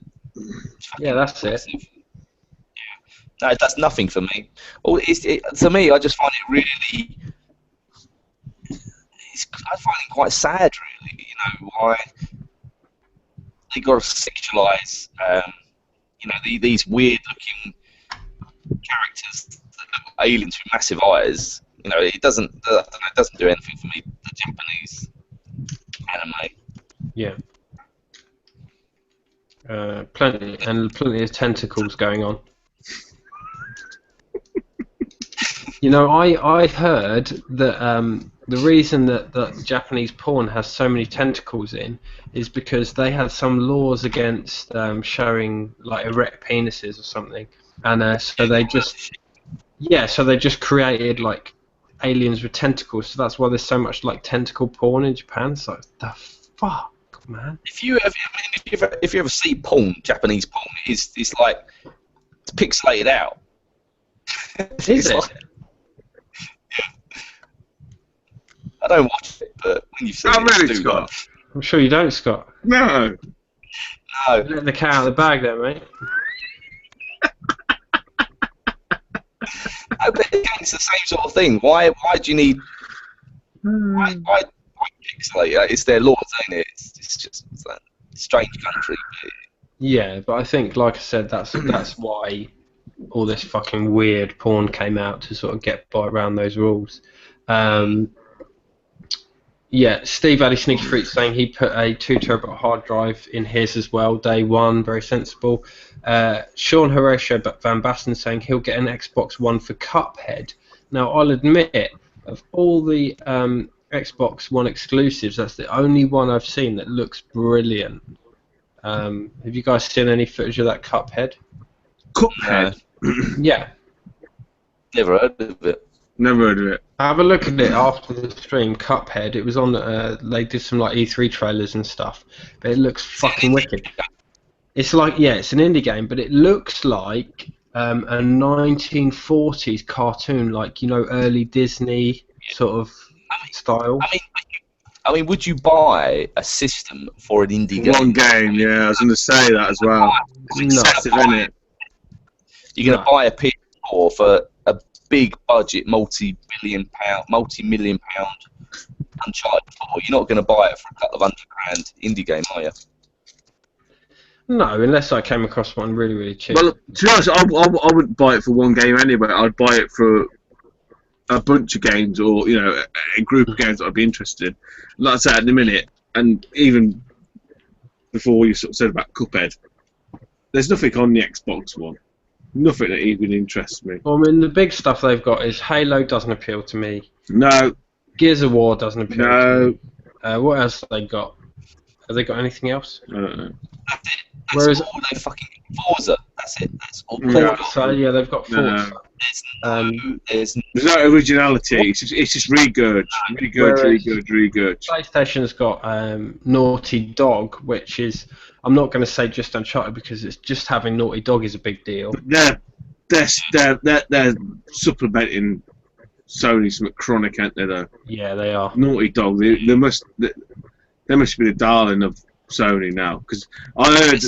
Yeah, that's impressive. It. Yeah. No, it does nothing for me. To me, I just find it really. I find it quite sad, really. You know, why they got to sexualise. These weird-looking characters that look like aliens with massive eyes. You know, it doesn't do anything for me. The Japanese anime. Yeah. plenty of tentacles going on. You know, I heard that the reason that Japanese porn has so many tentacles in is because they had some laws against showing like erect penises or something, and so they just created like aliens with tentacles. So that's why there's so much like tentacle porn in Japan. So the fuck, man. If you ever see porn, Japanese porn, it's like it's pixelated out. Is it? Like, I don't watch it, but when you've seen it, really, do Scott? like, I'm sure you don't, Scott. No. no. Let the cat out of the bag there, mate. No, but again, it's the same sort of thing. Why do you need? Why pixelate it? It's their laws, ain't it? It's just it's that strange country. Yeah, but I think, like I said, that's why all this fucking weird porn came out, to sort of get by around those rules. Yeah, Steve Addy Sneaky Freak saying he put a 2 terabyte hard drive in his as well, day one, very sensible. Sean Horatio Van Basten saying he'll get an Xbox One for Cuphead. Now, I'll admit, of all the Xbox One exclusives, that's the only one I've seen that looks brilliant. Have you guys seen any footage of that Cuphead? Cuphead? Yeah. Never heard of it. Never heard of it. Have a look at it after the stream. Cuphead. It was on. They did some like E3 trailers and stuff, but it looks fucking wicked. It's like, yeah, it's an indie game, but it looks like a 1940s cartoon, like, you know, early Disney sort of style. I mean, would you buy a system for an indie game? One game, yeah. I was going to say that as well. It's excessive, isn't it? You're going to buy a PS4 for a big budget, multi-million pound Uncharted 4. You're not going to buy it for a couple of £100 indie game, are you? No, unless I came across one really, really cheap. Well, to be honest, I wouldn't buy it for one game anyway. I'd buy it for a bunch of games, or, you know, a group of games that I'd be interested in. Like I said in a minute, and even before you sort of said about Cuphead, there's nothing on the Xbox One. Nothing that even interests me. Well, I mean, the big stuff they've got is Halo doesn't appeal to me. No. Gears of War doesn't appeal to me. No. What else have they got? Have they got anything else? I don't know. That's all they fucking Forza. That's it. That's all. Yeah. So yeah, they've got Forza. There's no originality. It's just regurg. Regurg. PlayStation's got Naughty Dog, which is, I'm not going to say just Uncharted because it's just having Naughty Dog is a big deal. They're supplementing Sony's chronic, aren't they? Though. Yeah, they are. Naughty Dog. They must be the darling of Sony now, because I heard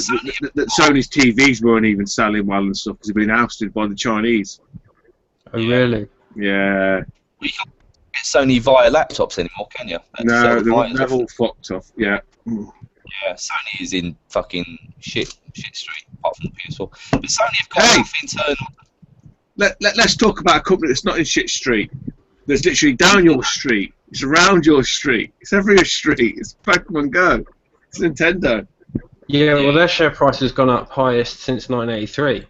that Sony's TVs weren't even selling well and stuff because they've been ousted by the Chinese. Oh, really? Yeah. You can't get Sony via laptops anymore, can you? No, they're all fucked off. Yeah. Yeah, Sony is in fucking shit street, apart from the PS4. But Sony have got enough internal. Let's talk about a company that's not in shit street. That's literally down your street. It's around your street. It's every street. It's Pokemon Go. It's Nintendo. Yeah, well, their share price has gone up highest since 1983.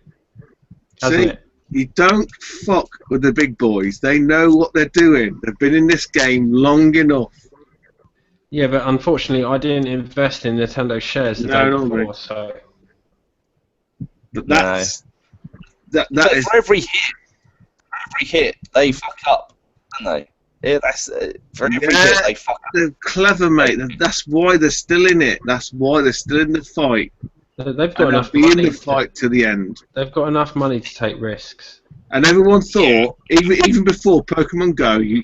Hasn't it? You don't fuck with the big boys. They know what they're doing. They've been in this game long enough. Yeah, but unfortunately, I didn't invest in Nintendo shares the day before, so. But that is for every hit, they fuck up, don't they? Yeah, that's for every hit they fuck up. They're clever, mate. That's why they're still in it. That's why they're still in the fight. They've got enough money. Be in the to fight to the end. They've got enough money to take risks. And everyone thought, even before Pokemon Go, you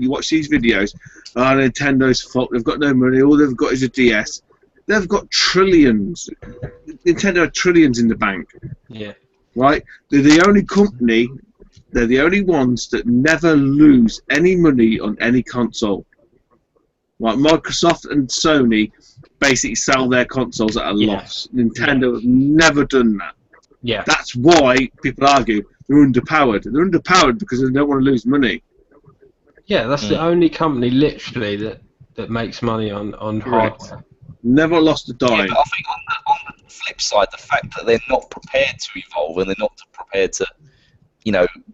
watch these videos. Oh, Nintendo's fault. They've got no money. All they've got is a DS. They've got trillions. Nintendo had trillions in the bank. Yeah. Right? They're the only company. They're the only ones that never lose any money on any console. Like Microsoft and Sony basically sell their consoles at a loss. Nintendo have never done that. Yeah. That's why people argue they're underpowered. They're underpowered because they don't want to lose money. Yeah, that's the only company literally that makes money on hardware. Never lost a dime. Yeah, but I think flip side, the fact that they're not prepared to evolve and they're not prepared to,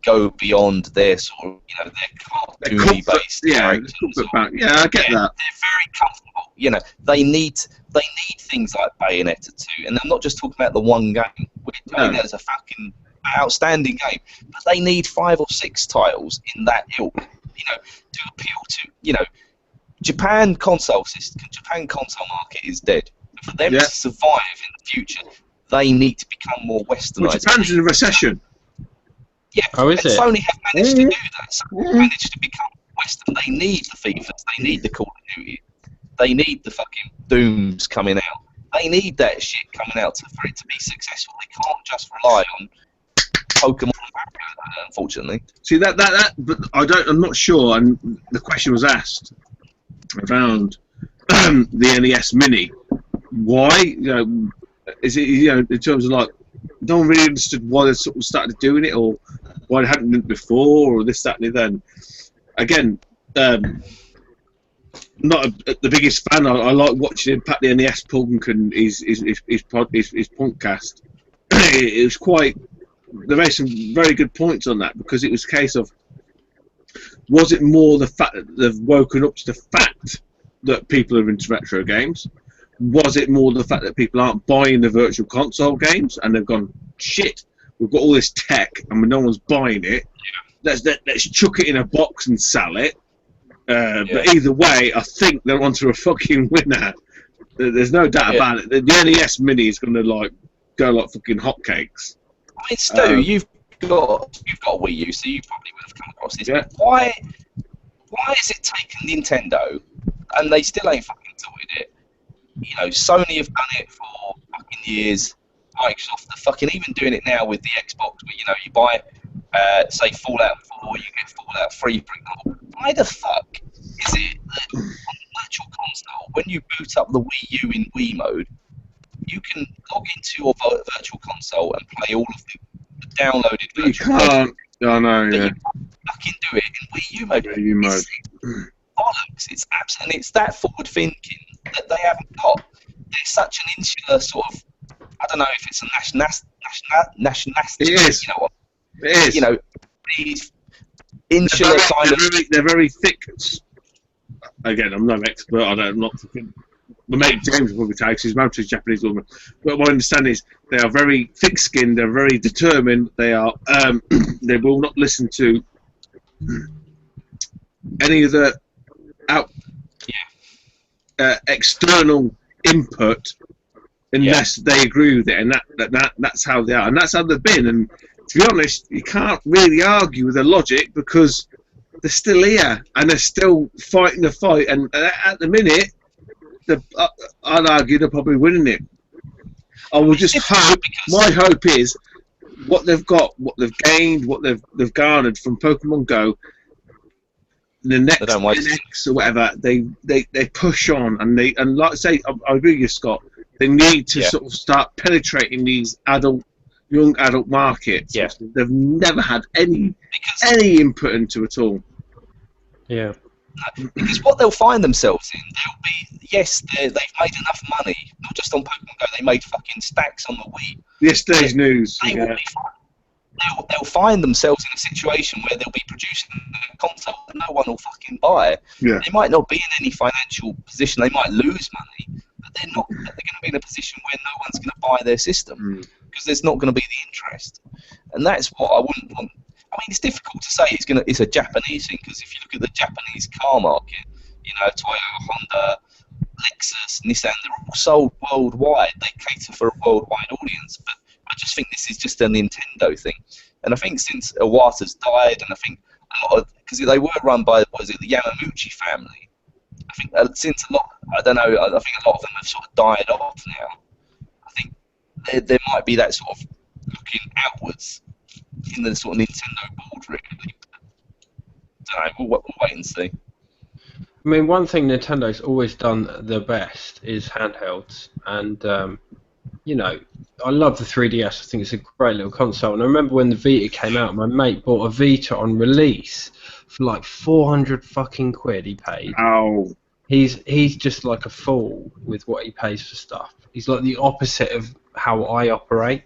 go beyond their sort of, their cartoony based characters. Yeah, I get that. They're very comfortable. They need things like Bayonetta 2, and I'm not just talking about the one game. That is a fucking outstanding game, but they need 5 or 6 titles in that ilk, to appeal to, Japan console market is dead. For them to survive in the future, they need to become more westernized. Well, Japan's in a recession. Yeah, and Sony have managed to do that. Sony have managed to become Western. They need the FIFAs, they need the Call of Duty, they need the fucking Dooms coming out. They need that shit coming out for it to be successful. They can't just rely on Pokemon, unfortunately. See but I'm not sure. And the question was asked around the NES Mini. Why? Is it in terms of like, no one really understood why they sort of started doing it, or why they hadn't done it before, or this, that, and the then. Again, not the biggest fan. I like watching him pat the NES punk and his punkcast. It was quite. They made some very good points on that, because it was a case of, was it more the fact that they've woken up to the fact that people are into retro games? Was it more the fact that people aren't buying the virtual console games and they've gone, shit, we've got all this tech and no one's buying it, let's chuck it in a box and sell it? But either way, I think they're onto a fucking winner. There's no doubt about it. The NES Mini is going to go like fucking hotcakes. I mean, Stu, you've got a Wii U, so you probably would have come across this. Yeah. Why has it taken Nintendo, and they still ain't fucking sorted it? Sony have done it for fucking years. Microsoft are fucking even doing it now with the Xbox, where you buy, say, Fallout 4, you get Fallout 3, for example. Why the fuck is it that on the virtual console, when you boot up the Wii U in Wii mode, you can log into your virtual console and play all of the downloaded virtual You can't. I know, yeah. You fucking do it in Wii U mode. Wii U mode. It's bollocks. It's and it's that forward thinking that they haven't got. There's such an insular sort of. I don't know if it's a nationalistic. It is. It is. These insular kind of. They're very thick. Again, I'm no expert. I'm not. My mate James will probably tell you, 'cause his mouth is Japanese woman. But what I understand is they are very thick-skinned. They're very determined. They are. They will not listen to any of the external input unless they agree with it, and that's how they are, and that's how they've been. And to be honest, you can't really argue with their logic, because they're still here and they're still fighting the fight. And at the minute, I'd argue they're probably winning it. I will just hope. My hope is what they've got, what they've gained, what they've garnered from Pokemon Go. The next or whatever, they push on, and like I say, I agree with you, Scott. They need to sort of start penetrating these young adult markets. Yeah. They've never had any input into at all. Yeah. Because what they'll find themselves in, they'll be, they've made enough money, not just on Pokemon Go, they made fucking stacks on the Wii. Yesterday's news. They will be fine. They'll find themselves in a situation where they'll be producing a console that no one will fucking buy. Yeah. They might not be in any financial position, they might lose money, but they're going to be in a position where no one's going to buy their system, because there's not going to be the interest. And that's what I wouldn't want. I mean, it's difficult to say it's a Japanese thing, because if you look at the Japanese car market, Toyota, Honda, Lexus, Nissan, they're all sold worldwide. They cater for a worldwide audience, but I just think this is just a Nintendo thing. And I think since Iwata's died, and I think a lot of, because they were run by, the Yamauchi family, I think since I think a lot of them have sort of died off now. I think there might be that sort of looking outwards in the sort of Nintendo board, really. I don't know, we'll wait and see. I mean, one thing Nintendo's always done the best is handhelds, and I love the 3DS. I think it's a great little console. And I remember when the Vita came out, my mate bought a Vita on release for like 400 fucking quid. He paid. Ow. He's just like a fool with what he pays for stuff. He's like the opposite of how I operate.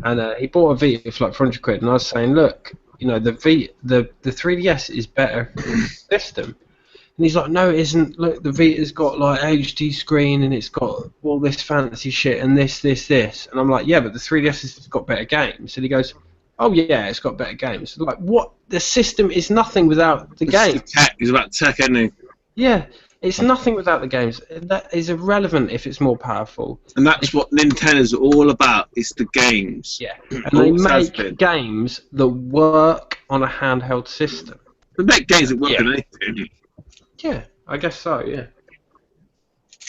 And he bought a Vita for like 400 quid, and I was saying, look, you know, the 3DS is better system. And he's like, no, it isn't. Look, the Vita's got like HD screen, and it's got all this fancy shit, and this. And I'm like, yeah, but the 3DS has got better games. And he goes, oh yeah, it's got better games. Like, what? The system is nothing without the game. He's about tech, isn't he? Yeah, it's nothing without the games. That is irrelevant if it's more powerful. And that's what Nintendo's all about. It's the games. Yeah, and they make games that work on a handheld system. They make games that work on anything. Yeah, I guess so. Yeah.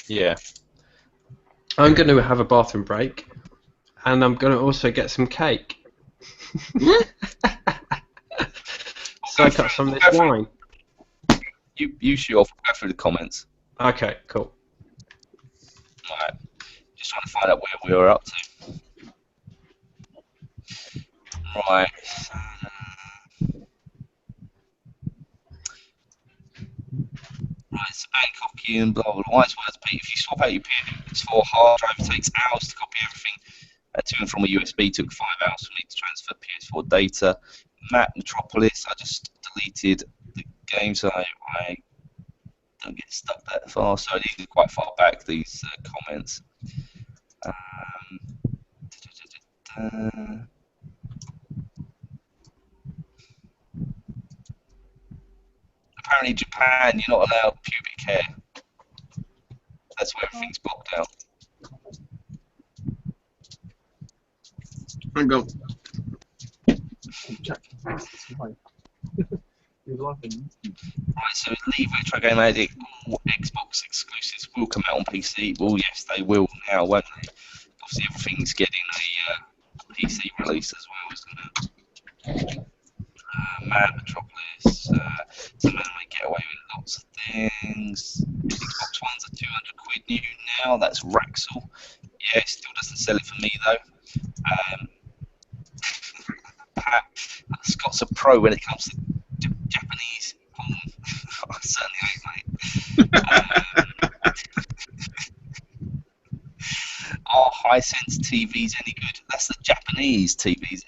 Yeah. I'm going to have a bathroom break, and I'm going to also get some cake. So I got some of this wine. You shoot off. Go through the comments. Okay, cool. Alright. Just trying to find out where we were up to. Right. Right, it's Bangkoky and blah blah blah. Wise words, Pete. If you swap out your PS4 hard drive, it takes hours to copy everything to and from a USB. Took 5 hours for me to transfer PS4 data. Matt Metropolis. I just deleted the game, so I don't get stuck that far. So these are quite far back. These comments. Apparently, Japan, you're not allowed pubic hair. That's where everything's blocked out. Hang on. Right, so leave Retro Game Addict. All Xbox exclusives will come out on PC. Well, yes, they will now, won't they? Obviously, everything's getting a PC release as well, isn't it? Mad Metropolis. Some of them may get away with lots of things. Xbox Ones are 200 quid new now. That's Raxel. Yeah, it still doesn't sell it for me though. Pat, Scott's a pro when it comes to Japanese porn. I certainly ain't, mate. Are Hisense TVs any good? That's the Japanese TVs,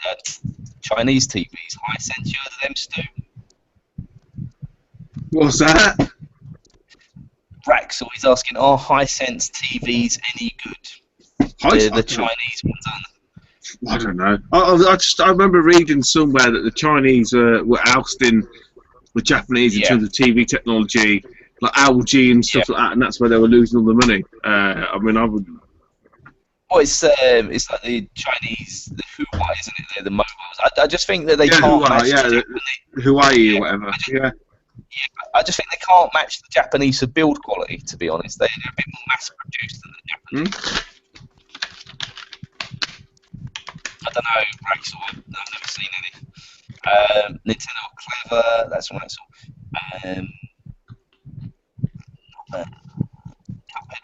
Chinese TVs. Hisense, you heard of them, Stu? What's that? Raxel, he's asking, are Hisense TVs any good? The Chinese ones, aren't they? I don't know. I remember reading somewhere that the Chinese were ousting the Japanese in terms of TV technology, like LG and stuff like that, and that's where they were losing all the money. I mean, I would. Well, it's like the Chinese, the Huawei, isn't it? They're the mobiles. I just think that they can't match the Japanese, or whatever. I just think they can't match the Japanese for build quality. To be honest, they're a bit more mass-produced than the Japanese. I don't know, Raxel. I've never seen any. Nintendo are clever. That's from Raxel. Cuphead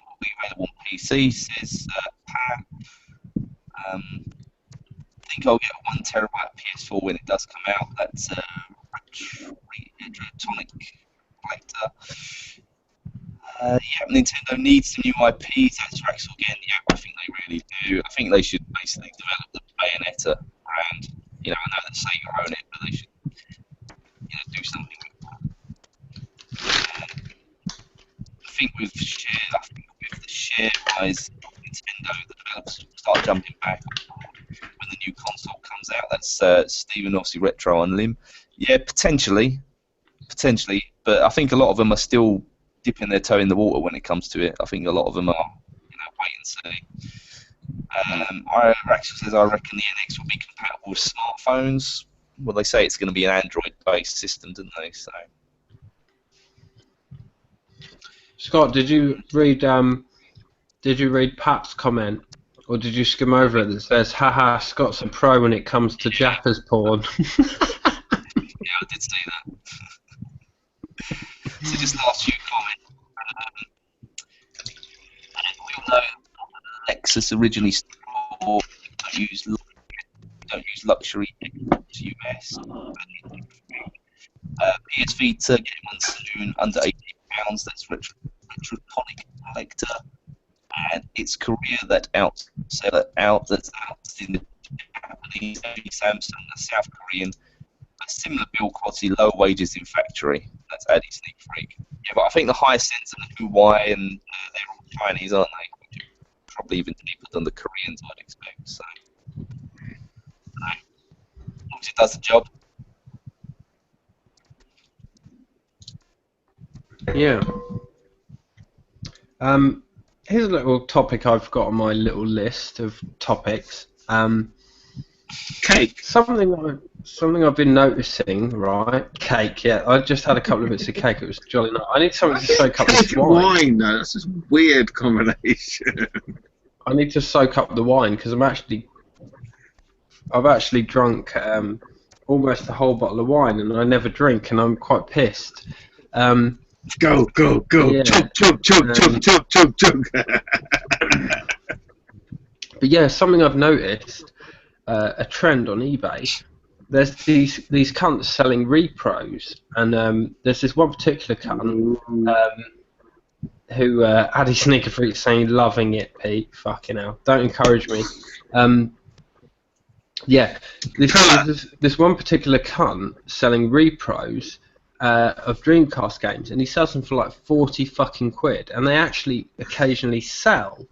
will be available on PC, says Pat. I think I'll get a 1 terabyte PS4 when it does come out. That's Retrotonic collector. Nintendo needs some new IPs. That's Raxel again. Yeah, I think they really do. I think they should basically develop the Bayonetta brand. I know that Sega own it, but they should, do something with that. I think with the share-wise Nintendo, the developers will start jumping back when the new console comes out. That's Stephen, obviously Retro on Lim. Yeah, potentially, but I think a lot of them are still dipping their toe in the water when it comes to it. I think a lot of them are, wait and see. Raxel says, I reckon the NX will be compatible with smartphones. Well, they say it's going to be an Android-based system, didn't they? So. Scott, did you read Pat's comment, or did you skim over it that says, haha, Scott's a pro when it comes to Jappers porn? Yeah, I did see that. So just last few comments. We all know Lexus originally don't use luxury US. PS Vita, get one soon, under £80. That's Retrotonic collector. and it's Korea that's out in the Japanese, Samsung, a South Korean, a similar build quality, lower wages in factory. That's Addy Sneak Freak. Yeah, but I think the highest ends are the Hawaiian, they're all Chinese, aren't they? Which are probably even cheaper than the Koreans, I'd expect. So, obviously, it does the job. Yeah. Here's a little topic I've got on my little list of topics. Cake. Something I've been noticing, right? Cake, yeah. I just had a couple of bits of cake. It was jolly nice. I need something to soak up this wine. No, that's a weird combination. I need to soak up the wine because I've actually drunk almost a whole bottle of wine, and I never drink, and I'm quite pissed. Go, yeah. chug. But yeah, something I've noticed, a trend on eBay. There's these cunts selling repros, and there's this one particular cunt who Addy Sneaker Freak saying loving it, Pete. Fucking hell, don't encourage me. Yeah, this one particular cunt selling repros of Dreamcast games, and he sells them for like 40 fucking quid, and they actually occasionally sell.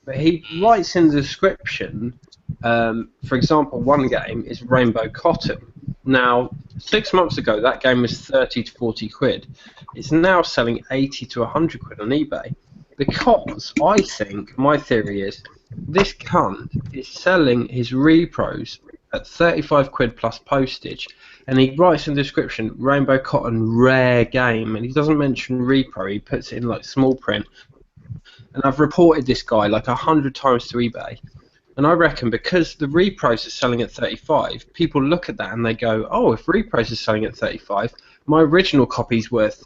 But he writes in the description, for example, one game is Rainbow Cotton. Now, 6 months ago, that game was 30 to 40 quid. It's now selling 80 to 100 quid on eBay. Because I think, my theory is, this cunt is selling his repros at 35 quid plus postage, and he writes in the description, Rainbow Cotton rare game, and he doesn't mention repro, he puts it in like small print. And I've reported this guy like 100 times to eBay, and I reckon because the repros are selling at 35, people look at that and they go, oh, if repros are selling at 35, my original copy's worth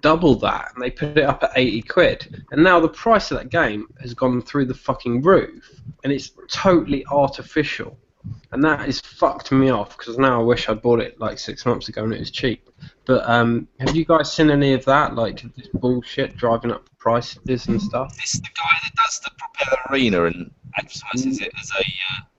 double that, and they put it up at 80 quid. And now the price of that game has gone through the fucking roof, and it's totally artificial. And that has fucked me off, because now I wish I'd bought it like 6 months ago and it was cheap. But have you guys seen any of that, like this bullshit driving up prices and stuff? This is the guy that does the Propeller Arena and advertises it as a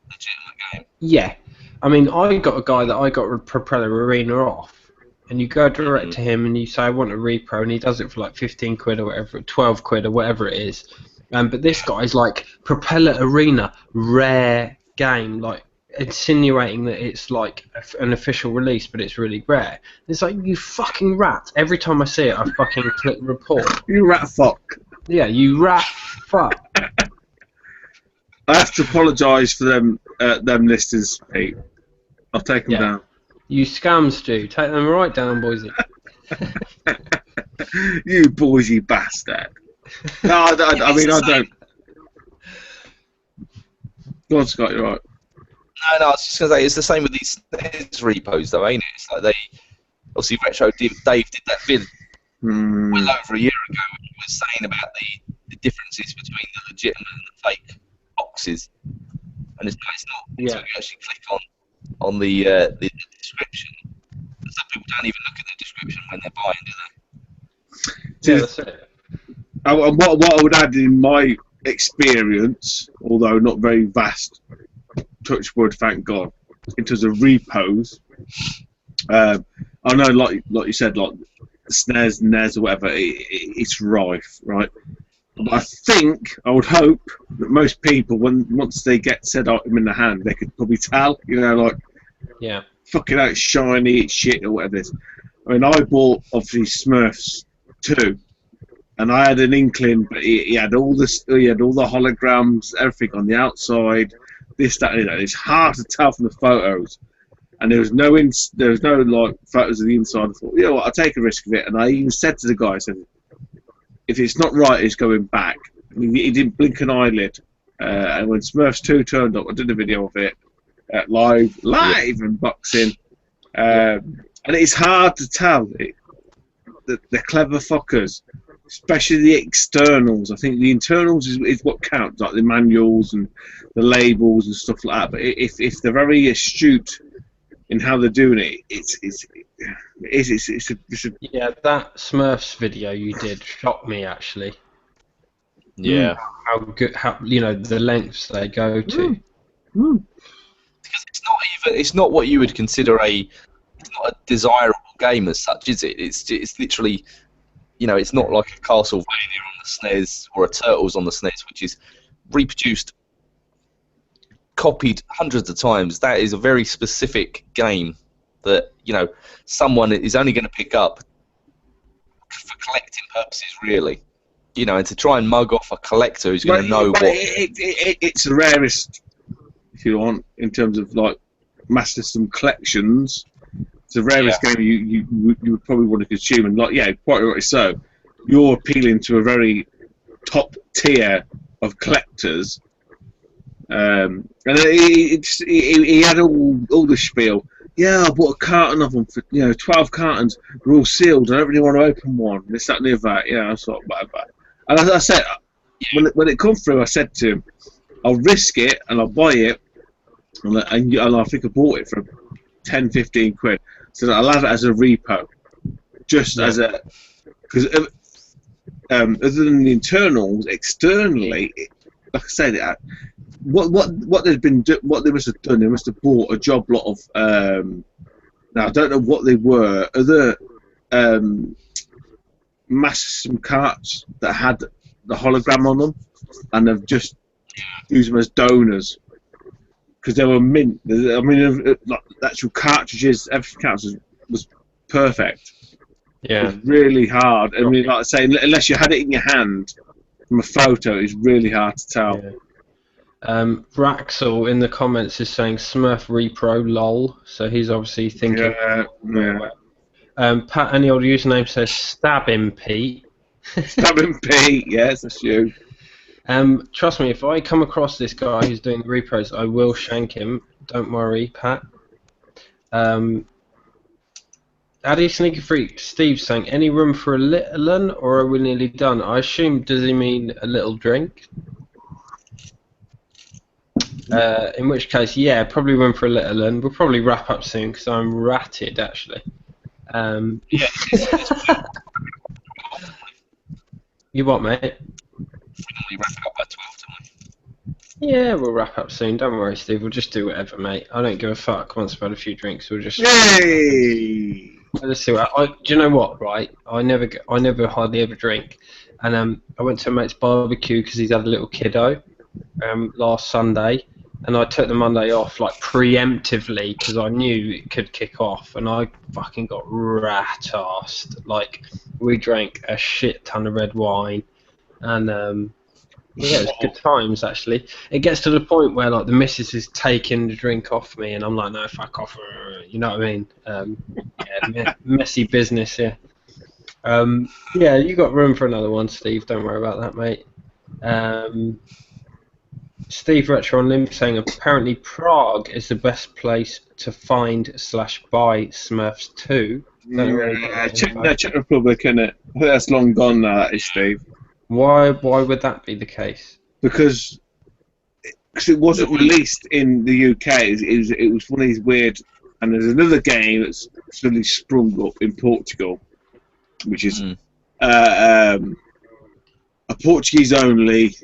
legitimate game. Yeah. I mean, I got a guy that I got Propeller Arena off, and you go direct to him and you say, I want a repro, and he does it for like 15 quid or whatever, 12 quid or whatever it is. But this guy's like, Propeller Arena, rare game, like insinuating that it's like an official release, but it's really rare. It's like, you fucking rat. Every time I see it, I fucking click report. You rat fuck. Yeah, you rat fuck. I have to apologise for them listers, Pete. I'll take them down. You scam stew. Take them right down, boysy. You boysy bastard. No, I don't. Go on, Scott, you're right. No, I was just going to say, it's the same with these repos, though, ain't it? It's like obviously, Dave did that vid well over a year ago, and he was saying about the differences between the legitimate and the fake boxes. And it's not until you actually click on the description. Some people don't even look at the description when they're buying, do they? Yeah, that's it. What I would add in my experience, although not very vast, touch wood, thank God, in terms of repos, I know, like you said, like SNES, NES, or whatever, it's rife, right? But I would hope that most people, once they get said item in the hand, they could probably tell, like, yeah, fucking out, it's shiny, it's shit, or whatever it is. I mean, I bought obviously Smurfs 2, and I had an inkling, but he had all the holograms, everything on the outside. This, that, it's hard to tell from the photos, and there was no like photos of the inside. I thought, what, I'll take a risk of it, and I even said to the guy, I said, if it's not right, it's going back. I mean, he didn't blink an eyelid, and when Smurfs 2 turned up, I did a video of it, live unboxing, and it's hard to tell. The clever fuckers, especially the externals. I think the internals is what counts, like the manuals and the labels and stuff like that. But if they're very astute in how they're doing it, it's a yeah, that Smurfs video you did shocked me, actually. Yeah. How good, the lengths they go to. Because it's not what you would consider it's not a desirable game as such, is it? It's literally, it's not like a Castlevania on the SNES or a Turtles on the SNES, which is reproduced, copied hundreds of times. That is a very specific game that someone is only going to pick up for collecting purposes, really. And to try and mug off a collector who's going to know what it's the rarest, if you want, in terms of like Master System collections. It's the rarest game you would probably want to consume, and quite rightly so. You're appealing to a very top tier of collectors, and he had all the spiel. Yeah, I bought a carton of them for 12 cartons. They're all sealed. I don't really want to open one. This, that, and the other. I thought whatever. And as I said, when it come through, I said to him, I'll risk it and I'll buy it, and I think I bought it for 10, 15 quid. So I'll have it as a repo, just as a, because other than the internals, externally, like I said, what they must have done, they must have bought a job lot of now I don't know what they were, other Master carts that had the hologram on them, and they've just used them as donors because they were mint. I mean, like, the actual cartridges, everything was perfect. Yeah, it was really hard. I mean, like I say, unless you had it in your hand from a photo, it's really hard to tell. Yeah. Raxel in the comments is saying Smurf Repro lol, so he's obviously thinking. Pat, any old username says stab him Pete. Stab him Pete, yes, that's you. Trust me, if I come across this guy who's doing the repros, I will shank him. Don't worry, Pat. Addy Sneaker Freak, Steve saying, any room for a little one, or are we nearly done? I assume, does he mean a little drink? In which case, yeah, probably room for a little one. We'll probably wrap up soon because I'm ratted, actually. You what, mate? We wrap it up by 12 tonight. Yeah, we'll wrap up soon. Don't worry, Steve. We'll just do whatever, mate. I don't give a fuck. Once I've had a few drinks, we'll just. Yay! Let's see what. Do you know what? Right, I never hardly ever drink, and I went to a mate's barbecue because he's had a little kiddo, last Sunday, and I took the Monday off like preemptively because I knew it could kick off, and I fucking got rat-arsed. Like, we drank a shit ton of red wine, and yeah, it was good times actually. It gets to the point where like the missus is taking the drink off me, and I'm like, no, fuck off, you know what I mean? Yeah, messy business here. Yeah, you got room for another one, Steve. Don't worry about that, mate. Steve Retro on Limp saying apparently Prague is the best place to find / buy Smurfs 2. Czech Republic, isn't it? I think that's long gone now, that is, Steve. Why would that be the case? Because it wasn't released in the UK. It was one of these weird. And there's another game that's suddenly sprung up in Portugal, which is a Portuguese only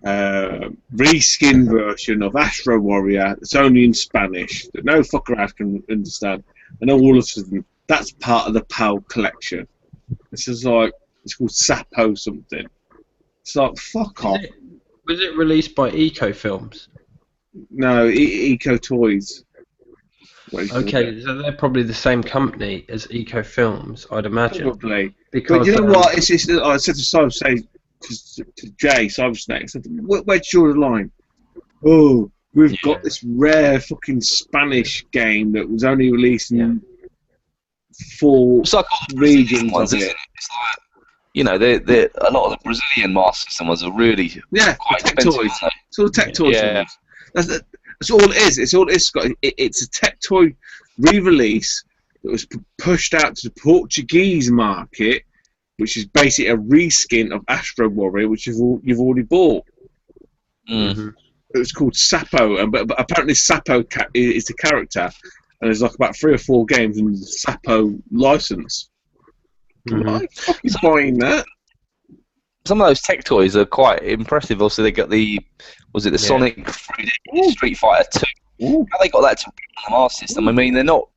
reskin version of Astro Warrior. It's only in Spanish that no fucker ass can understand. And all of a sudden, that's part of the PAL collection. This is like, it's called Sapo something. It's like, fuck off. Was it released by Eco Films? No, Eco Toys. Okay, so they're probably the same company as Eco Films, I'd imagine. Probably. Because, but you know what? I said to Simon, to Jay, Simon Snake, I said, where's your line? Oh, we've got this rare fucking Spanish game that was only released in 4 regions of it. It's like, you know, they're a lot of the Brazilian Master System ones are really quite tech expensive. Toys. It's all tech toys. Yeah. That's all it is. It's all it's got. It's a tech toy re-release that was pushed out to the Portuguese market, which is basically a reskin of Astro Warrior, which you've already bought. Mm-hmm. It was called Sapo, but apparently Sapo is the character, and there's like about 3 or 4 games in the Sapo license. Mm-hmm. I'm fucking buying that. some of those tech toys are quite impressive. Also, they got the Sonic 3D Street Fighter 2. Ooh. How they got that to run on the Master System? I mean, they're not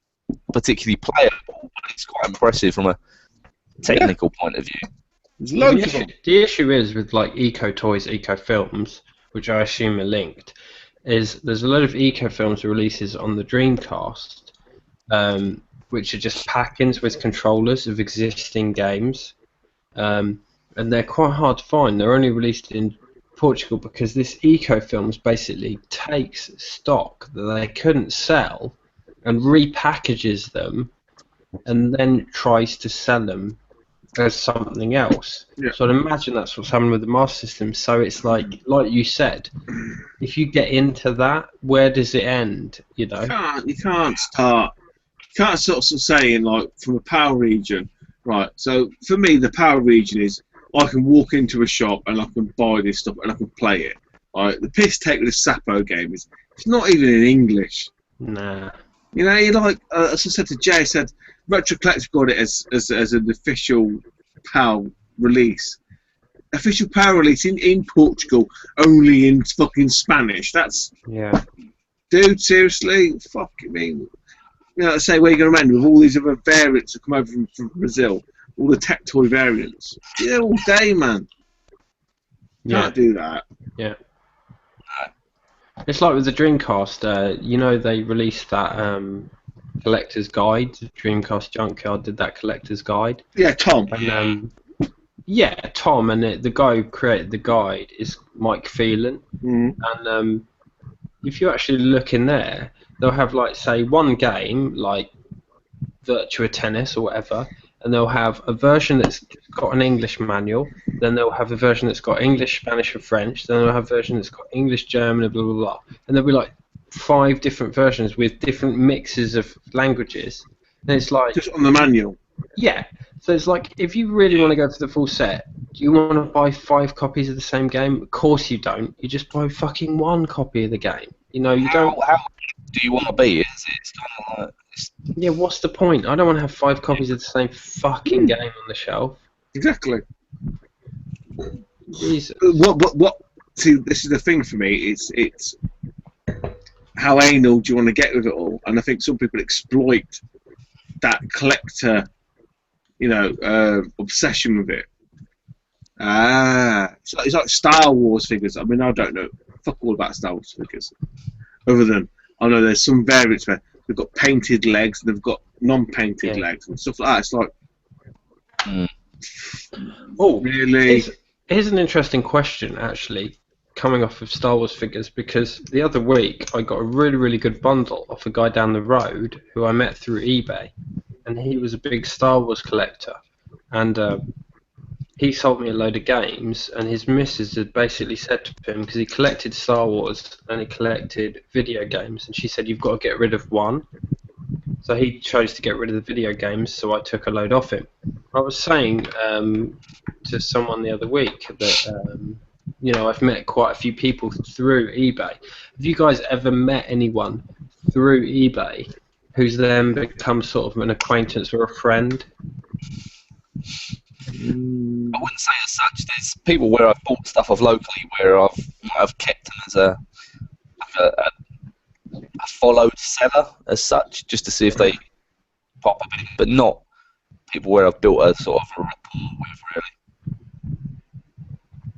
particularly playable, but it's quite impressive from a technical point of view. There's loads of them. The issue is with like Eco Toys, Eco Films, which I assume are linked, is there's a lot of Eco Films releases on the Dreamcast, which are just pack-ins with controllers of existing games, and they're quite hard to find. They're only released in Portugal because this Eco Films basically takes stock that they couldn't sell and repackages them, and then tries to sell them as something else. Yeah. So I'd imagine that's what's happening with the Master System. So it's like you said, if you get into that, where does it end? You know, You can't start. You can't sort of say in like from a power region, right? So for me, the power region is I can walk into a shop and I can buy this stuff and I can play it. Right? The piss take with the Sapo game is it's not even in English. nah. You know, you like as I said to Jay, I said Retro Collective got it as an official PAL release. Official PAL release in Portugal, only in fucking Spanish. That's Yeah. dude, seriously, fuck me. You know, say where you're going to end with all these other variants that come over from Brazil, all the tech toy variants. Yeah, all day, man. Can't do that. Yeah. It's like with the Dreamcast. You know, they released that collector's guide. Dreamcast Junkyard did that collector's guide. Yeah, Tom. And yeah, Tom, and the guy who created the guide is Mike Phelan. Mm. And if you actually look in there, they'll have like say one game like Virtua Tennis or whatever, and they'll have a version that's got an English manual, then they'll have a version that's got English, Spanish, and French, then they'll have a version that's got English, German, and blah blah blah, and there'll be like 5 different versions with different mixes of languages, and it's like Just on the manual. yeah. So it's like if you really want to go for the full set, do you want to buy 5 copies of the same game? Of course you don't. You just buy fucking 1 copy of the game. You know, you don't. How do you want to be? It's kind of like Yeah, what's the point? I don't want to have 5 copies of the same fucking game on the shelf. Exactly. Jesus. What? See, this is the thing for me. It's how anal do you want to get with it all? And I think some people exploit that collector, obsession with it. It's like Star Wars figures. I mean, I don't know fuck all about Star Wars figures, other than I know there's some variants where they've got painted legs, and they've got non-painted legs, and stuff like that. It's like, oh, really? Here's an interesting question, actually, coming off of Star Wars figures, because the other week I got a really, really good bundle off a guy down the road who I met through eBay, and he was a big Star Wars collector, and he sold me a load of games, and his missus had basically said to him, because he collected Star Wars and he collected video games, and she said, you've got to get rid of one. So he chose to get rid of the video games, so I took a load off him. I was saying to someone the other week that, I've met quite a few people through eBay. Have you guys ever met anyone through eBay who's then become sort of an acquaintance or a friend? I wouldn't say as such. There's people where I've bought stuff off locally where I've kept them as a followed seller as such, just to see if they pop a bit, but not people where I've built a sort of a rapport with,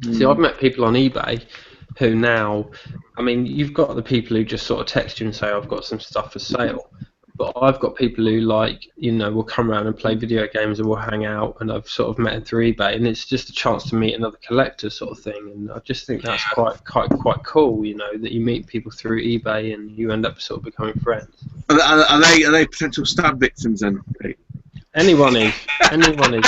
really. See, I've met people on eBay who now, I mean, you've got the people who just sort of text you and say, I've got some stuff for sale. But I've got people who, will come around and play video games and we'll hang out, and I've sort of met them through eBay, and it's just a chance to meet another collector sort of thing, and I just think that's quite cool, that you meet people through eBay and you end up sort of becoming friends. Are they potential stab victims then, Pete? Anyone is. Anyone in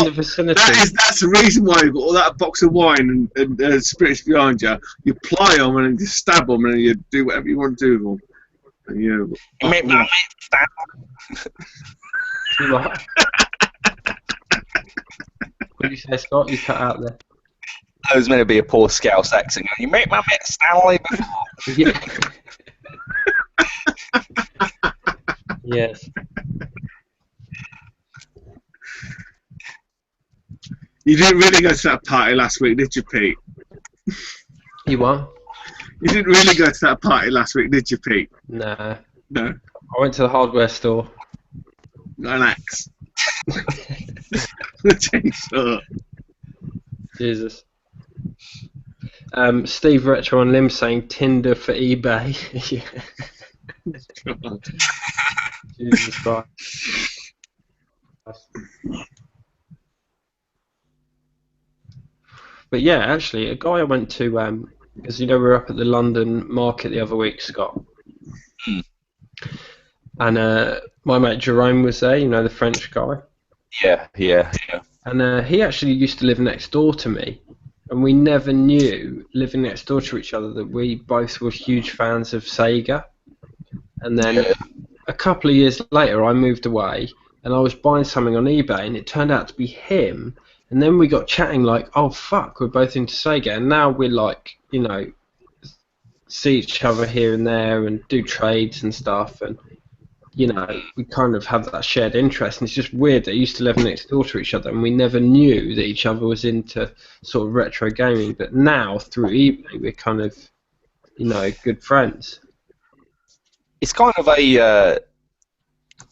the vicinity. That's the reason why you've got all that box of wine and spirits behind you. You ply them and then you stab them and then you do whatever you want to do with them. And you What? What did you say, Scott? You cut out there. That was meant to be a poor Scouse accent. You met my mate Stanley before. Yeah. Yes. You didn't really go to that party last week, did you, Pete? You what? You didn't really go to that party last week, did you, Pete? Nah. No. I went to the hardware store. Got an axe. The chainsaw. Jesus. Steve Retro on Lim saying Tinder for eBay. God. Jesus Christ. But yeah, actually, a guy I went to, because we were up at the London market the other week, Scott. And my mate Jerome was there, the French guy. Yeah. And he actually used to live next door to me. And we never knew, living next door to each other, that we both were huge fans of Sega. And then a couple of years later, I moved away, and I was buying something on eBay, and it turned out to be him. And then we got chatting like, oh, fuck, we're both into Sega. And now we're like, see each other here and there and do trades and stuff. And, we kind of have that shared interest. And it's just weird that we used to live next door to each other, and we never knew that each other was into sort of retro gaming. But now, through eBay, we're kind of, good friends. It's kind of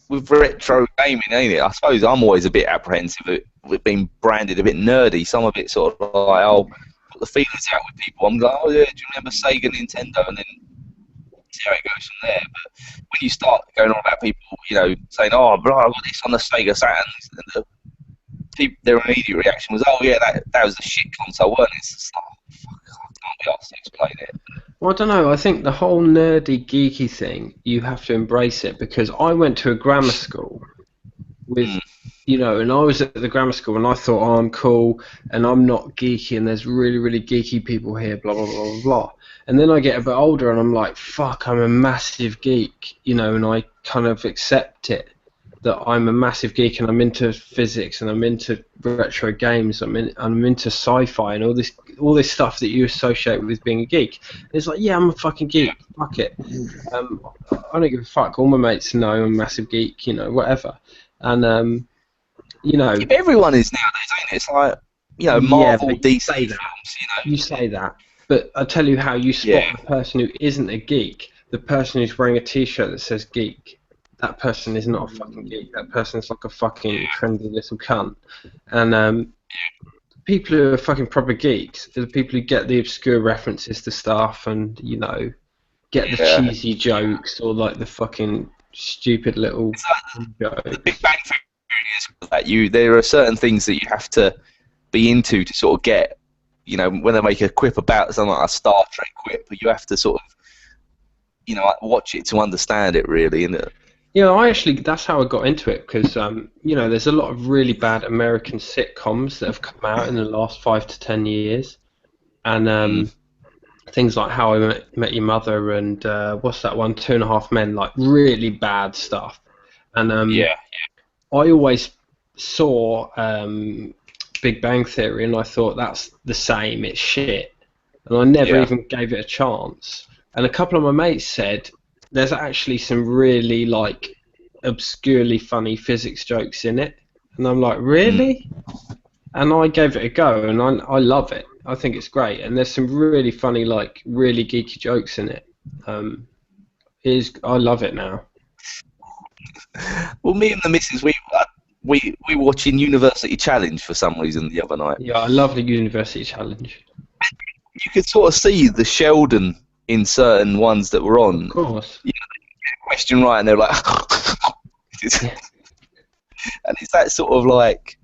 with retro gaming, ain't it? I suppose I'm always a bit apprehensive of it being branded a bit nerdy. Some of it sort of like, I'll put the feelers out with people. I'm like, oh yeah, do you remember Sega, Nintendo? And then see how it goes from there. But when you start going on about people, saying, oh, bro, I got this on the Sega Saturn, and their immediate reaction was, oh yeah, that was a shit console, wasn't it? It's just like, oh, fuck, I can't be asked to explain it. Well, I don't know. I think the whole nerdy, geeky thing, you have to embrace it, because I went to a grammar school with, and I was at the grammar school and I thought, oh, I'm cool and I'm not geeky and there's really, really geeky people here, blah, blah, blah, blah, blah. And then I get a bit older and I'm like, fuck, I'm a massive geek, and I kind of accept it, that I'm a massive geek and I'm into physics and I'm into retro games, I'm into sci-fi and all this stuff that you associate with being a geek. And it's like, yeah, I'm a fucking geek, fuck it. I don't give a fuck. All my mates know I'm a massive geek, whatever. And everyone is nowadays, ain't it? It's like, Marvel, DC films, You say that, but I tell you how you spot the person who isn't a geek. The person who's wearing a T-shirt that says geek. That person is not a fucking geek. That person's like a fucking trendy little cunt. And people who are fucking proper geeks are the people who get the obscure references to stuff and, get the cheesy jokes or like the fucking stupid little joke. The Big Bang Theory is that there are certain things that you have to be into to sort of get, when they make a quip about something like a Star Trek quip, you have to sort of, like watch it to understand it, really, innit? That's how I got into it, because, there's a lot of really bad American sitcoms that have come out in the last 5 to 10 years. And things like How I Met Your Mother and, what's that one, 2.5 Men, like really bad stuff. And I always saw Big Bang Theory and I thought, that's the same, it's shit. And I never even gave it a chance. And a couple of my mates said, there's actually some really, like, obscurely funny physics jokes in it. And I'm like, really? And I gave it a go, and I love it. I think it's great. And there's some really funny, like, really geeky jokes in it. I love it now. Well, me and the missus, we were watching University Challenge for some reason the other night. Yeah, I love the University Challenge. You could sort of see the Sheldon in certain ones that were on. Of course. They get a question right and they're like... And it's that sort of like...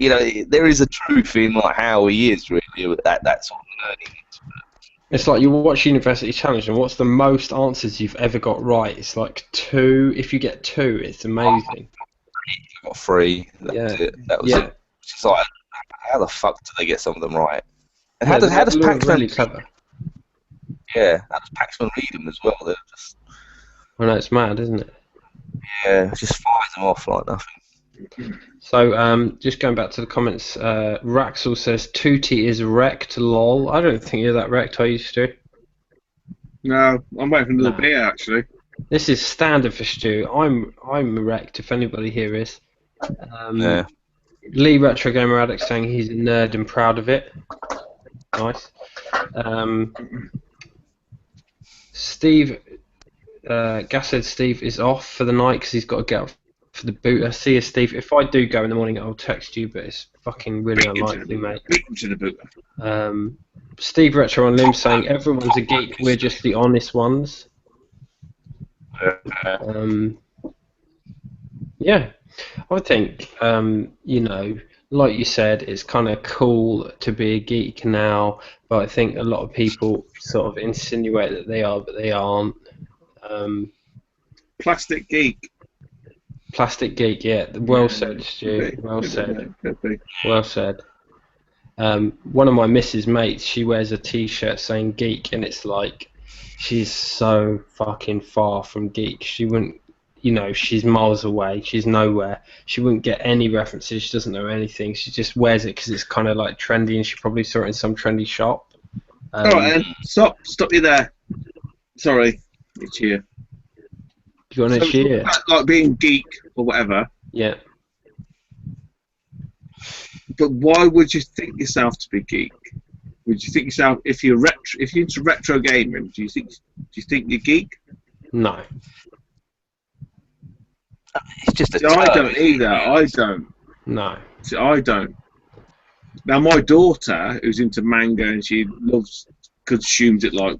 there is a truth in like how he is, really, that sort of nerdiness. It's like you watch University Challenge and what's the most answers you've ever got right? It's like 2. If you get 2, it's amazing. I got 3. That was it. That was it. It's just like, how the fuck do they get some of them right? And how does Pac-Man... Really clever. Yeah, how does Paxman read them as well? They're just... I know, it's mad, isn't it? Yeah, it just fires them off like nothing. So, just going back to the comments, Raxel says, Tooty is wrecked, lol. I don't think you're that wrecked, I used to. No, I'm waiting for another beer, actually. This is standard for Stu. I'm wrecked, if anybody here is. Yeah. Lee Retro Gamer Addict saying he's a nerd and proud of it. Nice. Steve, Gas said Steve is off for the night because he's got to get up for the boot. See you, Steve. If I do go in the morning, I'll text you, but it's fucking really unlikely, mate. Beat him to the boot. Steve Retro on Limb saying everyone's a geek, we're just the honest ones. Yeah, I think, you know, like you said, it's kind of cool to be a geek now, but I think a lot of people sort of insinuate that they are, but they aren't. Plastic geek. Plastic geek, yeah. Well said, Stu. Well said. Well said. One of my missus' mates, she wears a T-shirt saying geek, and it's like, she's so fucking far from geek. She wouldn't, you know, she's miles away. She's nowhere. She wouldn't get any references. She doesn't know anything. She just wears it because it's kind of like trendy, and she probably saw it in some trendy shop. All right, then. Stop you there. Sorry, it's here. Do you want to cheer? Like being geek or whatever. Yeah. But why would you think yourself to be geek? Would you think yourself if you're into retro gaming? Do you think you're geek? No. It's just a See, I don't either. I don't. No. See, I don't. Now my daughter, who's into manga and she consumes it like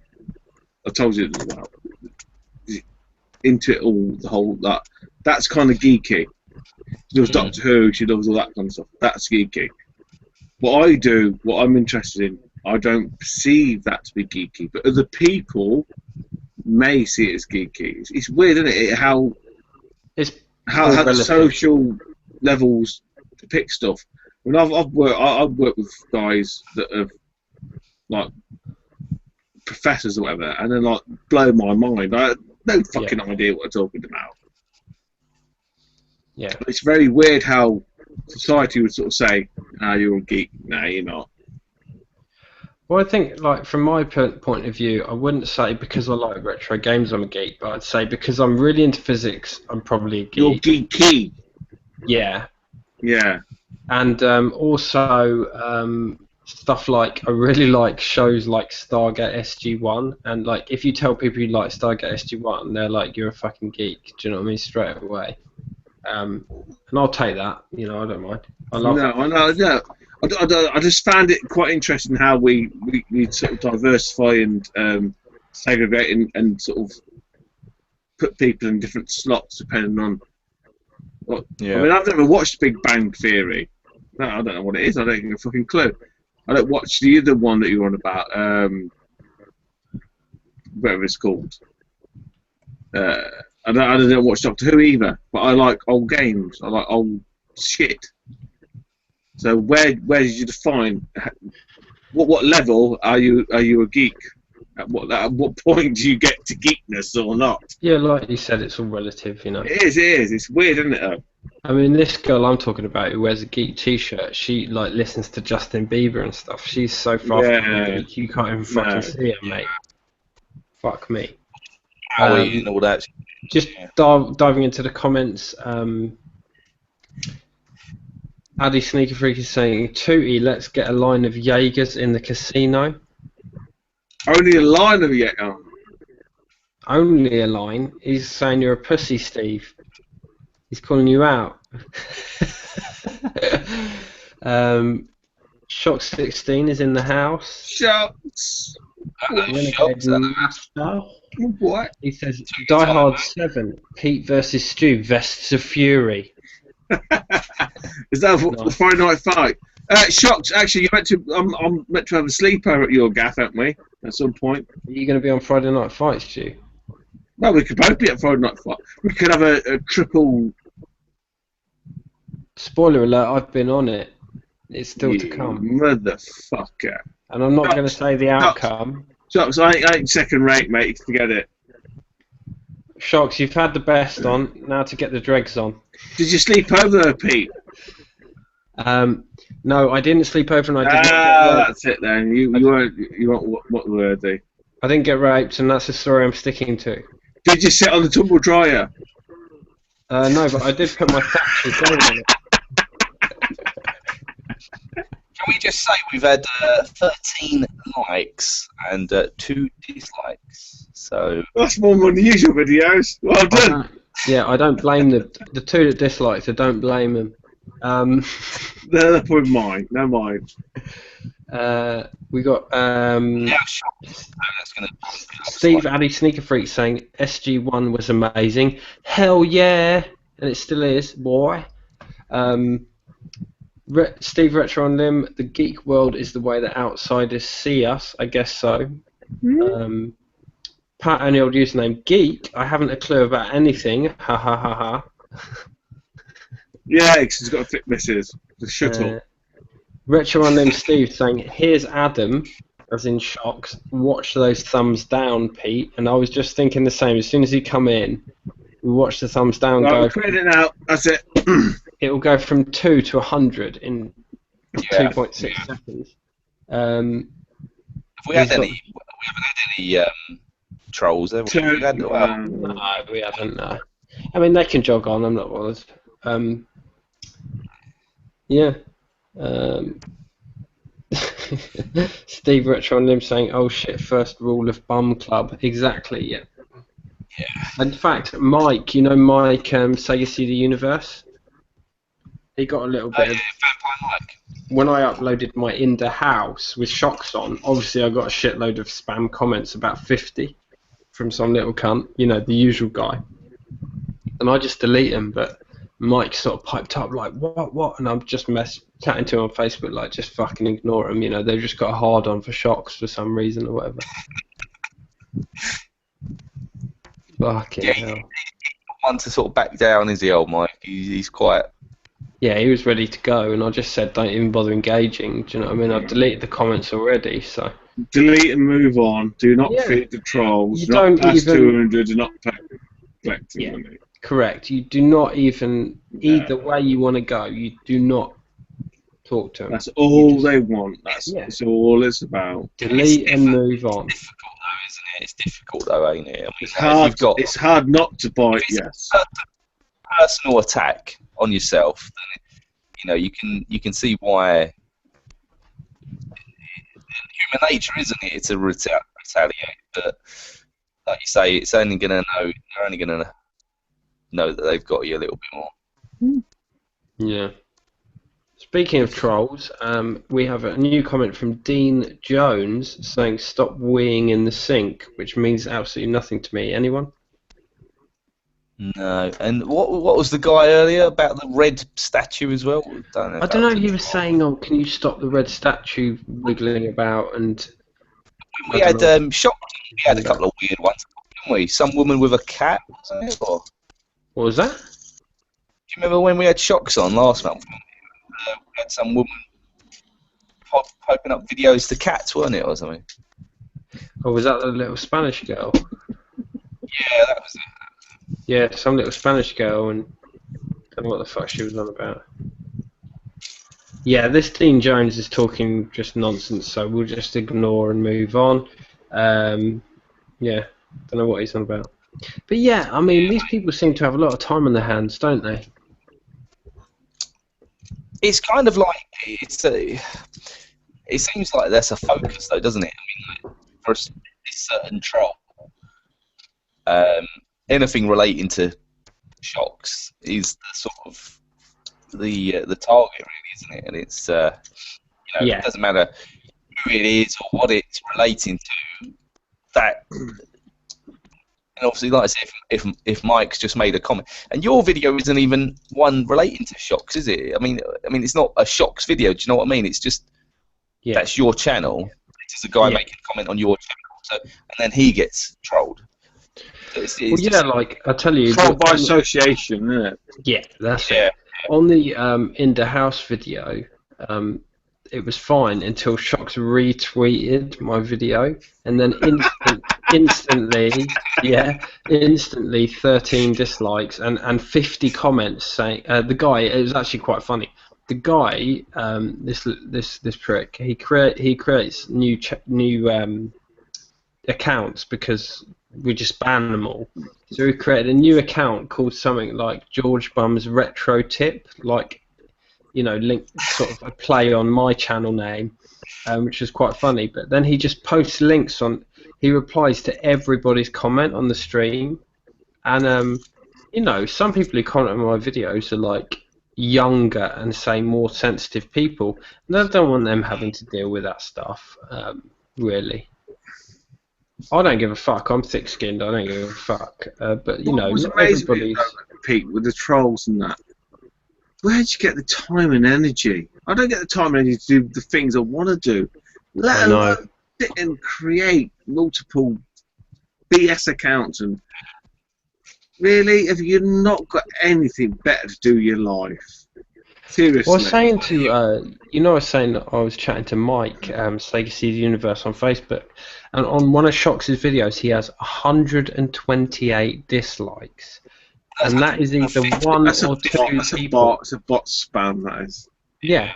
I told you, well, into it all, the whole that's kind of geeky. She loves Doctor Who, she loves all that kind of stuff. That's geeky. What I do, what I'm interested in, I don't perceive that to be geeky, but other people may see it as geeky. It's weird, isn't it? How the social levels depict stuff. I mean, I've worked with guys that have like professors or whatever, and then like blow my mind. I have no fucking idea what they're talking about. Yeah. But it's very weird how society would sort of say, you're a geek. No, you're not. Well, I think, like, from my point of view, I wouldn't say because I like retro games I'm a geek, but I'd say because I'm really into physics, I'm probably a geek. You're geeky. Yeah. Yeah. And also stuff like, I really like shows like Stargate SG-1, and like if you tell people you like Stargate SG-1, they're like, you're a fucking geek. Do you know what I mean? Straight away. And I'll take that. You know, I don't mind. I love it. I know. I just found it quite interesting how we sort of diversify and segregate and sort of put people in different slots depending on what. Yeah. I mean, I've never watched Big Bang Theory. No, I don't know what it is. I don't have a fucking clue. I don't watch the other one that you're on about, whatever it's called. I don't watch Doctor Who either, but I like old games. I like old shit. So where did you define what level are you a geek? At what point do you get to geekness or not? Yeah, like you said, it's all relative, you know. It is. It's weird, isn't it? Though? I mean, this girl I'm talking about who wears a geek T-shirt, she like listens to Justin Bieber and stuff. She's so far from a geek, you can't even fucking see her, mate. Fuck me. How are you and all that? Just diving into the comments. Addy Sneaker Freak is saying, Tooty, let's get a line of Jaegers in the casino. Only a line of Jaeger. Only a line? He's saying you're a pussy, Steve. He's calling you out. Shock 16 is in the house. Shocks. What? He says, Die Hard 7, Pete versus Stu, Vests of Fury. Is that the Friday night fight? Shocks. Actually, I'm meant to have a sleepover at your gaff, aren't we? At some point. Are you going to be on Friday Night Fights, Stu? Well, we could both be at Friday night fight. We could have a triple. Spoiler alert! I've been on it. It's still to come. Motherfucker. And I'm not going to say the outcome. Shocks, I ain't second rate, mate. Forget it. Shocks, you've had the best on. Now to get the dregs on. Did you sleep over, Pete? No, I didn't sleep over, and I did not get raped. That's it then. You weren't what worthy. I didn't get raped, and that's the story I'm sticking to. Did you sit on the tumble dryer? No, but I did put my factory phone on it. we just say we've had 13 likes and 2 dislikes? So That's more than the usual videos. Well done. I don't blame the 2 that disliked. I don't blame them. They're probably mine. They're mine. We got yeah, sure. That's gonna Steve Addy Sneaker Freak saying SG1 was amazing. Hell yeah, and it still is, boy. Steve Retro on Limb. The geek world is the way that outsiders see us. I guess so. Pat O'Neill username geek. I haven't a clue about anything. Ha ha ha ha. Yeah, because he's got a thick missus. Shut up. Retro on Limb Steve saying, here's Adam, as in shocks. Watch those thumbs down, Pete. And I was just thinking the same. As soon as you come in, we watch the thumbs down go. We're putting it out. That's it. It will go from 2 to 100 in 2.6 seconds. Have we had any? We haven't had any trolls, have we? No, we haven't. No. I mean, they can jog on. I'm not bothered. Yeah. Steve Retro on Limb saying, "Oh shit! First rule of Bum Club." Exactly. Yeah. In fact, Mike, you know Mike, Sega CD Universe. He got a little bit. Vampire Mike. When I uploaded my In the House with shocks on, obviously I got a shitload of spam comments, about 50, from some little cunt. You know, the usual guy. And I just delete them, but Mike sort of piped up like, what? And I'm just chatting to him on Facebook like, just fucking ignore him. You know, they've just got a hard on for shocks for some reason or whatever. Fucking hell. One to sort of back down, is he, old Mike? He's quite. Yeah, he was ready to go, and I just said, don't even bother engaging. Do you know what I mean? I've deleted the comments already, so. Delete and move on. Do not feed the trolls. You Do not don't pass even. 200. Do not collect money. Correct. You do not even, either way you want to go, you do not talk to them. That's all they want. That's all it's about. Delete and move on. It's difficult though, isn't it? It's difficult though, ain't it? I mean, It's hard. It's hard not to bite. Yes. Personal attack on yourself, then you know you can see why. Human nature, isn't it? It's a retaliate, but like you say, it's only gonna know. They're only gonna know that they've got you a little bit more. Yeah. Speaking of trolls, we have a new comment from Dean Jones saying, "Stop weeing in the sink," which means absolutely nothing to me. Anyone? No. And what was the guy earlier about the red statue as well? I don't know. He was saying, "Oh, can you stop the red statue wiggling about?" And we had shock. We had a couple of weird ones, didn't we? Some woman with a cat, wasn't it? Or... What was that? Do you remember when we had shocks on last month? We had some woman popping up videos to cats, weren't it, or something? Or was that the little Spanish girl? Yeah, that was it. Yeah, some little Spanish girl, and I don't know what the fuck she was on about. Yeah, this Dean Jones is talking just nonsense, so we'll just ignore and move on. Yeah, don't know what he's on about. But yeah, I mean, these people seem to have a lot of time on their hands, don't they? It's kind of like it seems like that's a focus, though, doesn't it? I mean, like, for a certain troll, anything relating to shocks is the sort of the target, really, isn't it? And it's It doesn't matter who it is or what it's relating to. That. And obviously, like I said, if Mike's just made a comment, and your video isn't even one relating to shocks, is it? I mean, it's not a shocks video. Do you know what I mean? It's just that's your channel. It's just a guy making a comment on your channel, and then he gets trolled. So it's like I tell you, trolled by association, isn't it? Yeah, that's it. On the In the House video, it was fine until Shocks retweeted my video, and then instantly 13 dislikes and 50 comments saying the guy. It was actually quite funny. The guy, this prick, he creates new accounts because we just ban them all. So he created a new account called something like George Bum's Retro Tip, like link sort of a play on my channel name, which is quite funny. But then he just posts links on. He replies to everybody's comment on the stream, and some people who comment on my videos are like younger and say more sensitive people, and I don't want them having to deal with that stuff. Really, I don't give a fuck. I'm thick-skinned. I don't give a fuck. But What was not amazing, everybody's. Pete, with the trolls and that. Where'd you get the time and energy? I don't get the time and energy to do the things I want to do. Let alone sit and create multiple BS accounts. And really, have you not got anything better to do with your life? Seriously. Well, I was saying to I was saying that I was chatting to Mike, Sega Sees Universe on Facebook, and on one of Shock's videos, he has 128 dislikes. And that is either one or two people. It's a bot spam, that is. Yeah.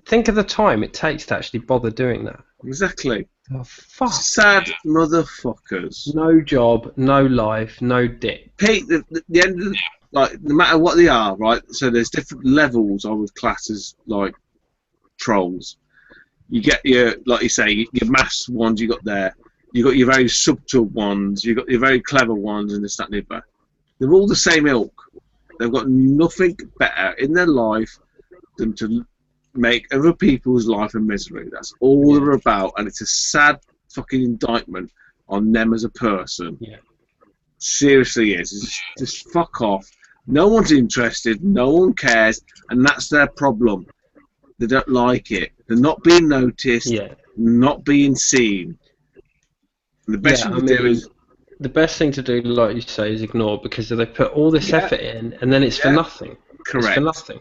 Think of the time it takes to actually bother doing that. Exactly. Oh, fuck. Sad motherfuckers. No job, no life, no dick. Pete, the end of no matter what they are, right? So there's different levels I would class as, trolls. You get your, like you say, your mass ones you got there. You got your very subtle ones. You got your very clever ones, and this, that, and the other. They're all the same ilk. They've got nothing better in their life than to make other people's life a misery. That's all they're about, and it's a sad fucking indictment on them as a person. Yeah. Seriously is. It's just fuck off. No one's interested, no one cares, and that's their problem. They don't like it. They're not being noticed, not being seen. And the best thing to do is... The best thing to do, like you say, is ignore, because they put all this effort in, and then it's for nothing. Correct. It's for nothing.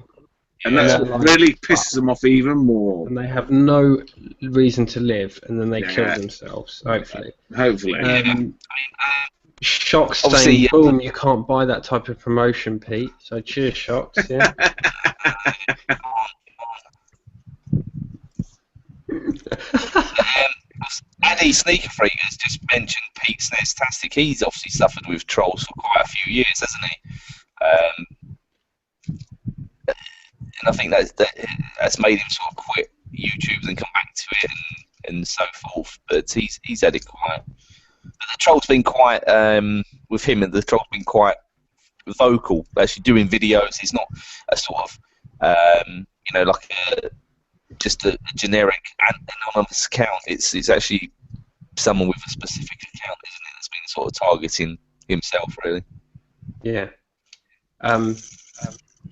And that's what really pisses them off even more. And they have no reason to live, and then they kill themselves, hopefully. Hopefully. Shock's saying, boom, you can't buy that type of promotion, Pete. So cheers, Shocks, yeah. Addy Sneaker Freak has just mentioned Pete Snestastic. He's obviously suffered with trolls for quite a few years, hasn't he? And I think that's made him sort of quit YouTube and come back to it and so forth. But he's had it quite. But the troll's been quite with him, and the troll's been quite vocal. Actually, doing videos. He's not a sort of just a generic anonymous account. It's actually someone with a specific account, isn't it? That's been sort of targeting himself, really. Yeah.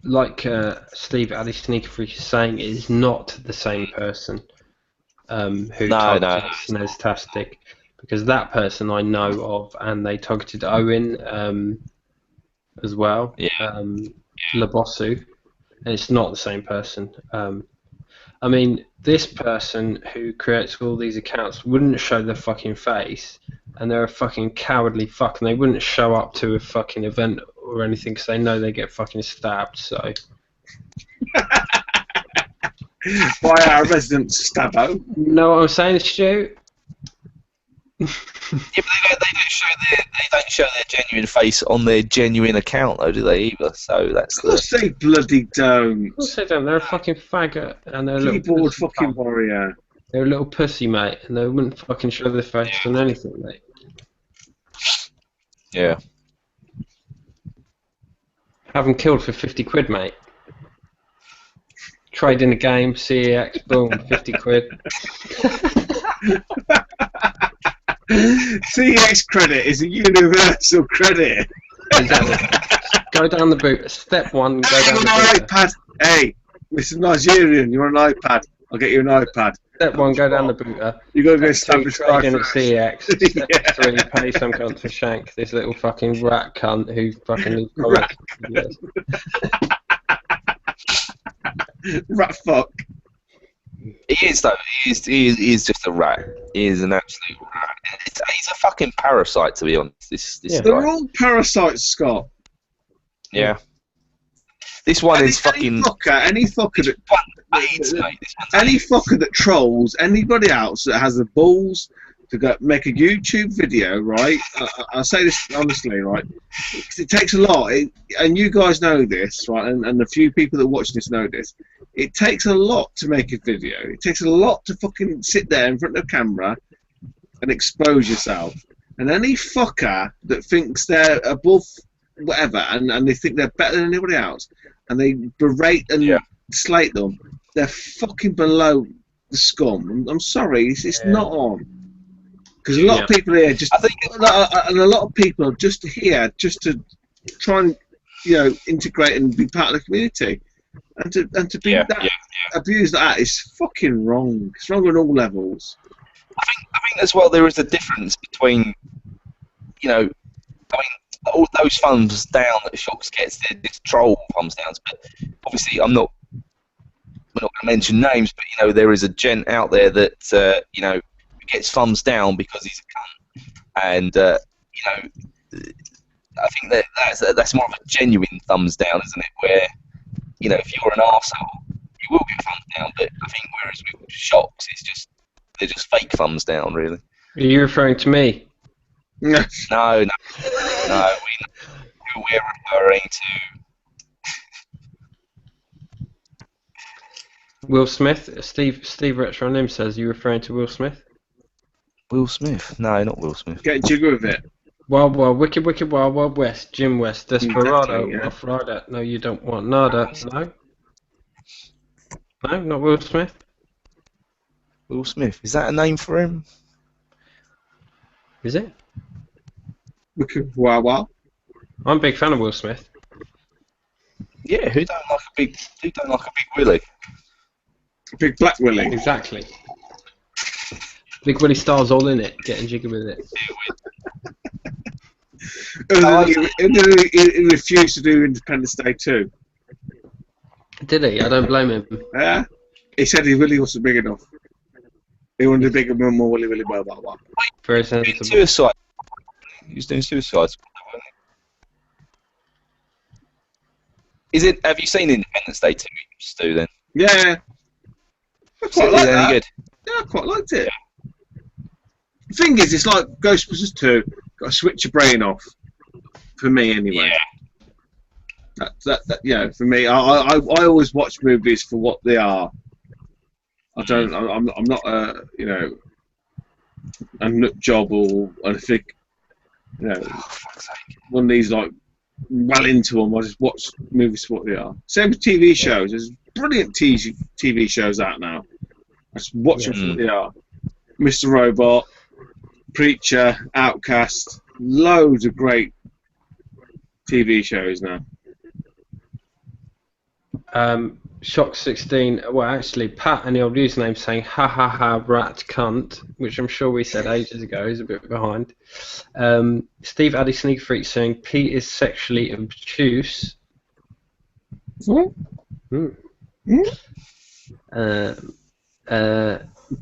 Like Steve Addy Sneaker Freak is saying, it is not the same person who targeted Snestastic, because that person I know of, and they targeted Owen as well, Labosu, and it's not the same person. I mean, this person who creates all these accounts wouldn't show their fucking face, and they're a fucking cowardly fuck, and they wouldn't show up to a fucking event or anything because they know they get fucking stabbed, so... By our resident Stabbo. Know what I'm saying, Stu? Yeah, but they don't show their genuine face on their genuine account, though, do they either? So that's Of course they bloody don't. Of course they don't. They're a fucking faggot, and they're a little keyboard fucking warrior. They're a little pussy, mate, and they wouldn't fucking show their face on anything, mate. Yeah. Have them killed for 50 quid, mate. Trade in a game, CEX, boom, 50 quid. CX credit is a universal credit. Exactly. Go down the boot. Step one, go down the boot. iPad. Hey, Mr. Nigerian, you want an iPad? I'll get you an iPad. Step one, go down the booter. You got to go establish trade in at CX. Step three, pay some cunt to shank this little fucking rat cunt who fucking leaves comments. Yes. Rat fuck. He is, though. He is just a rat. He is an absolute rat. He's a fucking parasite, to be honest. This They're all parasites, Scott. Yeah. This one is fucking... Any fucker that trolls anybody else that has the balls to go make a YouTube video, right? I say this honestly, right? It takes a lot, and you guys know this, right? And the few people that watch this know this. It takes a lot to make a video. It takes a lot to fucking sit there in front of the camera and expose yourself. And any fucker that thinks they're above whatever, and they think they're better than anybody else, and they berate and slate them, they're fucking below the scum. I'm sorry, it's not on. Because a lot of people here and a lot of people just here just to try and integrate and be part of the community, and to be abused like that is fucking wrong. It's wrong on all levels. I think as well there is a difference between all those thumbs down that Shocks gets, this troll thumbs downs, but obviously we're not going to mention names, but there is a gent out there that gets thumbs down because he's a cunt, and I think that's more of a genuine thumbs down, isn't it? Where if you're an arsehole, you will get thumbs down, but I think whereas with Shocks, they're just fake thumbs down, really. Are you referring to me? No, we're referring to Will Smith. Steve Retro Nim says, you referring to Will Smith? Will Smith? No, not Will Smith. Get jigger with it. Wild Wild, Wicked Wicked Wild Wild West, Jim West, Desperado, Exactly, Rough Rider. No, you don't want nada. No, not Will Smith. Will Smith. Is that a name for him? Is it? Wicked Wild Wild. I'm a big fan of Will Smith. Yeah, who don't like a big Willie? Big Black Willie. Exactly. Big Willie Star's all in it, getting jiggy with it. He refused to do Independence Day 2. Did he? I don't blame him. Yeah. He said he really wasn't big enough. He wanted a bigger, more Willy blah blah blah. Very sensible. Suicide. He was doing Suicide Squad, wasn't he? Have you seen Independence Day 2, Stu, then? Yeah. I quite like that. Good? Yeah, I quite liked it. The thing is, it's like Ghostbusters 2. Got to switch your brain off. For me, anyway. Yeah. For me, I always watch movies for what they are. I'm not a nut job or anything. One of these like well into them. I just watch movies for what they are. Same with TV shows. There's brilliant TV shows out now. I just watch them for what they are. Mr. Robot, Preacher, Outcast, loads of great TV shows now. Shock 16, well actually Pat and the old username saying ha ha ha rat cunt, which I'm sure we said ages ago, is a bit behind. Steve Addy Sneak Freak saying Pete is sexually obtuse.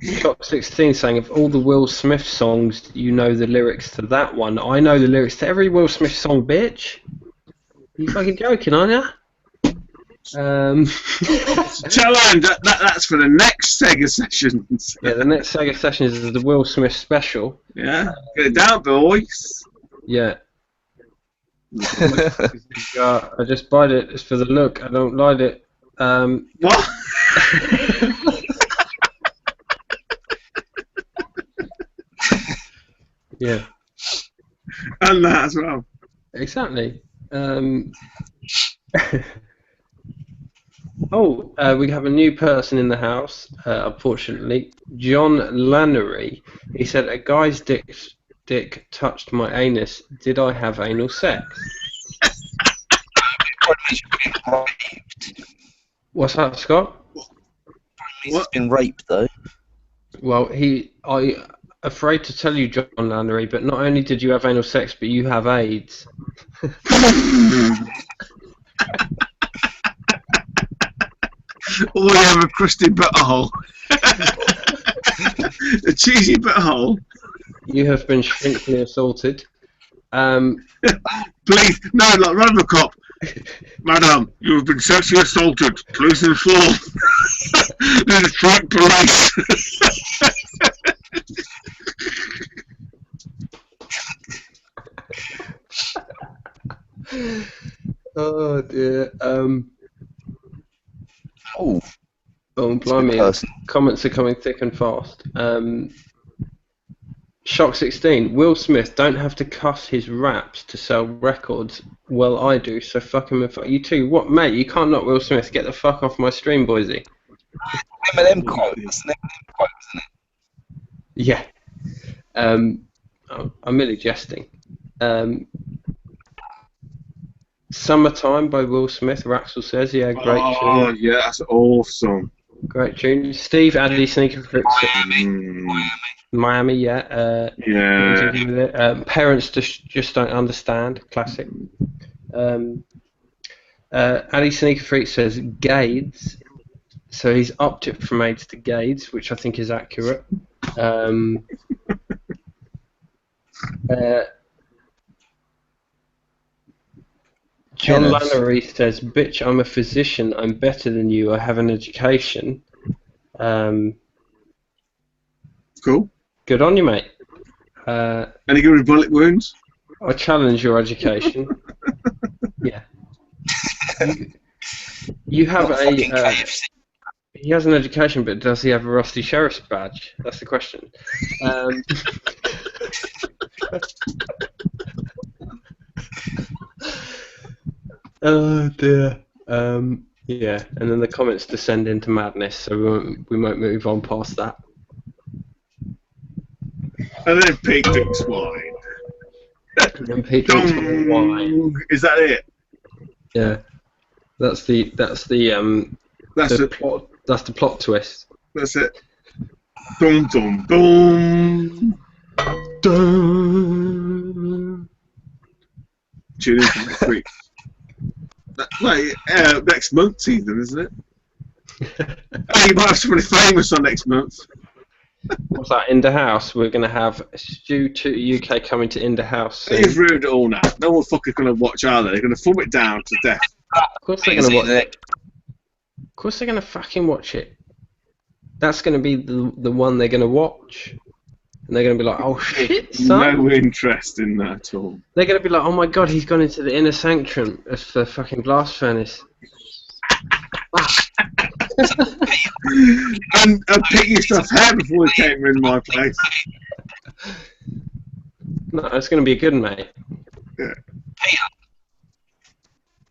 Shock 16 saying of all the Will Smith songs you know the lyrics to that one. I know the lyrics to every Will Smith song, bitch. You fucking joking, aren't you? Tell him that's for the next Sega sessions. Yeah, the next Sega sessions is the Will Smith special. Yeah, get it down, boys. Yeah. I just bought it. It's for the look. I don't like it. What? Yeah. And that as well. Exactly. We have a new person in the house, unfortunately. John Lannery. He said, a guy's dick touched my anus. Did I have anal sex? What's that, Scott? He's been raped, though. Well, I'm afraid to tell you, John Lannery, but not only did you have anal sex, but you have AIDS. Or you have a crusty butthole. A cheesy butthole. You have been shrinkfully assaulted. Please, no, like Robocop. Madam, you have been sexually assaulted. Please inform the Detroit police. Oh, Oh, it's a good blimey. person. Comments are coming thick and fast. Shock 16. Will Smith don't have to cuss his raps to sell records. Well, I do, so fuck him and fuck you too. What, mate? You can't knock Will Smith. Get the fuck off my stream, Boise. Eminem quote. That's an Eminem quote, isn't it? Yeah. I'm merely jesting. Summertime by Will Smith, Raxel says. Yeah, great Oh, tune. yeah, that's awesome. Great tune. Steve, Addy, Sneaker Fruit. Miami, yeah. Yeah. Parents just don't understand. Classic. Ali Sneaker Freak says Gades, so he's upped it from AIDS to Gades, which I think is accurate. John Lannery says, "Bitch, I'm a physician. I'm better than you. I have an education." Cool. Good on you, mate. Any good with bullet wounds? I challenge your education. Yeah. You have he has an education, but does he have a rusty sheriff's badge? That's the question. Oh dear. Yeah, and then the comments descend into madness, so we won't move on past that. And then pig drinks wine. And then pig drinks wine. Is that it? Yeah. That's the plot. That's the plot twist. That's it. Dum dum dum. Dun. Tune in for next week. Next month's even, isn't it? Oh, you might have somebody famous on next month. What's that? In the house. We're gonna have Stu TootyUk coming to In the House soon. You've ruined it all now. No one fucking gonna watch, are they? They're gonna thumb it down to death. Of course they're gonna watch it. Of course they're gonna fucking watch it. That's gonna be the one they're gonna watch, and they're gonna be like, "Oh shit, son!" No interest in that at all. They're gonna be like, "Oh my god, he's gone into the inner sanctum of the fucking blast furnace." and pick yourself hair before you came in my place. No, it's gonna be a good one, mate. Yeah.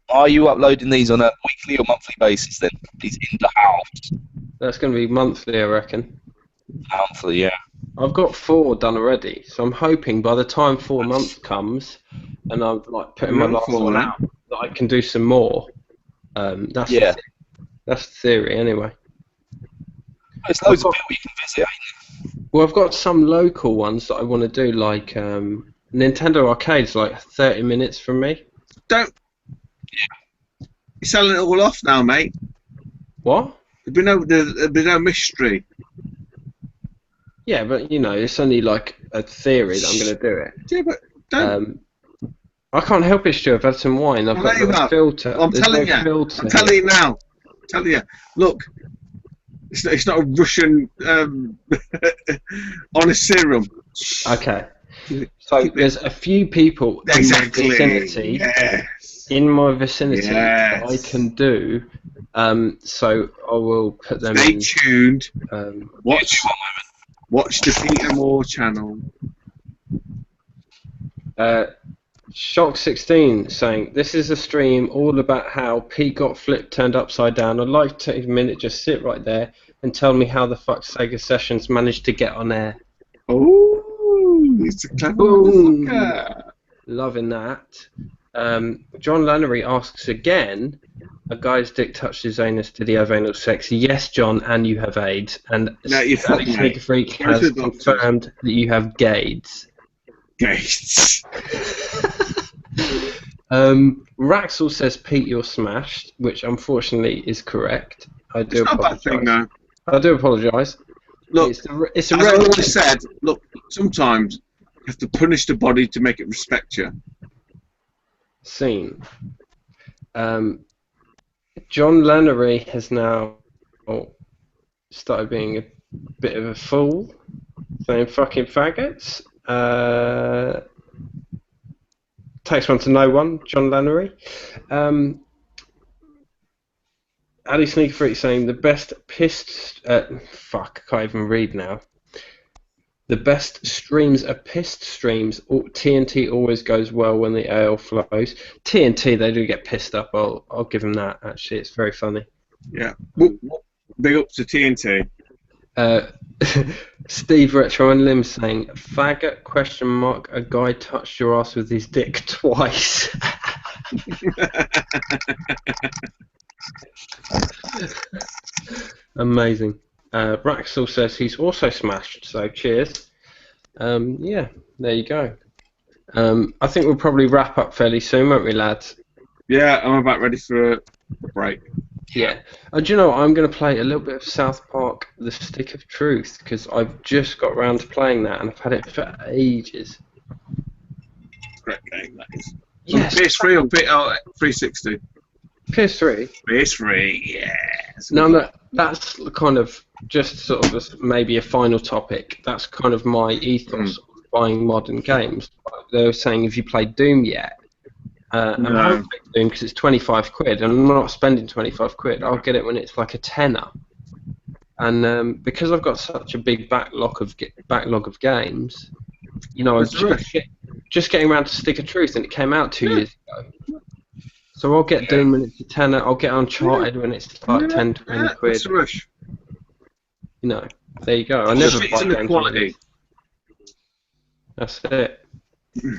Are you uploading these on a weekly or monthly basis then? He's in the house. That's gonna be monthly, I reckon. Monthly, yeah. I've got 4 done already, so I'm hoping by the time 4 months comes, and I'm like putting my last one out, that I can do some more. That's the theory, anyway. There's loads of people you can visit, ain't there? Well, I've got some local ones that I want to do, like Nintendo Arcade's like 30 minutes from me. Don't. You're selling it all off now, mate. What? There'd be no mystery. Yeah, but you know, it's only like a theory that I'm going to do it. Yeah, but don't. I can't help it, Stu. I've had some wine. I've got no filter. I'm telling you. I'm telling you now. I'm telling you. Look, it's not a Russian honest serum. Okay. So there's a few people in my vicinity. Yes. In my vicinity Yes. that I can do. So I will put them Stay in. tuned. Watch the Peter Moore channel. Shock 16 saying, "This is a stream all about how Pete got flipped turned upside down. I'd like to take a minute, just sit right there and tell me how the fuck Sega Sessions managed to get on air." Oh, it's a clever motherfucker. Loving that. John Lannery asks again, "A guy's dick touched his anus, did he have anal sex?" Yes, John, and you have AIDS. And No, you're Alex fucking Sneaker Freak has confirmed that you have Gades. Gates. Raxel says, "Pete, you're smashed," which unfortunately is correct. I do It's not a bad thing, though. I do apologise. Look, it's a as I always said, look, sometimes you have to punish the body to make it respect you. scene. John Lannery has now started being a bit of a fool, saying fucking faggots. Takes one to know one, John Lannery. Ali Sneaker Freak saying the best pissed. Fuck, I can't even read now. The best streams are pissed streams. TNT always goes well when the ale flows. TNT, they do get pissed up. I'll give them that. Actually, it's very funny. Yeah. Big up to TNT. Steve Retro and Lim saying faggot question mark. A guy touched your ass with his dick twice. Amazing. Raxel says he's also smashed, so cheers. Yeah, there you go. I think we'll probably wrap up fairly soon, won't we, lads? Yeah, I'm about ready for a break. Yeah. Do you know what? I'm going to play a little bit of South Park: The Stick of Truth because I've just got round to playing that and I've had it for ages. Great game, that is. Yes. PS3 or 360? PS3. PS3, yeah. No, that's kind of just sort of maybe a final topic. That's kind of my ethos of buying modern games. They were saying, have you played Doom yet? And I haven't played Doom because it's 25 quid, and I'm not spending 25 quid. I'll get it when it's like a tenner. And because I've got such a big backlog of games, you know, I was just getting around to Stick of Truth, and it came out 2 years ago. So I'll get Doom when it's a tenner. I'll get Uncharted when it's like 10, 20 quid. That's a rush. You know, there you go. I never buy It's games. quality. That's it.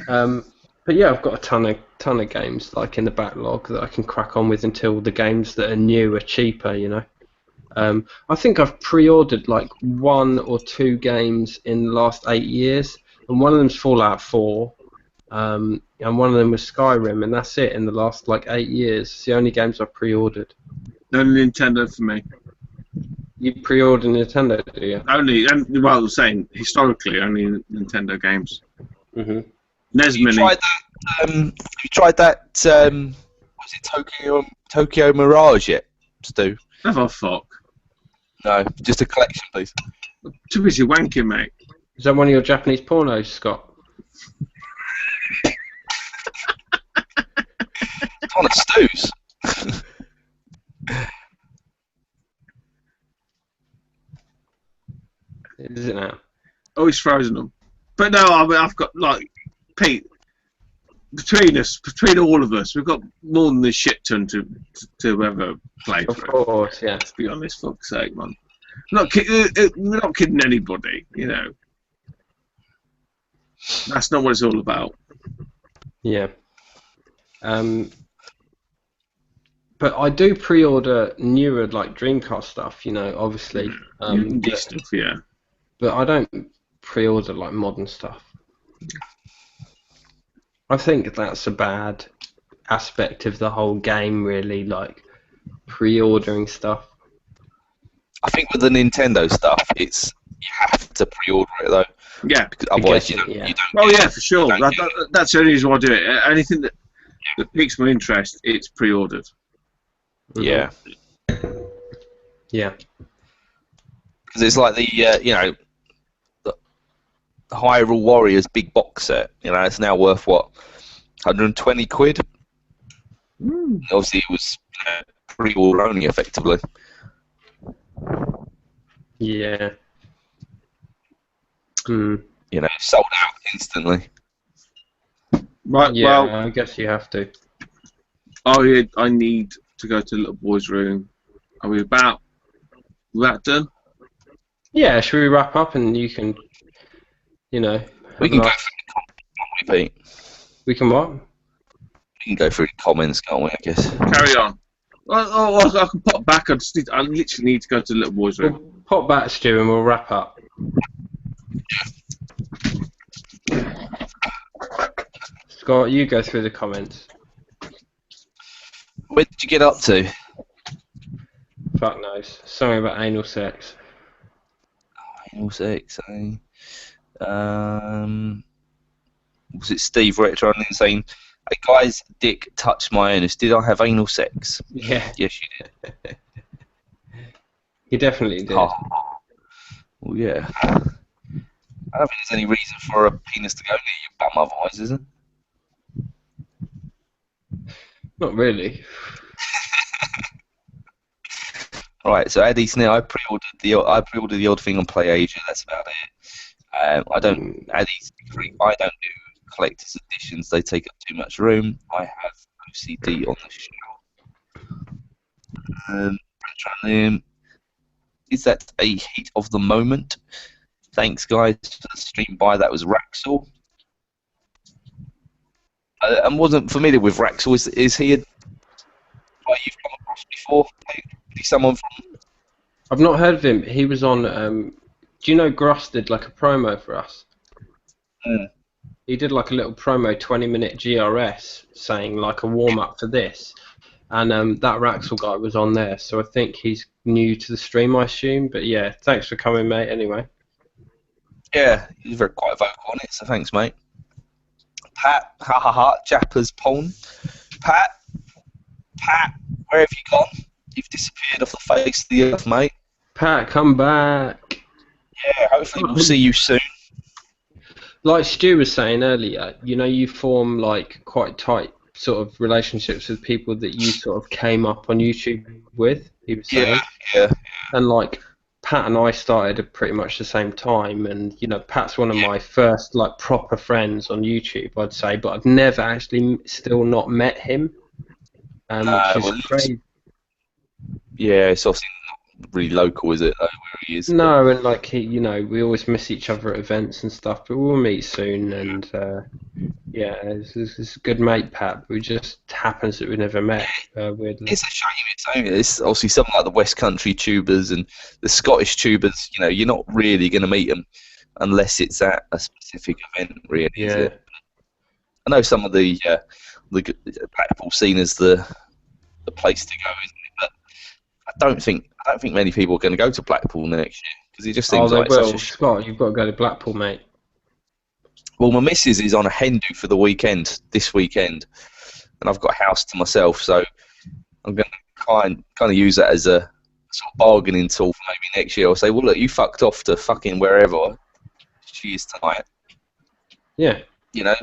But yeah, I've got a ton of games like in the backlog that I can crack on with until the games that are new are cheaper. You know, I think I've pre-ordered like 1 or 2 games in the last 8 years, and one of them's Fallout 4, and one of them was Skyrim, and that's it in the last like 8 years. It's the only games I've pre-ordered. Only Nintendo for me. You pre-order Nintendo, do you? Only, and well, I was saying historically, only Nintendo games. Mhm. There's many. You tried that? Was it Tokyo Mirage yet, Stu? Never fuck. No, just a collection, please. Too busy wanking, mate. Is that one of your Japanese pornos, Scott? It's one of Stu's. Is it now? Oh, he's frozen them. But no, I mean, I've got, like, Pete, between all of us, we've got more than this shit ton to ever play Of through. course, yeah. Let's be honest, fuck's sake, man. We're not kidding anybody, you know. That's not what it's all about. Yeah. But I do pre-order newer, like Dreamcast stuff, you know, obviously. Indie stuff, yeah. But I don't pre-order like modern stuff. I think that's a bad aspect of the whole game, really, like pre-ordering stuff. I think with the Nintendo stuff, you have to pre-order it though. Yeah. Because otherwise you don't. Oh yeah, for sure. That's the only reason why I do it. Anything that piques my interest, it's pre-ordered. Yeah. Yeah. Because it's like the the Hyrule Warriors big box set. You know, it's now worth what, 120 quid. Obviously, it was pre-order only, effectively. Yeah. You know, sold out instantly. Right. Yeah, Well, I guess you have to. I need to go to the little boy's room. Are we about done? Yeah, should we wrap up and you can, you know... We can go through the comments, can't we, Pete? We can what? We can go through the comments, can't we, I guess? Carry on. I can pop back. I literally need to go to the little boy's room. We'll pop back, Stu, and we'll wrap up. Scott, you go through the comments. Where did you get up to? Fuck knows. Something about anal sex. Anal sex, eh? Was it Steve Retro saying, "Hey guys, Dick touched my anus. Did I have anal sex?" Yeah. Yes, you did. You definitely did. Oh. Well, yeah. I don't think there's any reason for a penis to go near your bum otherwise, is there? Not really. Right, so Eddie's now. I pre-ordered the Odd Thing on PlayAsia. That's about it. I don't. Eddie's. I don't do collector's editions. They take up too much room. I have OCD on the shelf. Is that a heat of the moment? Thanks, guys, for the stream by. That was Raxel. I wasn't familiar with Raxel. Is he a guy you've come across before? Is he someone from? I've not heard of him. He was on. Do you know Gross did like a promo for us? He did like a little promo, 20-minute GRS, saying like a warm up for this, and that Raxel guy was on there. So I think he's new to the stream, I assume. But yeah, thanks for coming, mate. Anyway. Yeah, he's very quite vocal on it. So thanks, mate. Pat, ha ha ha, Japper's Pone. Pat, where have you gone? You've disappeared off the face of the earth, mate. Pat, come back. Yeah, hopefully we'll see you soon. Like Stu was saying earlier, you know, you form like quite tight sort of relationships with people that you sort of came up on YouTube with. He was saying, yeah. And like Pat and I started at pretty much the same time, and you know, Pat's one of my first like proper friends on YouTube, I'd say, but I've never actually still not met him, which is crazy. Yeah, it's obviously not really local, is it? Where he is. No, and like he, you know, we always miss each other at events and stuff, but we'll meet soon. And yeah, it's a good mate, Pat. But it just happens that we never met. Weirdly, it's a shame. It's obviously something like the West Country tubers and the Scottish tubers. You know, you're not really going to meet them unless it's at a specific event, really. Yeah. Is it? I know some of the Blackpool scene is the place to go, isn't it? But I don't think many people are going to go to Blackpool next year because it just seems like such a Scott, you've got to go to Blackpool, mate. Well, my missus is on a hen do for the weekend, this weekend, and I've got a house to myself, so I'm going to kind of use that as a sort of bargaining tool for maybe next year. I'll say, well, look, you fucked off to fucking wherever she is tonight. Yeah. You know?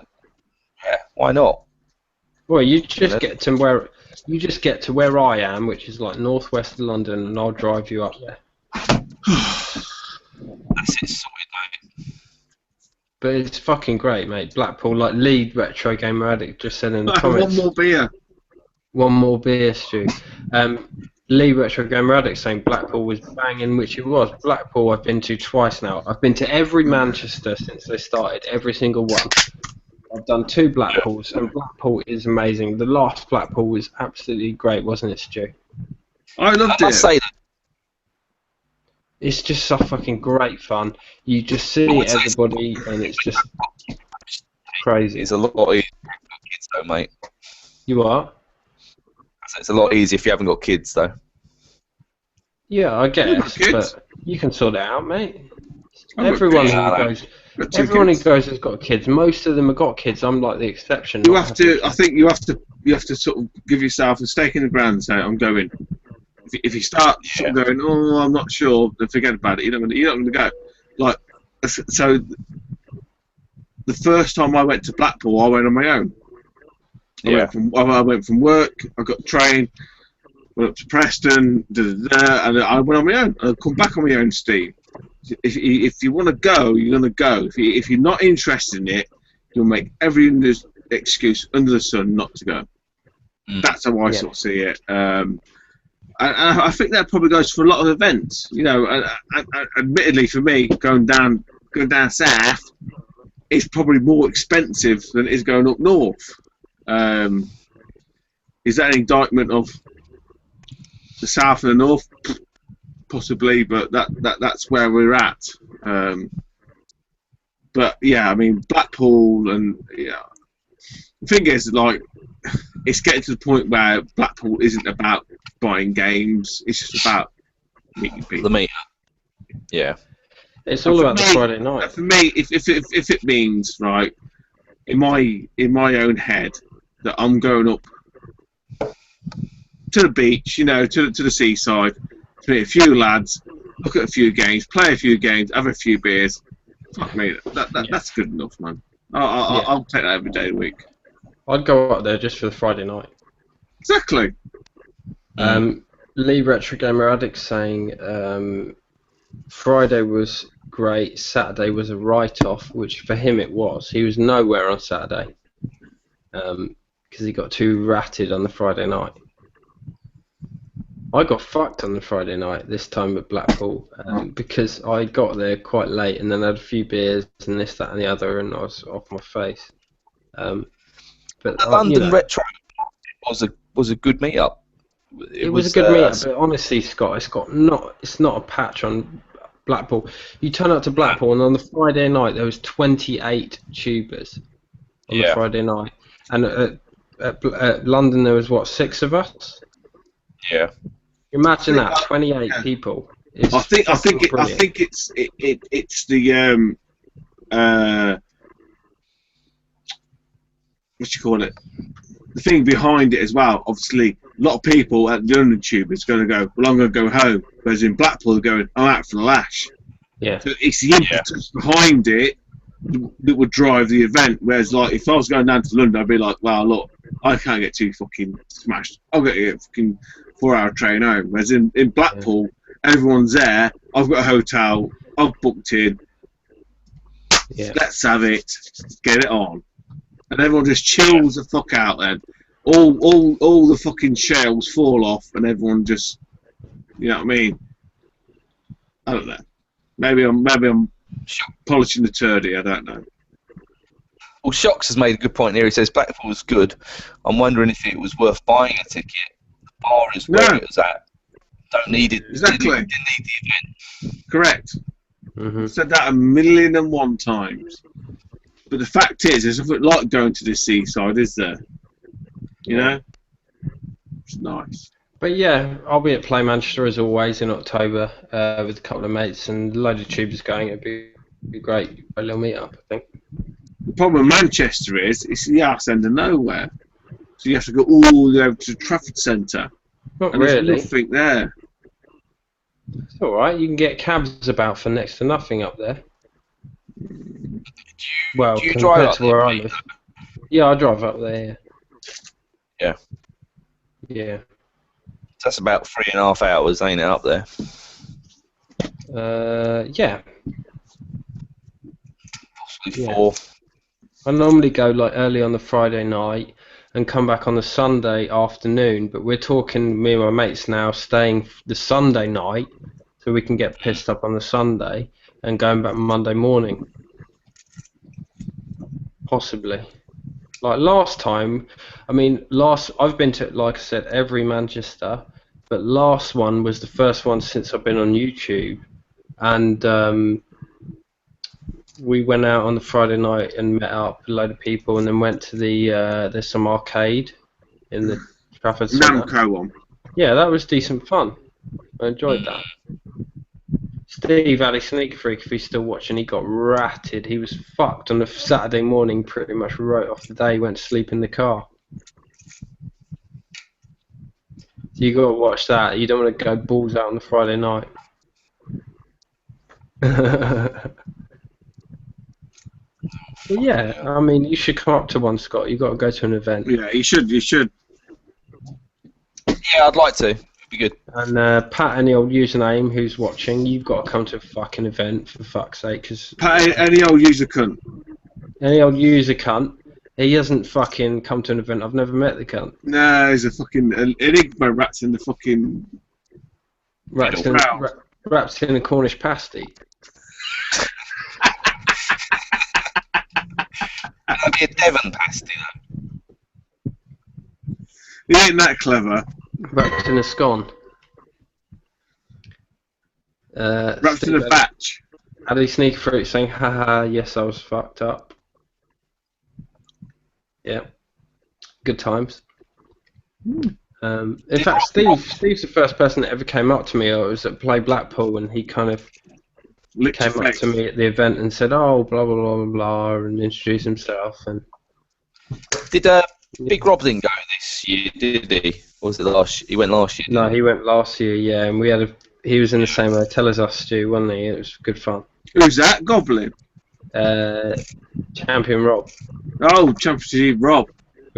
Yeah, why not? Well, you just get to where I am, which is like northwest London, and I'll drive you up there. That's it, sorted, mate. But it's fucking great, mate. Blackpool, like Lead Retro Gamer Addict just said in the comments. One more beer, Stu. Lee Retro Gamer Addict saying Blackpool was banging, which it was. Blackpool I've been to twice now. I've been to every Manchester since they started, every single one. I've done 2 Blackpools, and Blackpool is amazing. The last Blackpool was absolutely great, wasn't it, Stu? I loved I must say that. It's just so fucking great fun. You just see everybody, and it's just crazy. It's a lot easier if you've got kids, though, mate. You are? It's a lot easier if you haven't got kids, though. Yeah, I guess, but you can sort it out, mate. Everyone who goes has got kids. Most of them have got kids. I'm like the exception. You have to. I think you have to sort of give yourself a stake in the ground and say, "I'm going." If you start sort of going, "Oh, I'm not sure," then forget about it. You're not going to go. Like, so the first time I went to Blackpool, I went on my own. I went from work. I got the train. Went up to Preston, and I went on my own. I'll come back on my own steam. If you want to go, you're going to go. If you're not interested in it, you'll make every excuse under the sun not to go. That's how I sort of see it. And I think that probably goes for a lot of events. You know, admittedly for me, going down south is probably more expensive than it is going up north. Is that an indictment of the south and the north? Possibly, but that's where we're at. But yeah, I mean Blackpool, and the thing is, like, it's getting to the point where Blackpool isn't about buying games; it's just about meeting people. The meet. Yeah. It's all about the Friday night. For me, if it means, right, in my own head that I'm going up to the beach, you know, to the seaside, to meet a few lads, look at a few games, play a few games, have a few beers. Fuck me, that's good enough, man. I'll take that every day of the week. I'd go up there just for the Friday night. Exactly. Lee Retro Gamer Addict saying Friday was great, Saturday was a write-off, which for him it was. He was nowhere on Saturday because he got too ratted on the Friday night. I got fucked on the Friday night this time at Blackpool because I got there quite late and then had a few beers and this, that and the other and I was off my face. But the London you know, Retro was a good meetup. It was a good meetup, but honestly, Scott, it's not a patch on Blackpool. You turn up to Blackpool and on the Friday night there was 28 tubers on the Friday night, and at London there was what, 6 of us? Yeah. Imagine that, 28 people. I think it's the what you call it? The thing behind it as well. Obviously, a lot of people at the London Tube is going to go, well, I'm going to go home. Whereas in Blackpool, they're going, I'm out for the lash. Yeah. So it's the impetus behind it that would drive the event. Whereas, like, if I was going down to London, I'd be like, well, look, I can't get too fucking smashed. I'll get a fucking 4-hour train home. Whereas in Blackpool, everyone's there. I've got a hotel. I've booked in. Yeah. Let's have it. Get it on. And everyone just chills the fuck out then. All the fucking shells fall off and everyone just, you know what I mean? I don't know. Maybe I'm polishing the turdy, I don't know. Well, Shocks has made a good point here. He says Blackpool was good. I'm wondering if it was worth buying a ticket. The bar is where it was at. Don't need it. Exactly. Didn't need the event. Correct. Mm-hmm. I've said that 1,000,001 times. But the fact is, there's nothing like going to the seaside, is there? You know? It's nice. But yeah, I'll be at Play Manchester as always in October with a couple of mates and a load of tubers going. It'd be great. A little meet up, I think. The problem with Manchester is it's the arse end of nowhere. So you have to go all the way over to the Trafford Centre. Not and really. There's nothing there. It's alright, you can get cabs about for next to nothing up there. Well, do you compared drive to where I live. Yeah, I drive up there. Yeah. Yeah. That's about 3.5 hours, ain't it, up there? Yeah. Possibly 4. I normally go like early on the Friday night and come back on the Sunday afternoon, but we're talking, me and my mates now, staying the Sunday night so we can get pissed up on the Sunday and going back Monday morning. Possibly. Like last time, I mean, I've been to, like I said, every Manchester, but last one was the first one since I've been on YouTube, and we went out on the Friday night and met up with a load of people, and then went to the there's some arcade in the Trafford Centre. Namco one. Yeah, that was decent fun. I enjoyed that. Steve, Ali Sneak Freak, if he's still watching, he got ratted. He was fucked on a Saturday morning, pretty much right off the day. He went to sleep in the car. So you got to watch that. You don't want to go balls out on the Friday night. Well, yeah, I mean, you should come up to one, Scott. You've got to go to an event. Yeah, you should. Yeah, I'd like to. It'd be good. And Pat, any old username who's watching, you've got to come to a fucking event, for fuck's sake. Cause Pat, any old user cunt. any old user cunt, he hasn't fucking come to an event. I've never met the cunt. No, he's a fucking enigma wrapped in the fucking... Wrapped in a Cornish pasty. That'd be a Devon pasty, though. He ain't that clever. Wrapped in a scone. Wrapped in a batch. Ali Sneak Fruit saying, haha, yes, I was fucked up. Yeah. Good times. In fact, Steve's the first person that ever came up to me. I was at Play Blackpool, and he kind of came up to me at the event and said, "Oh, blah blah blah blah blah," and introduced himself. And Did Big Rob didn't go this year, did he? Or was it last year? He went last year. no, he went last year. Yeah, and he was in the same hotel as us, Stu, wasn't he? It was good fun. Who's that? Goblin? Champion Rob. Oh, Championship Rob.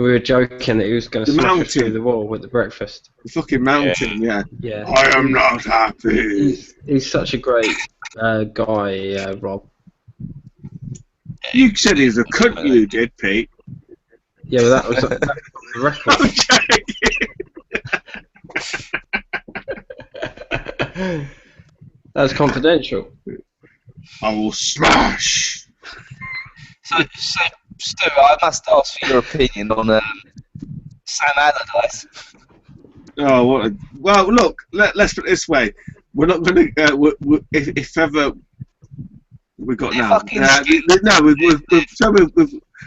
We were joking that he was going to The smash us mountain. through the wall with the breakfast. The fucking mountain, yeah. Yeah. I am not happy. He's such a great guy, Rob. You said he was a cunt, you did, Pete. Yeah, well, that was the record. I'm joking. That's confidential. I will smash. So, Stu, I must ask for your opinion on Sam Allardyce. Oh, well, look. Let's put it this way: we're not going to. If ever we've got now.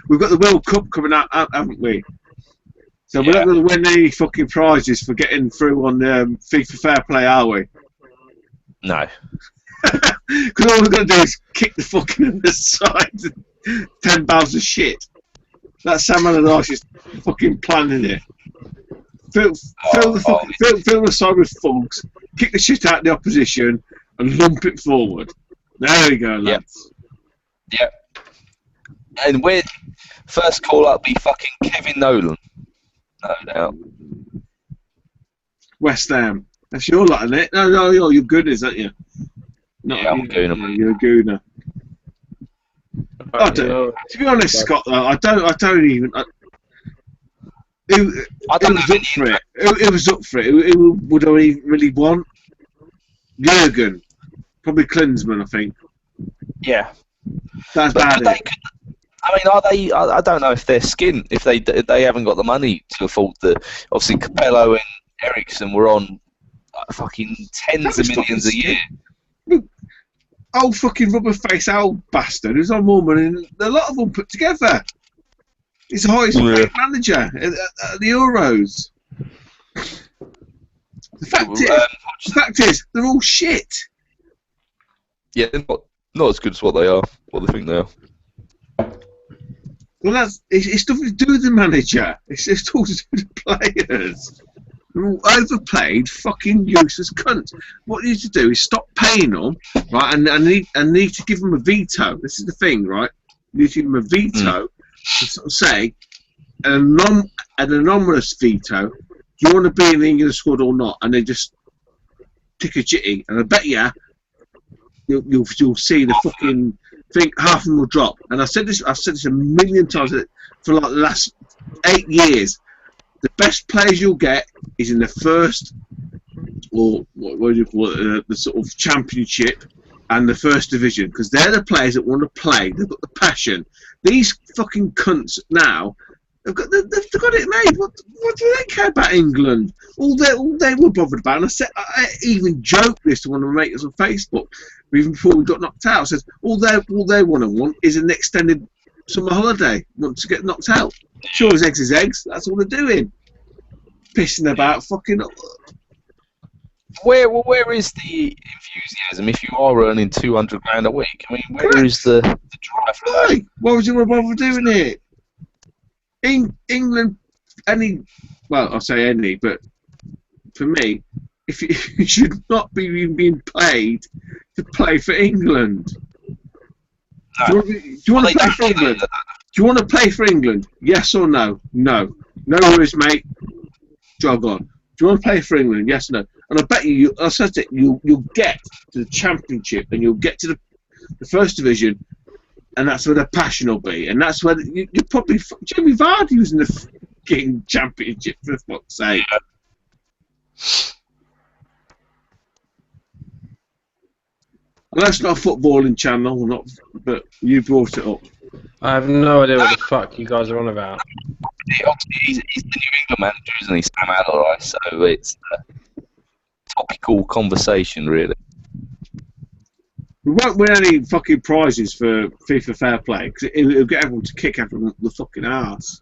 We've got the World Cup coming out, haven't we? So we're not going to win any fucking prizes for getting through on FIFA Fair Play, are we? No. Because all we're going to do is kick the fucking other side 10 barrels of shit. That Sam Allardyce is fucking planning it. Fill the side with thugs, kick the shit out of the opposition, and lump it forward. There we go, lads. Yep. And we're first call up be fucking Kevin Nolan. No doubt. West Ham. That's your lot, isn't it? No, you're Gooners, aren't you? Yeah, I'm a Gooner. You're a Gooner. To be honest, Scott, though, I don't even. It was up for it. Who would I really want? Jurgen. Probably Klinsmann, I think. Yeah. That's bad. I mean, are they? I don't know if they're skint. If they haven't got the money to afford the. Obviously, Capello and Ericsson were on fucking tens of millions a year. Old fucking rubber face old bastard who's on more money than a lot of them put together. He's the highest paid manager at the Euros. The fact is, they're all shit. Yeah, they're not as good as what they are. What they think they are. Well, it's nothing to do with the manager. It's all to do with the players. They're all overpaid, fucking useless cunts. What you need to do is stop paying them, right? And need to give them a veto. This is the thing, right? You need to give them a veto to sort of say an anonymous veto. Do you want to be in the England squad or not? And they just tick a jitty, and I bet you'll see the fucking thing. Half of them will drop. And I've said this a million times for like the last 8 years. The best players you'll get is in the first, or what do you call it, the sort of championship and the first division, because they're the players that want to play. They've got the passion. These fucking cunts now, they've got it made. What do they care about England? All they were bothered about, and I even joked this to one of my mates on Facebook, even before we got knocked out. I said all they want is an extended summer holiday. Want to get knocked out? Sure as eggs is eggs. That's all they're doing. Pissing about, fucking. Where is the enthusiasm if you are earning $200,000 a week? I mean, where is the drive for that? Why would you want to bother doing it? England, I'll say any, but for me, if you should not be being paid to play for England. No. Do you want to play for England? Do you want to play for England? Yes or no? No. No worries, mate. Jog on. Do you want to play for England? Yes or no? And I bet I said it, you'll get to the championship and you'll get to the first division, and that's where the passion will be. And that's where you probably. Jamie Vardy was in the fucking championship, for fuck's sake. Yeah. Well, that's not a footballing channel, but you brought it up. I have no idea what the fuck you guys are on about. He's the New England manager, isn't he, Sam Allardyce? So it's a topical conversation, really. We won't win any fucking prizes for FIFA Fair Play because it'll get everyone to kick after the fucking arse.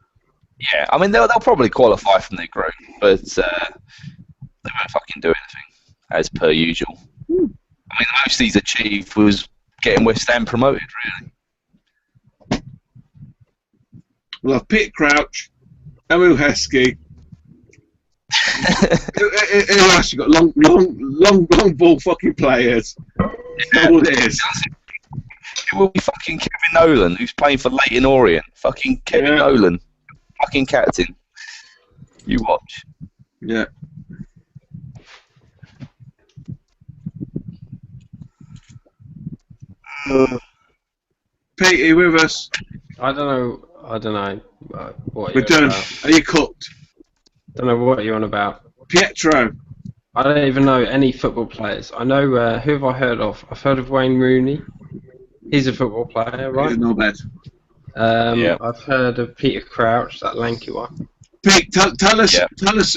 Yeah, I mean they'll probably qualify from their group, but they won't fucking do anything as per usual. I mean, the most he's achieved was getting West Ham promoted, really. We'll have Peter Crouch, Emil Heskey. Who else you got? Long ball fucking players. That's all it is. It will be fucking Kevin Nolan, who's playing for Leyton Orient. Fucking Kevin Nolan. fucking captain. You watch. Yeah. Pete, are you with us? I don't know what We're you're done. about. Are you cooked? Don't know what you're on about. Pietro. I don't even know any football players. I know who have I heard of? I've heard of Wayne Rooney. He's a football player, right? He's no bad. Yeah. I've heard of Peter Crouch, that lanky one. Pete, tell us. Yeah. Tell us.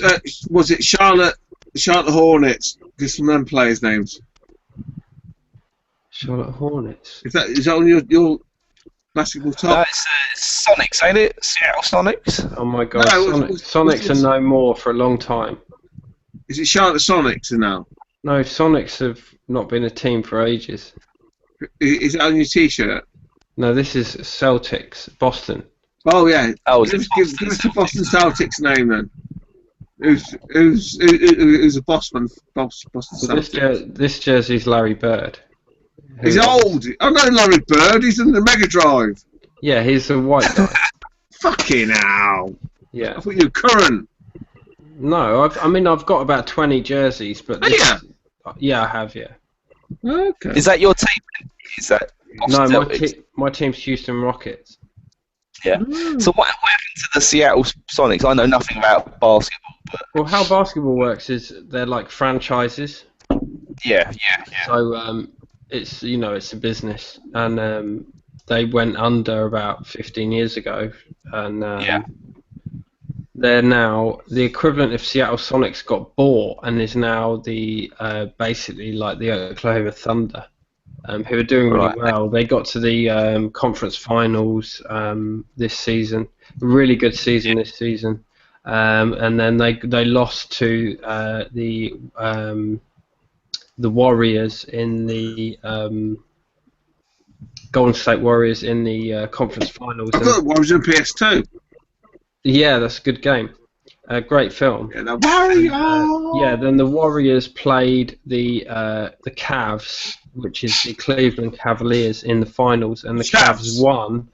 Was it Charlotte Hornets? Give some of them players' names. Charlotte Hornets. Is that on your basketball No, top? it's Sonics, ain't it? Seattle Sonics. Oh my god, No, Sonics are no more for a long time. Is it Charlotte Sonics now? No, Sonics have not been a team for ages. Is it on your T-shirt? No, this is Celtics, Boston. Oh yeah. Oh, Give us the Boston Celtics name then. Who's a Boston So Celtic? this jersey's Larry Bird. He's old. I know Larry Bird. He's in the Mega Drive. Yeah, he's a white guy. Fucking hell. Yeah. I thought you were current. No, I've got about 20 jerseys, but Oh, yeah. Yeah, I have. Yeah. Okay. Is that your team? Is that No, Celtics? my team's Houston Rockets. Yeah. So what happened to the Seattle Sonics? I know nothing about basketball, but Well, how basketball works is they're like franchises. yeah. So it's it's a business, and they went under about 15 years ago, and Yeah. they're now the equivalent of Seattle Sonics got bought and is now the basically like the Oklahoma Thunder, who are doing really Right. well. They got to the conference finals this season, really good season this season, and then they lost to the Warriors in the Golden State Warriors in the conference finals. I thought it was on PS2. Yeah, that's a good game. Great film. Yeah, the Warriors. Yeah, then the Warriors played the Cavs, which is the Cleveland Cavaliers, in the finals, and the Cavs won.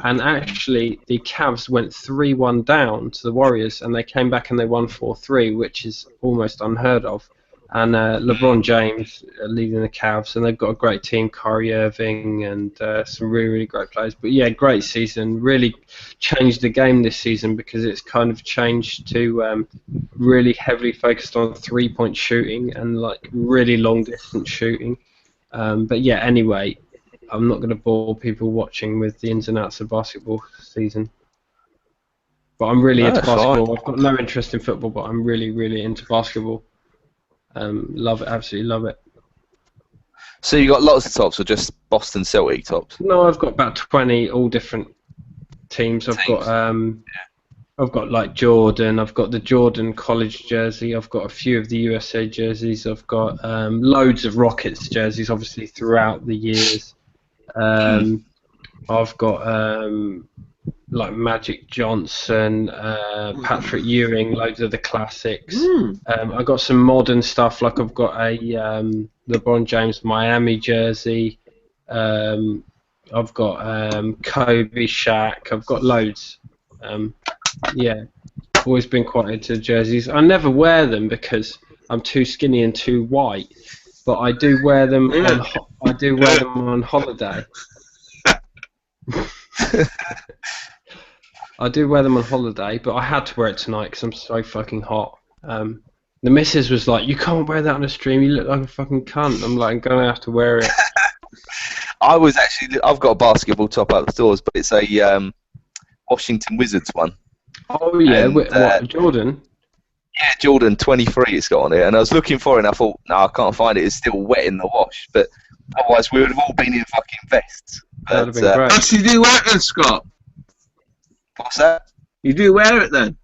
And actually, the Cavs went 3-1 down to the Warriors, and they came back and they won 4-3, which is almost unheard of. And LeBron James leading the Cavs, and they've got a great team, Kyrie Irving, and some really, really great players. But yeah, great season. Really changed the game this season because it's kind of changed to really heavily focused on three-point shooting and like really long-distance shooting. But yeah, anyway, I'm not going to bore people watching with the ins and outs of basketball season. But I'm really into basketball. Fine. I've got no interest in football, but I'm really, really into basketball. Love it, absolutely love it. So you got lots of tops, or just Boston Celtic tops? No, I've got about 20, all different teams. I've got like Jordan. I've got the Jordan college jersey. I've got a few of the USA jerseys. I've got loads of Rockets jerseys, obviously throughout the years. I've got like Magic Johnson, Patrick Ewing, loads of the classics. I've got some modern stuff, like I've got a LeBron James Miami jersey. I've got Kobe, Shaq. I've got loads. Yeah, always been quite into jerseys. I never wear them because I'm too skinny and too white, but I do wear them. I do wear them on holiday. I do wear them on holiday, but I had to wear it tonight because I'm so fucking hot. The missus was like, "You can't wear that on a stream. You look like a fucking cunt." I'm like, "I'm gonna have to wear it." I've got a basketball top outdoors, but it's a Washington Wizards one. Oh yeah, And, what, Jordan? Yeah, Jordan 23 it's got on it, and I was looking for it and I thought, no, I can't find it, it's still wet in the wash, but otherwise we would have all been in fucking vests. That would have been great. Actually, you do wear it then, Scott? What's that? You do wear it then?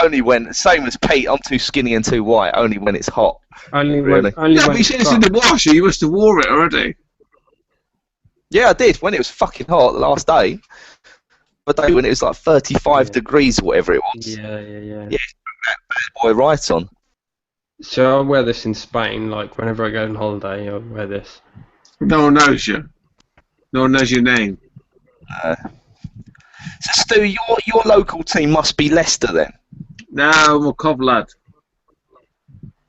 Only when, same as Pete, I'm too skinny and too white, only when it's hot. Only Really? when Yeah, but you said it's in the wash, so you must have wore it already. Yeah, I did, when it was fucking hot the last day. But when it was like 35 degrees or whatever it was. Yeah. Yeah, that bad boy right on. So I wear this in Spain, like whenever I go on holiday, I wear this. No one knows you. No one knows your name. So, Stu, your local team must be Leicester then. No, I'm a Cov lad.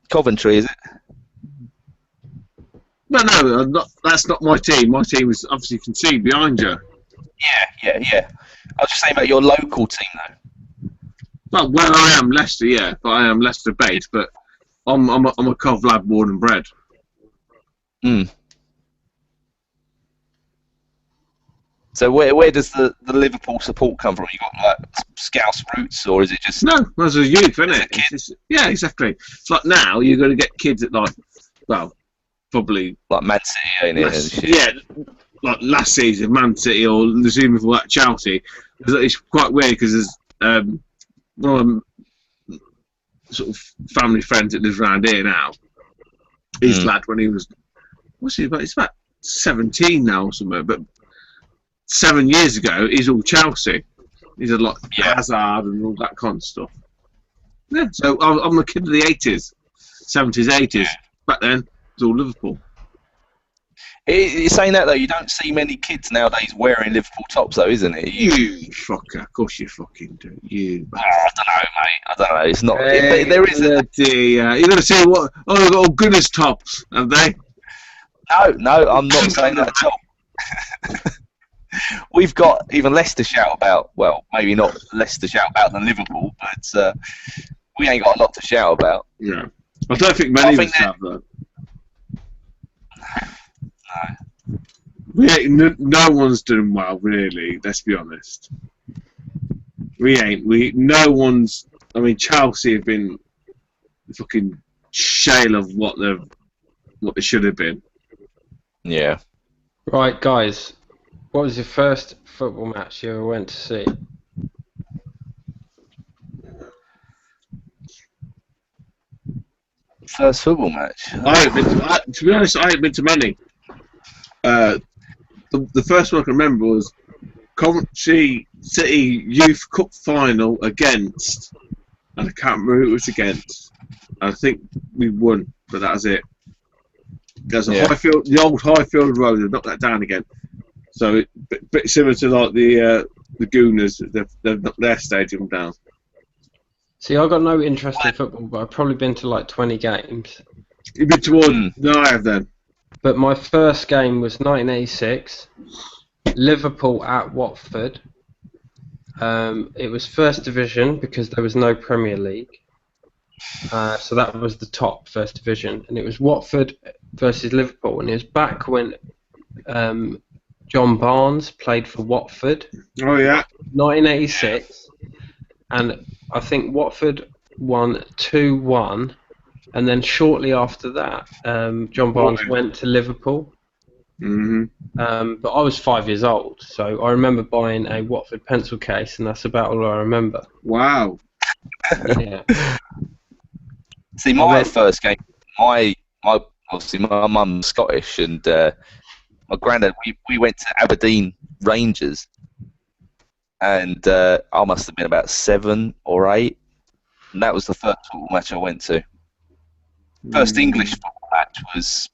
Coventry, is it? No, I'm not, that's not my team. My team is obviously you can see behind you. Yeah. I was just saying about your local team though. Well, where I am, Leicester, yeah, but I am Leicester based, but I'm a Cov lad born and bred. So where does the Liverpool support come from? You got like Scouse roots, or is it just No, as a youth, isn't it? kid? Yeah, exactly. It's like now you're going to get kids at like, well, probably Like Man City, ain't it? And shit. yeah, like last season, Man City or assuming for that Chelsea. It's quite weird because there's one of them sort of family friends that lives around here now. His lad when he was, what's he about? He's about 17 now or something, but 7 years ago he's all Chelsea. He's a lot Hazard and all that kind of stuff. Yeah, so I'm a kid of the 80s, 70s, 80s. Back then, it was all Liverpool. You're saying that though, you don't see many kids nowadays wearing Liverpool tops though, isn't it? You fucker, of course you fucking do. You. I don't know, mate. I don't know. It's not. There is a. You're going to say what? Oh, they've got all goodness tops, have they? No, I'm not saying that at all. We've got even less to shout about. Well, maybe not less to shout about than Liverpool, but we ain't got a lot to shout about. Yeah. I don't think many of us have, though. No. We ain't, no one's doing well, really, let's be honest. We ain't. No one's... I mean, Chelsea have been fucking shale of what they should have been. Yeah. Right, guys. What was your first football match you ever went to see? First football match? To be honest, I ain't been to many. The first one I can remember was Coventry City Youth Cup final against, and I can't remember who it was against. I think we won, but that was it. There's a Highfield, the old Highfield Road. They knocked that down again. So bit similar to like the Gooners. They've knocked their stadium down. See, I got no interest in football, but I've probably been to like 20 games. You've been to one? No, I have then. But my first game was 1986, Liverpool at Watford. It was first division because there was no Premier League. So that was the top first division. And it was Watford versus Liverpool. And it was back when John Barnes played for Watford. Oh, yeah. 1986. And I think Watford won 2-1. And then shortly after that, John Barnes went to Liverpool. Mm-hmm. But I was 5 years old, so I remember buying a Watford pencil case, and that's about all I remember. Wow. Yeah. See, my first game, obviously my mum's Scottish, and my granddad, we went to Aberdeen Rangers, and I must have been about 7 or 8, and that was the first football match I went to. First English football match was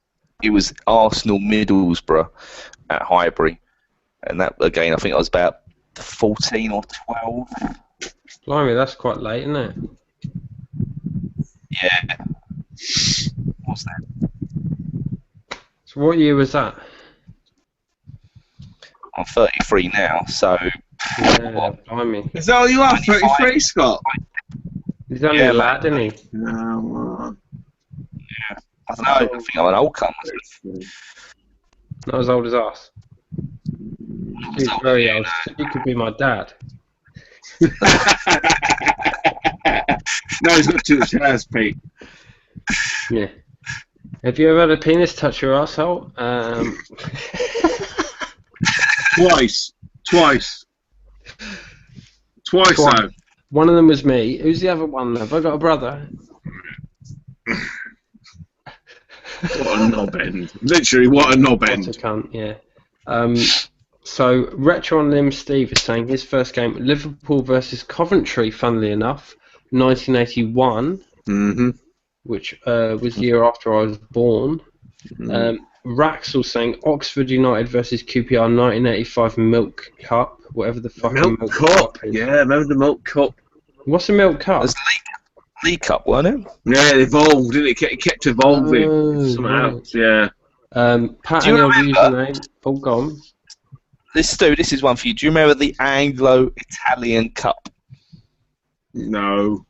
Arsenal Middlesbrough at Highbury, and that again I think I was about 14 or 12. Blimey, that's quite late, isn't it? Yeah. What's that? So what year was that? I'm 33 now, so. Yeah, blimey. Is that all you are, 33, Scott? He's only a lad, isn't he? No, yeah. I don't know, I think I'm an old cunt. Not as old as us. He's very old. He could be my dad. No, he's got too much hairs, Pete. Yeah. Have you ever had a penis touch your asshole? Twice. So. One of them was me. Who's the other one? Have I got a brother? What a knob end. Literally, what a knob end. What a cunt, yeah. So, Retro on Limb Steve is saying his first game, Liverpool versus Coventry, funnily enough, 1981, which was the year after I was born. Raxel saying Oxford United versus QPR 1985 Milk Cup, whatever the fucking Milk Cup. is. Yeah, remember the Milk Cup? What's a Milk Cup? It's League Cup, wasn't it? Yeah, it evolved, didn't it? It kept evolving somehow. Right. Yeah. Pat Do you and your remember? username. Oh, gone. This is one for you. Do you remember the Anglo-Italian Cup? No.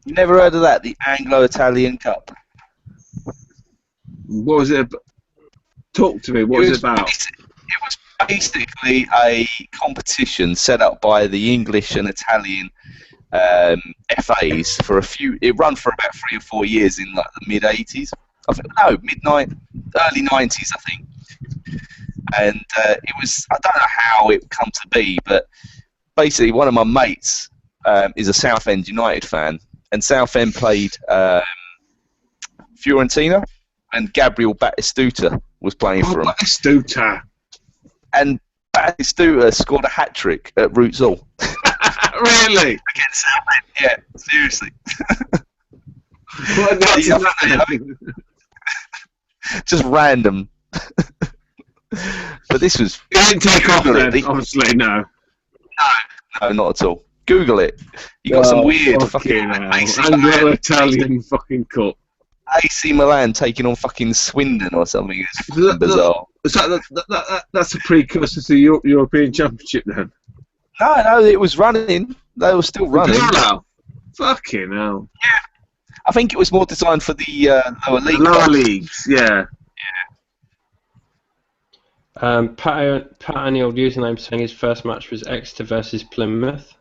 You never heard of that? The Anglo-Italian Cup. What was it? Talk to me. What was it about? It was basically a competition set up by the English and Italian FAs for a few. It ran for about 3 or 4 years in like the mid '80s. Early '90s, I think. And it was, I don't know how it come to be, but basically one of my mates is a Southend United fan, and Southend played Fiorentina, and Gabriel Batistuta was playing for him. Batistuta. And Batistuta scored a hat-trick at Roots Hall. Really? Against Southend, yeah, seriously. What a nuts Just random. But this was... It didn't take off Google then, obviously, no. No, not at all. Google it. You got some weird fucking Anglo-Italian fucking cup. AC Milan taking on fucking Swindon or something. It's fucking bizarre. So that's a precursor to the European Championship then? No, it was running. They were still running. Fucking hell. Yeah. I think it was more designed for the lower league. Lower leagues, yeah. Pat and the old username saying his first match was Exeter versus Plymouth.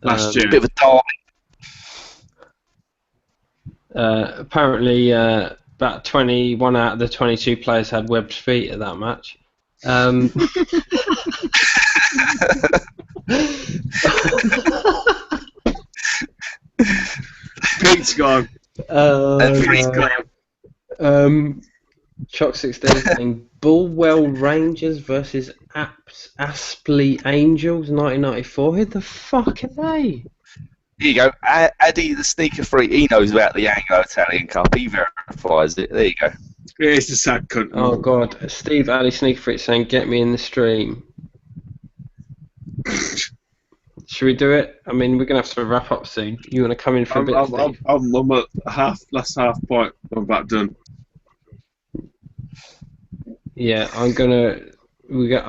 Last year. A bit of a derby. Apparently, about 21 out of the 22 players had webbed feet at that match. Pete's gone. Chock 16 saying Bulwell Rangers versus Aspley Angels 1994. Who the fuck are they? Here you go. Addy, the sneaker freak, he knows about the Anglo-Italian Cup. He verifies it. There you go. It's a sad cunt. Oh god, Steve Ali Sneaker Freak saying get me in the stream. Should we do it? I mean, we're gonna have to wrap up soon. You want to come in for a bit? I'm at last half point. I'm about done. Yeah, I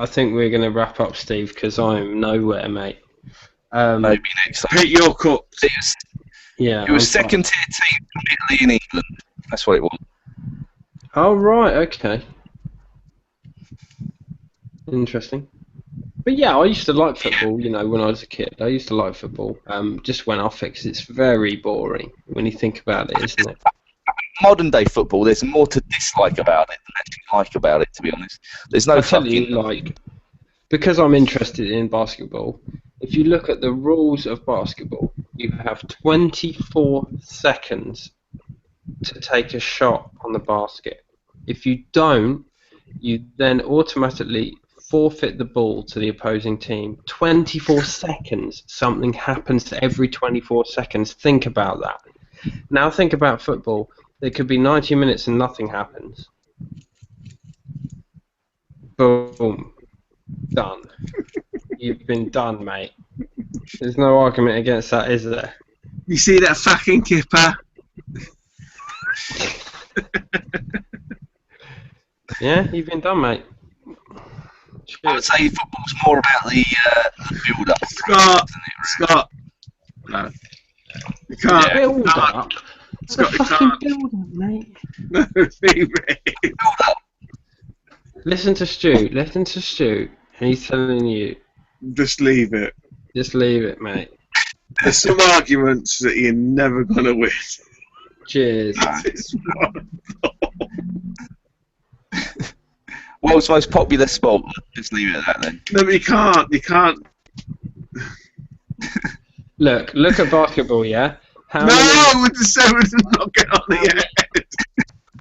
think we're gonna wrap up, Steve, because I'm nowhere, mate. Maybe next time. Hit your cup. Yeah. It was second tier team from Italy and England. That's what it was. Oh right, okay. Interesting. But yeah, I used to like football, you know, when I was a kid. I used to like football. Just went off it because it's very boring when you think about it, isn't it? Modern day football, there's more to dislike about it than actually like about it, to be honest. There's no fucking... because I'm interested in basketball, if you look at the rules of basketball, you have 24 seconds to take a shot on the basket. If you don't, you then automatically forfeit the ball to the opposing team. 24 seconds. Something happens to every 24 seconds. Think about that. Now think about football. There could be 90 minutes and nothing happens. Boom. Done. You've been done, mate. There's no argument against that, is there? You see that fucking kipper? Yeah, you've been done, mate. I would say football's more about the build-up. Scott. No. You can't. Build up? Scott, you fucking can't. build up, mate. No, leave it. Build-up. Listen to Stu. He's telling you. Just leave it. Just leave it, mate. There's some arguments that you're never going to win. Cheers. It's wonderful. World's most popular sport. Just leave it at that then. No, but you can't. Look at basketball, yeah? With the sevens not get on the head.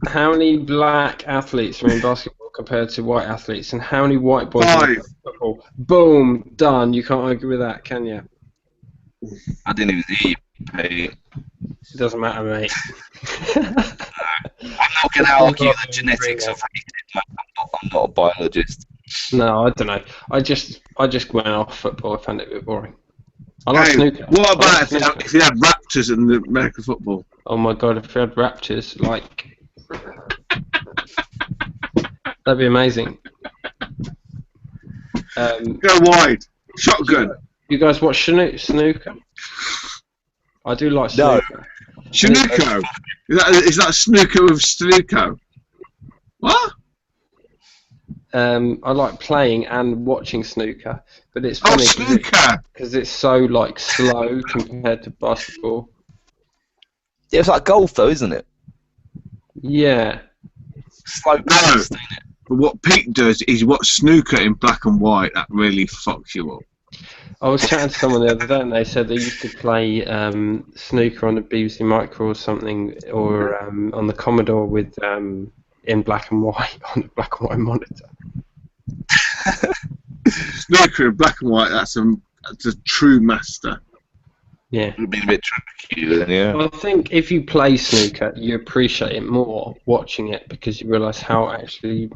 How many black athletes are in basketball compared to white athletes, and how many white boys are in football? Boom, done. You can't argue with that, can you? I didn't even hear you. Pete. It doesn't matter, mate. I'm no can argue the genetics of it. I'm not a biologist. No, I don't know. I just went off football. I found it a bit boring. I like snooker. What about if you had Raptors in the American football? Oh my god, if we had Raptors, like... that'd be amazing. Go wide. Shotgun. You guys watch snooker? I do like snooker. Snooker? Is that snooker with snooker? What? I like playing and watching snooker, but it's funny because it's so like slow compared to basketball. Yeah, it's like golf though, isn't it? Yeah. Slow pace, isn't it? But what Pete does is watch snooker in black and white. That really fucks you up. I was chatting to someone the other day and they said they used to play snooker on the BBC Micro or something, or on the Commodore with in black and white on the black and white monitor. Snooker in black and white. That's a true master. Yeah. It would be a bit tricky then, yeah. I think if you play snooker, you appreciate it more watching it because you realise how actually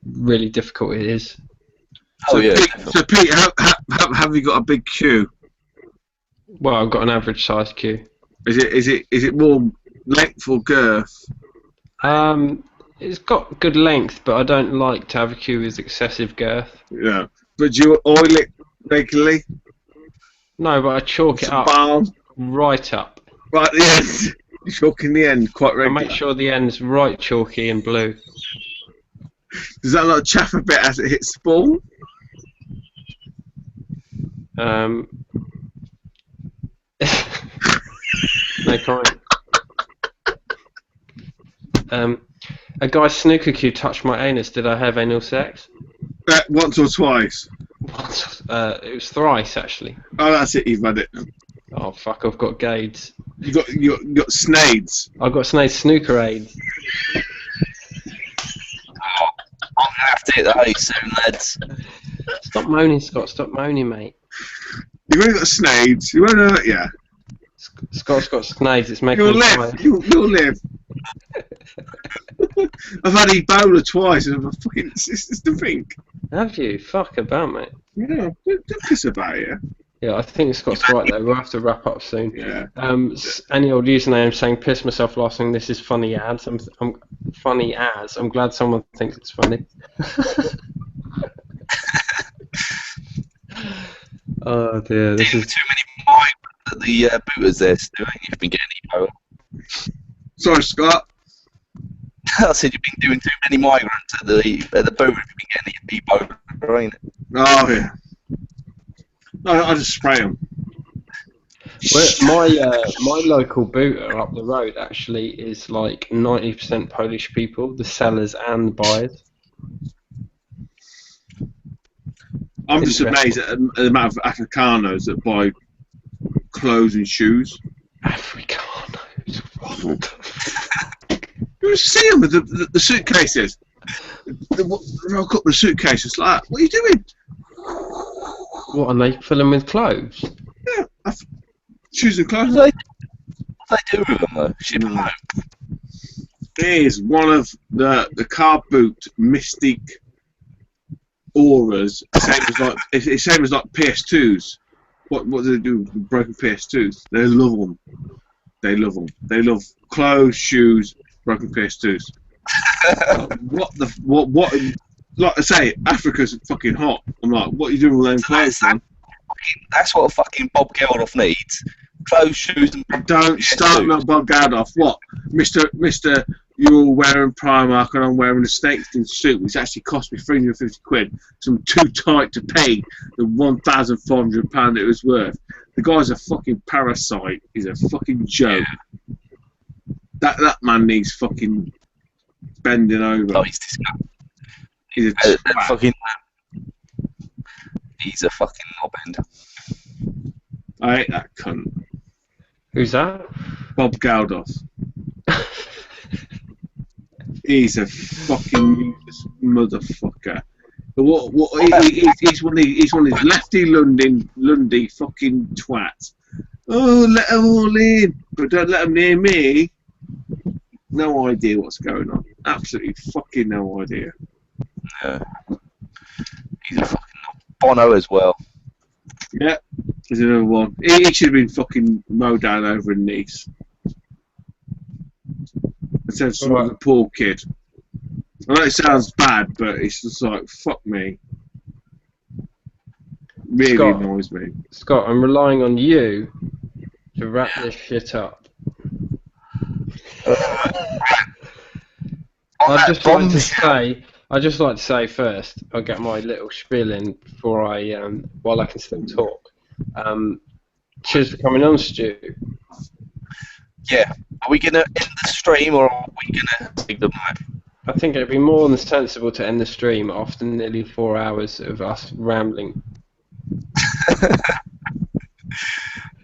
really difficult it is. So Oh yeah. Pete, have you got a big queue? Well, I've got an average size queue. Is it more length or girth? It's got good length, but I don't like to have a queue with excessive girth. Yeah. But do you oil it regularly? No, but I chalk it up. Balm? Right up. Right at the end. You chalk in the end quite I regularly. make sure the end's right chalky and blue. Does that not chaff a bit as it hits the ball? No comment. A guy's snooker cue touched my anus. Did I have anal sex? Once or twice. It was thrice actually. Oh, that's it. You've had it. Oh fuck! I've got gades. You got snades. I've got snooker aids. I'm gonna have to hit the hay soon, lads. Stop moaning, Scott. Stop moaning, mate. You've only got snades. You won't hurt you. Scott's got snades. It's making You'll me live. tired. You'll live. I've had Ebola twice, and I'm fucking. It's the think. Have you? Fuck about, mate. Yeah, don't piss about it. Yeah, I think Scott's right though. We'll have to wrap up soon. Yeah. Any old username saying piss myself laughing. This is funny ads. I'm funny as. I'm glad someone thinks it's funny. Oh dear, this is too many migrants at the booters there, Stu. You've been getting Ebola. Sorry, Scott. I said you've been doing too many migrants at the boot. You've been getting Ebola, ain't it? Oh yeah. No, I just spray them. my local booter up the road actually is like 90% Polish people, the sellers and buyers. I'm just amazed at the amount of Africanos that buy clothes and shoes. Africanos. What? You see them with the suitcases. They rock up the suitcases like, what are you doing? What, and they fill them with clothes? Yeah, shoes and clothes. What do they do with them though? Ship them home. Here's one of the car boot mystique auras. Same as like PS2s. What do they do with broken PS2s? They love them. They love them. They love clothes, shoes, broken PS2s. What? Like I say, Africa's fucking hot. I'm like, what are you doing with them clothes, man? That's what a fucking Bob Geldof needs. Clothes, shoes, and Don't start me on Bob Geldof. What, Mister? You're wearing Primark and I'm wearing a snakeskin suit, which actually cost me £350. So I'm too tight to pay the £1,400 it was worth. The guy's a fucking parasite. He's a fucking joke. That man needs fucking bending over. Oh, he's disgusting. He's a He's a fucking knobhead. I hate that cunt. Who's that? Bob Geldof. He's a fucking useless motherfucker. But he's one of these lefty Lundy fucking twats. Oh, let them all in, but don't let them near me. No idea what's going on. Absolutely fucking no idea. Yeah. He's a fucking Bono as well. Yeah, there's another one. He should have been fucking mowed down over in Nice. Instead of some other poor kid. I know it sounds bad, but it's just like, fuck me. Really Scott. annoys me. Scott, I'm relying on you to wrap this shit up. I'd just like to say first, I'll get my little spiel in before while I can still talk. Cheers for coming on, Stu. Yeah. Are we going to end the stream or are we going to take the night? I think it'd be more than sensible to end the stream after nearly 4 hours of us rambling.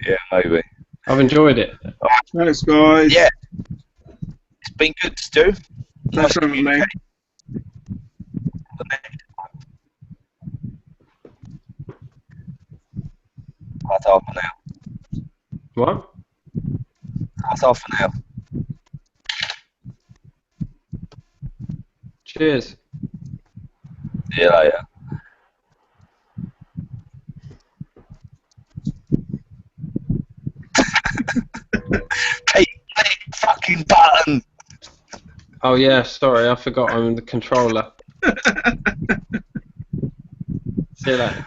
Yeah, maybe. I've enjoyed it. Thanks, guys. Yeah. It's been good, Stu. Thanks for having me. That's half an hour. What? That's half an hour. Cheers. See you later. Hey, fucking button! Oh yeah, sorry, I forgot I'm the controller. See you later.